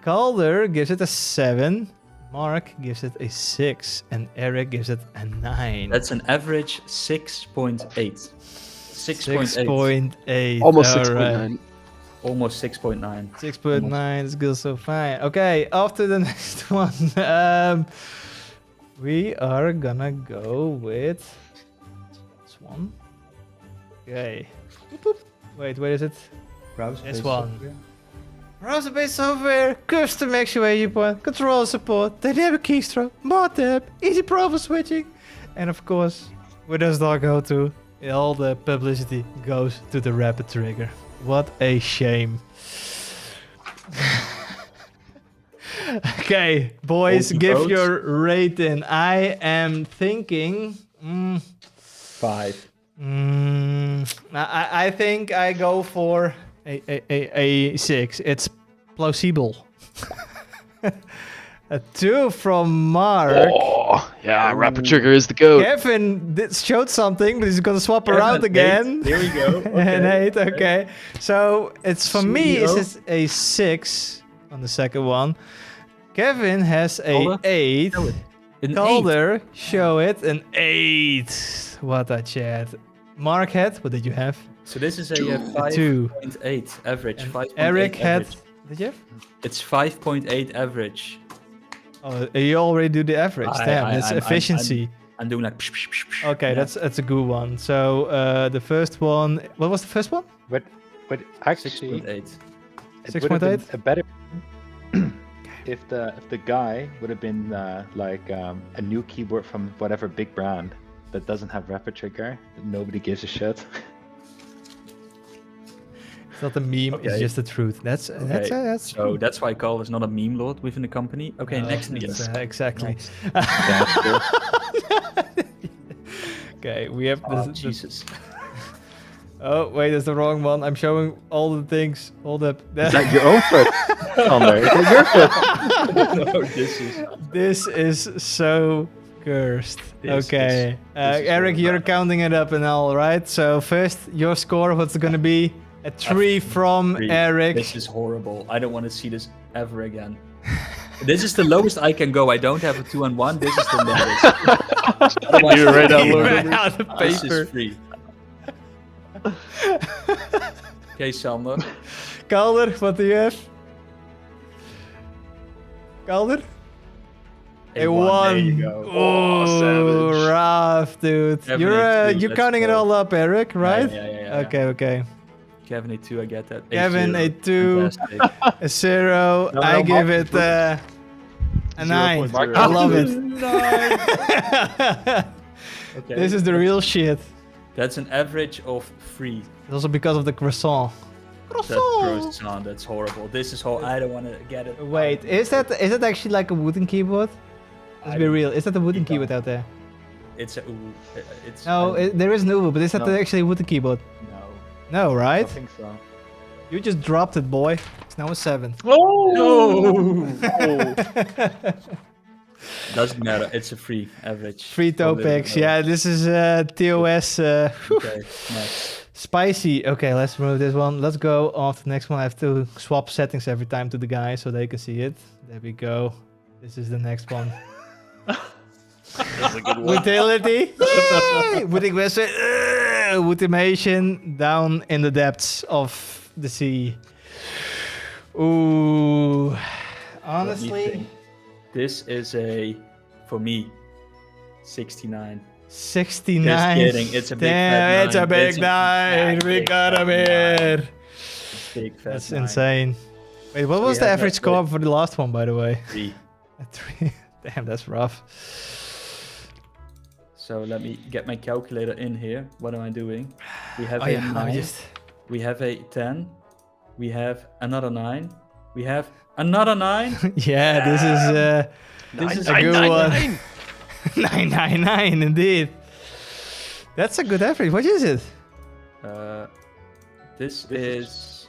Calder gives it a 7. Mark gives it a 6. And Eric gives it a 9. That's an average 6.8. 6.8. 6.8. Almost All 6.9. right. Almost 6.9. 6.9 is good so fine. Okay, after the next one, we are gonna go with this one. Okay. Boop, boop. Wait, where is it? This one. Browser-based software, custom actuation point, control support, dynamic keystroke, mod tab, easy profile switching, and of course, where does it all go to? All the publicity goes to the rapid trigger. What a shame. Okay, boys, Multi give votes. your rating. I am thinking. 5. I think I go for a 6. It's plausible. A 2 from Mark. Oh, yeah, rapid trigger is the goat. Kevin showed something, but he's gonna swap Kevin, around again. 8. Here we go. An Okay. 8, okay. So it's for me, CEO. it's a 6 on the second one. Kevin has a Calder? 8. Show it. An Calder, show it, an 8. What a chat. Mark had, what did you have? So this is a 2. 5.8 average. 5.8 Eric had, average. did you have? It's 5.8 average. Oh, you already do the average. Damn, that's efficiency. I'm doing like. Okay, Yeah. that's a good one. So the first one, what was the first one? But actually, 6.8. it would have been 6.8? a better if the guy would have been like a new keyboard from whatever big brand that doesn't have rapid trigger. Nobody gives a shit. not a meme. It's Okay. just the truth. That's So true. that's why Carl is not a meme lord within the company. Okay, No, next that's, news. exactly. Okay, we have Oh, this. Jesus. Oh wait, that's the wrong one. I'm showing all the things. Hold up. Is that your own foot? Sander? Is that your foot? No, this is. This is so cursed. This Okay, this is Eric, all you're bad. counting it up and all, right? So first, your score. What's it gonna be? A 3 from Three. Eric. This is horrible. I don't want to see this ever again. This is the lowest I can go. I don't have a 2 and 1. This is the lowest. Otherwise, You write out He low ran numbers. out of This paper. is free. Okay, Sander. Calder, what do you have? Calder? A There you 1. go. Oh, savage. rough, dude. Kevin You're a 2, you're let's counting it go. all up, Eric, right? Yeah. Okay. Kevin a 2, I get that. Kevin, a 0. 2. Fantastic. A 0. No, I no, give Mark, it a 9. 0.0. I love it. Okay. This is the real shit. That's an average of 3. It's also because of the croissant. That's croissant. That's horrible. This is how I don't want to get it. Wait, is that actually like a wooden keyboard? Let's be real. Is that a wooden keyboard out there? It's a ooh. It's No, there is no, but is that No. actually a wooden keyboard? no. No, I right? don't think so. You just dropped it, boy. It's now a 7. Oh! Doesn't matter. It's a free average. Free Totally topics. doesn't Yeah, matter. this is TOS. Whew. Okay, next. Spicy. Okay, let's remove this one. Let's go on to the next one. I have to swap settings every time to the guy so they can see it. There we go. This is the next one. That's a good one. Utility. Yay! Wooting Western. Wootimation down in the depths of the sea. Ooh. What do you Honestly, think? This is for me, 69. 69. Just kidding. It's a big Damn, fat it's a nine. big It's a nine. We big got him fat here. nine. Big fat That's nine. insane. Wait, what was We the have average that score with- for the last one, by the way? 3. A 3. Damn, that's rough. So let me get my calculator in here. What am I doing? We have Oh a yeah, let 9. me just. We have a 10. We have another 9. We have another 9. Yeah, this is a good one. 999, indeed. That's a good average. What is it? This is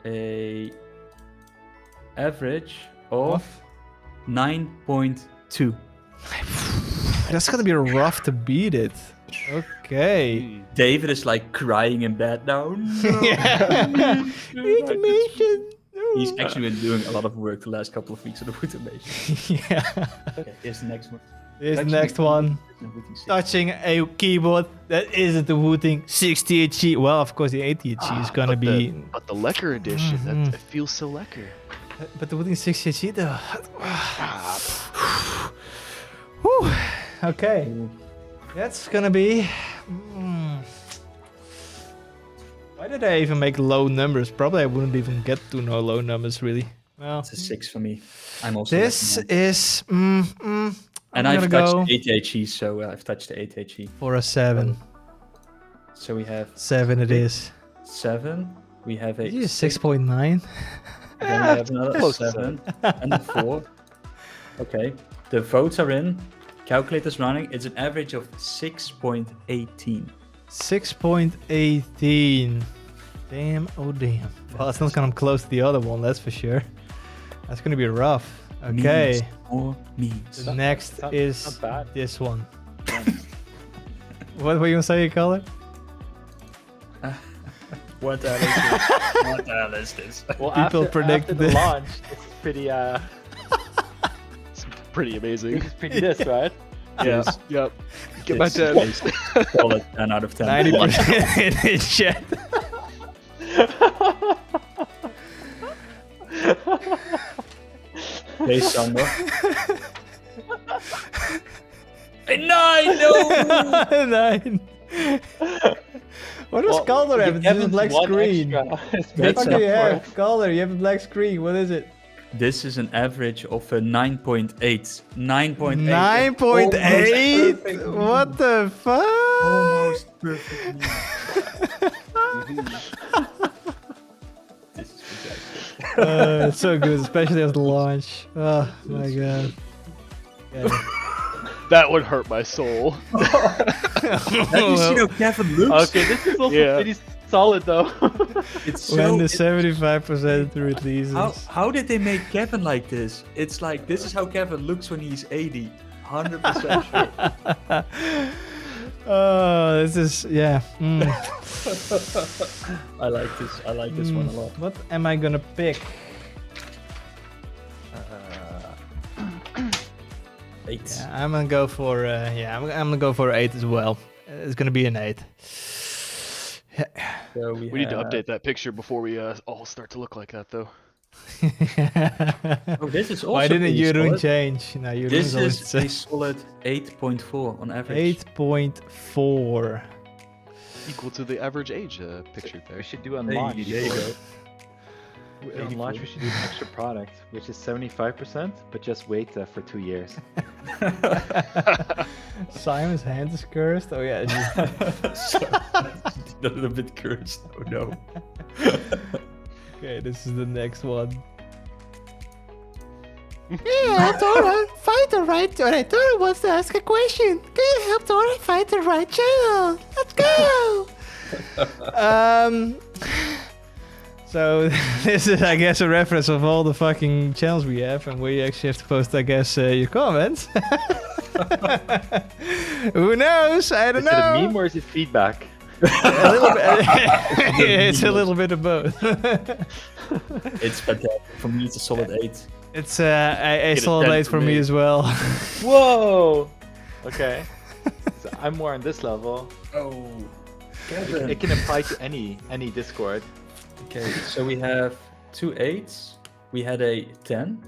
a average of 9.2. That's gonna be rough to beat it. Okay. David is like crying in bed now. Yeah. Automation. He's actually been doing a lot of work the last couple of weeks on the automation. Yeah. Okay, here's the next one. Here's the Actually, next one. Touching a keyboard that isn't the Wooting 60HG. Well, of course, the 80HG is gonna be. But the Lecker edition, that it feels so lekker. But the Wooting 60HG, though. Whew. Okay. That's gonna be. Why did I even make low numbers? Probably I wouldn't even get to no low numbers, really. Well, It's a 6 for me. I'm also. this liking that. is. And I'm I've gonna touched go 8HE, so I've touched the 8HE. for a 7. So we have 7 it is. 7. We have a Is it 6.9? And then we have another Close to 7 and a 4. Okay, the votes are in. Calculator's running. It's an average of 6.18. 6.18. Damn, oh damn. Well, it's not gonna come close to the other one, that's for sure. That's gonna be rough. Okay. Memes or memes. The next Not is bad. this one. What were you gonna say, Color? What the hell is this? What the hell is this? Well, People after predicted the it. launch, it's pretty It's pretty amazing. it's pretty this, right? Yes. Yep. Get my It's 10. amazing. Call it 10 out of 10. 90% in the chat. Hey, Sander. A 9! No! 9. What does Well, Calder have? It's just a Kevin's black one screen. extra. It's What very do you tough for have? Calder, you have a black screen. What is it? This is an average of a 9.8. 9.8. 9.8? What the fuck? Almost perfect. It's so good, especially at the launch. Oh my god. Yeah. That would hurt my soul. Have you seen how Kevin looks? Okay, this is also pretty solid though. It's When the so 75% releases. how did they make Kevin like this? It's like this is how Kevin looks when he's 80. 100% sure. Oh, this is I like this. I like this one a lot. What am I gonna pick? 8. Yeah, I'm gonna go for I'm gonna go for 8 as well. It's gonna be an 8. So we need to update that picture before we all start to look like that, though. Oh, this is also Why didn't pretty Jeroen solid. change? No, Jeroen This always is say- a solid 8.4 on average. 8.4. Equal to the average age picture there. We should do on Hey, launch. there you go. On launch, we should do an extra product, which is 75%, but just wait for 2 years. Simon's hand is cursed. Oh yeah. A little bit cursed. Oh no. Okay, this is the next one. Yeah, Dora, find the right. Alright, Dora wants to ask a question. Can you help Dora find the right channel? Let's go. So this is, I guess, a reference of all the fucking channels we have, and where you actually have to post, I guess, your comments. Who knows? I don't Is it know. a meme or is it feedback? A little bit. It's a little bit of both. It's fantastic. For me, it's a solid 8. It's a solid 8 for me as well. Whoa! Okay. So I'm more on this level. Oh, It can apply to any Discord. Okay, so we have 2 8s. We had a 10.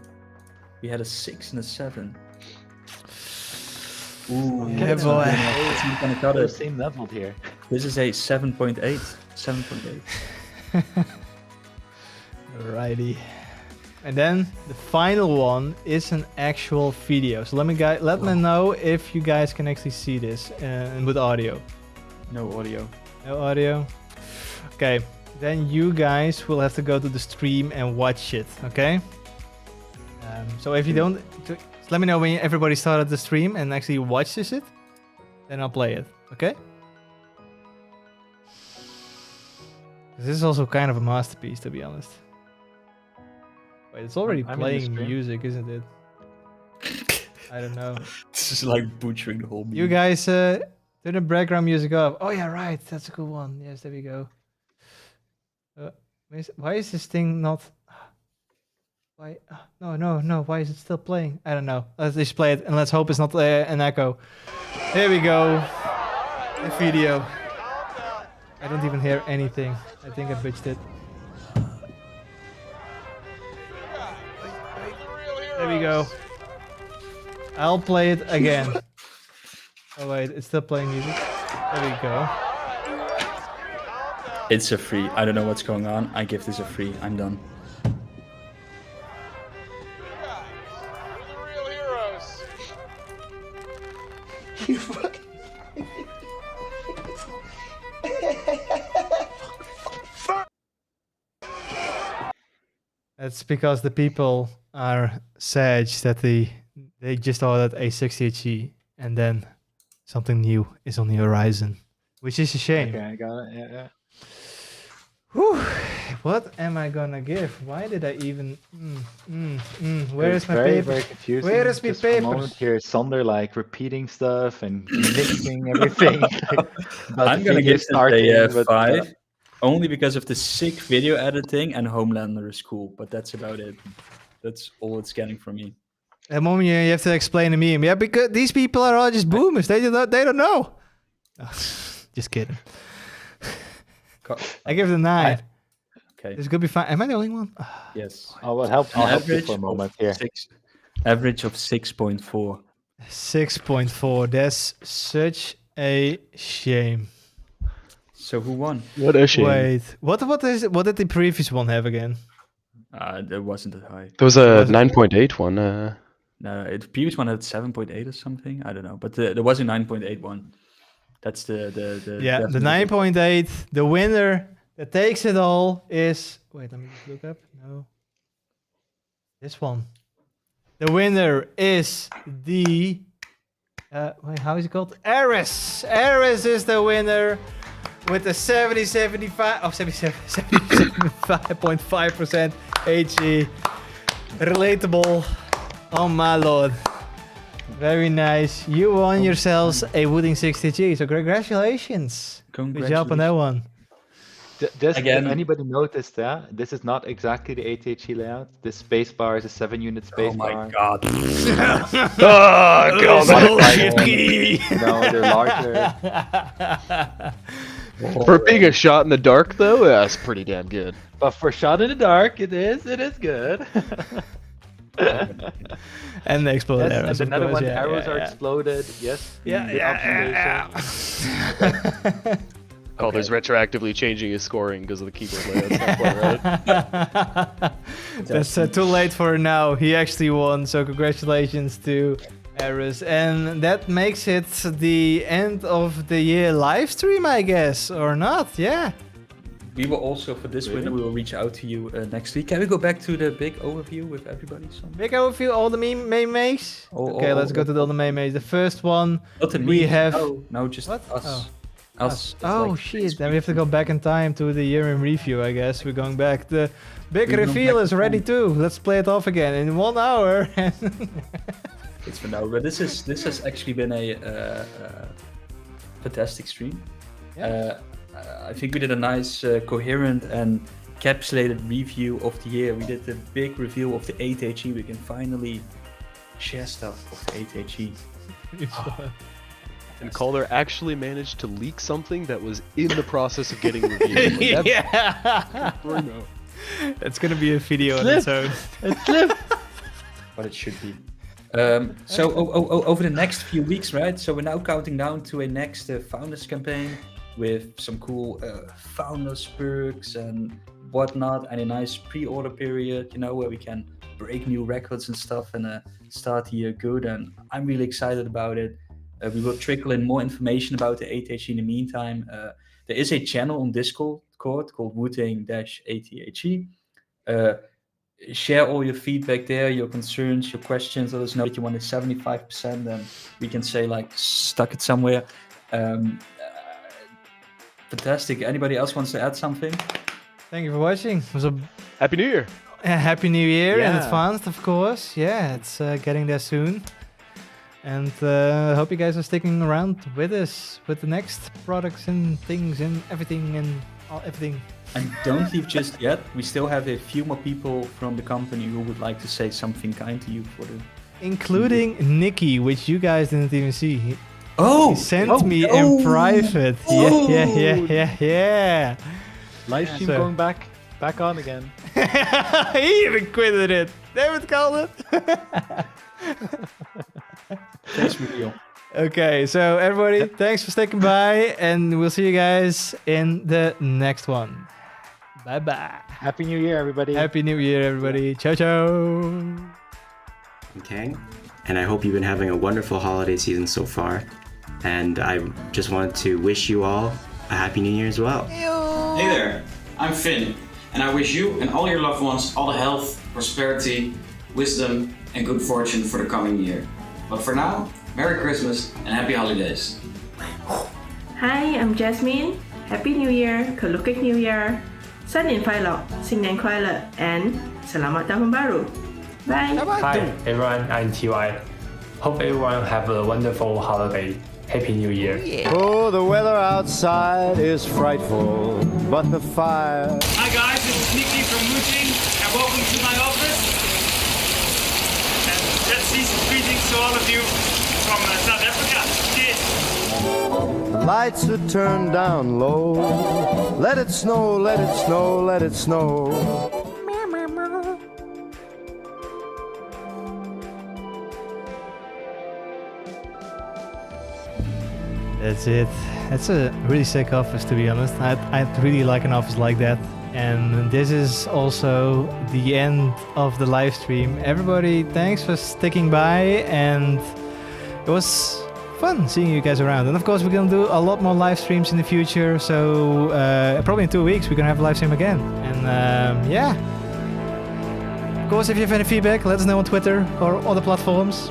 We had a 6 and a 7. Ooh, Yeah, that's boy. it's not gonna cut We're it. same level here. This is a 7.8. 7.8. Alrighty. And then the final one is an actual video. So let me know if you guys can actually see this with audio. No audio. No audio. Okay. Then you guys will have to go to the stream and watch it. Okay. So if you don't, let me know when everybody started the stream and actually watches it. Then I'll play it. Okay. This is also kind of a masterpiece, to be honest. Wait, it's already I'm in the playing stream. music, isn't it? I don't know. This is like butchering the whole. You guys turn the background music off. Oh yeah, right. That's a good one. Yes, there we go. Why is this thing not? Why? No. Why is it still playing? I don't know. Let's just play it and let's hope it's not an echo. There we go. The video. I don't even hear anything. I think I bitched it. There we go. I'll play it again. Oh wait, it's still playing music. There we go. It's a free. I don't know what's going on. I give this a free. I'm done. You fucking. That's because the people are sad that they just ordered a 60HE and then something new is on the horizon, which is a shame. Okay, I got it. Yeah. Whew. What am I gonna give? Why did I even? Where is my paper? Very confusing. Where is my Just for a moment paper? here, Sonder like repeating stuff and mixing everything. I'm gonna give this a but, 5, only because of the sick video editing and Homelander is cool, but that's about it. That's all it's getting from me. At the moment, you have to explain to me. Yeah, because these people are all just boomers. They don't know. Just kidding. I give it a 9. Okay. This could be fine. Am I the only one? Yes. Oh, well, help you Average for a moment of here. Average of 6.4. 6.4. That's such a shame. So who won? What a shame. Wait, what did the previous one have again? That wasn't that high. There was a 9.8 one. No, the previous one had 7.8 or something. I don't know, but there was a 9.8 one. That's the Yeah, the definitely- 9.8. The winner that takes it all is. Wait, let me just look up. No. This one. The winner is the... wait, how is it called? Aris! Aris is the winner with a 75.5% HG. Relatable. Oh my lord. Very nice. You won yourselves a Wooting 60G, so congratulations. Good job on that one. Just Again. if anybody noticed that, this is not exactly the ATHE layout. This space bar is a 7-unit space bar. Oh my god. Oh, God. No, they're larger. For being a shot in the dark, though, that's pretty damn good. But for shot in the dark, it is good. And the exploded Yes, arrows. and another of course. one, Yeah, arrows yeah, are yeah. exploded. Yes. Yeah, good observation. Calder's retroactively changing his scoring because of the keyboard layout. That's not quite right. That's too late for now. He actually won, so congratulations to Aris. And that makes it the end of the year live stream, I guess, or not? Yeah. We will also, for this winner, we will reach out to you next week. Can we go back to the big overview with everybody? Big overview, all the memes. Okay, let's go to all the memes. The first one, Not the we memes, have... No, just us. Oh. Us. Oh Like- shit, then we have to go back in time to the year in review, I guess. We're going back. The big We're going reveal back is to ready time. too. Let's play it off again in 1 hour. It's for now, but this has actually been a fantastic stream. I think we did a nice, coherent and encapsulated review of the year. We did the big review of the 8HE. We can finally share stuff of the 8HE. And Calder actually managed to leak something that was in the process of getting reviewed. Like, Yeah. That's gonna be a video on its own. What it should be. So over the next few weeks, right? So we're now counting down to a next founders campaign with some cool founders perks and whatnot, and a nice pre-order period, you know, where we can break new records and stuff and start the year good. And I'm really excited about it. We will trickle in more information about the 8HE in the meantime. There is a channel on Discord called Wooting-ATHE. Share all your feedback there, your concerns, your questions. Let us know that you want a 75%, and we can say like stuck it somewhere. Fantastic. Anybody else wants to add something? Thank you for watching. It was a Happy New Year. Happy New Year in Yeah. advance, of course. Yeah, it's getting there soon. And I hope you guys are sticking around with us with the next products and things and everything and everything. And don't leave just yet. We still have a few more people from the company who would like to say something kind to you for the... Including Nikki, which you guys didn't even see. He sent me oh. in private. Yeah. Live stream So- going back on again. He even quitted it. Damn it, Colin. Thanks, Muriel. Okay, so everybody, thanks for sticking by, and we'll see you guys in the next one. Bye-bye. Happy New Year, everybody. Happy New Year, everybody. Ciao, ciao. I'm Kang, and I hope you've been having a wonderful holiday season so far. And I just wanted to wish you all a Happy New Year as well. Hey there, I'm Finn, and I wish you and all your loved ones all the health, prosperity, wisdom, and good fortune for the coming year. But for now, Merry Christmas and Happy Holidays. Hi, I'm Jasmine. Happy New Year, Kelukik New Year. 新年快乐，新年快乐 and Selamat Tahun Baru. Bye. Hi everyone, I'm TY. Hope everyone have a wonderful holiday. Happy New Year. Oh, the weather outside is frightful, but the fire. Hi guys, this is Nikki from Wooting, and welcome to my office. And let's see some greetings to all of you from South Africa. Cheers. The lights are turned down low. Let it snow, let it snow, let it snow. That's it. That's a really sick office, to be honest. I'd really like an office like that. And this is also the end of the live stream. Everybody, thanks for sticking by, and it was fun seeing you guys around. And of course, we're gonna do a lot more live streams in the future. So probably in 2 weeks, we're gonna have a live stream again. And yeah, Of course, if you have any feedback, let us know on Twitter or other platforms.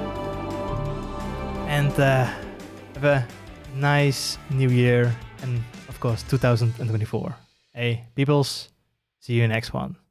And have a nice new year and, of course, 2024. Hey, peoples, see you next one.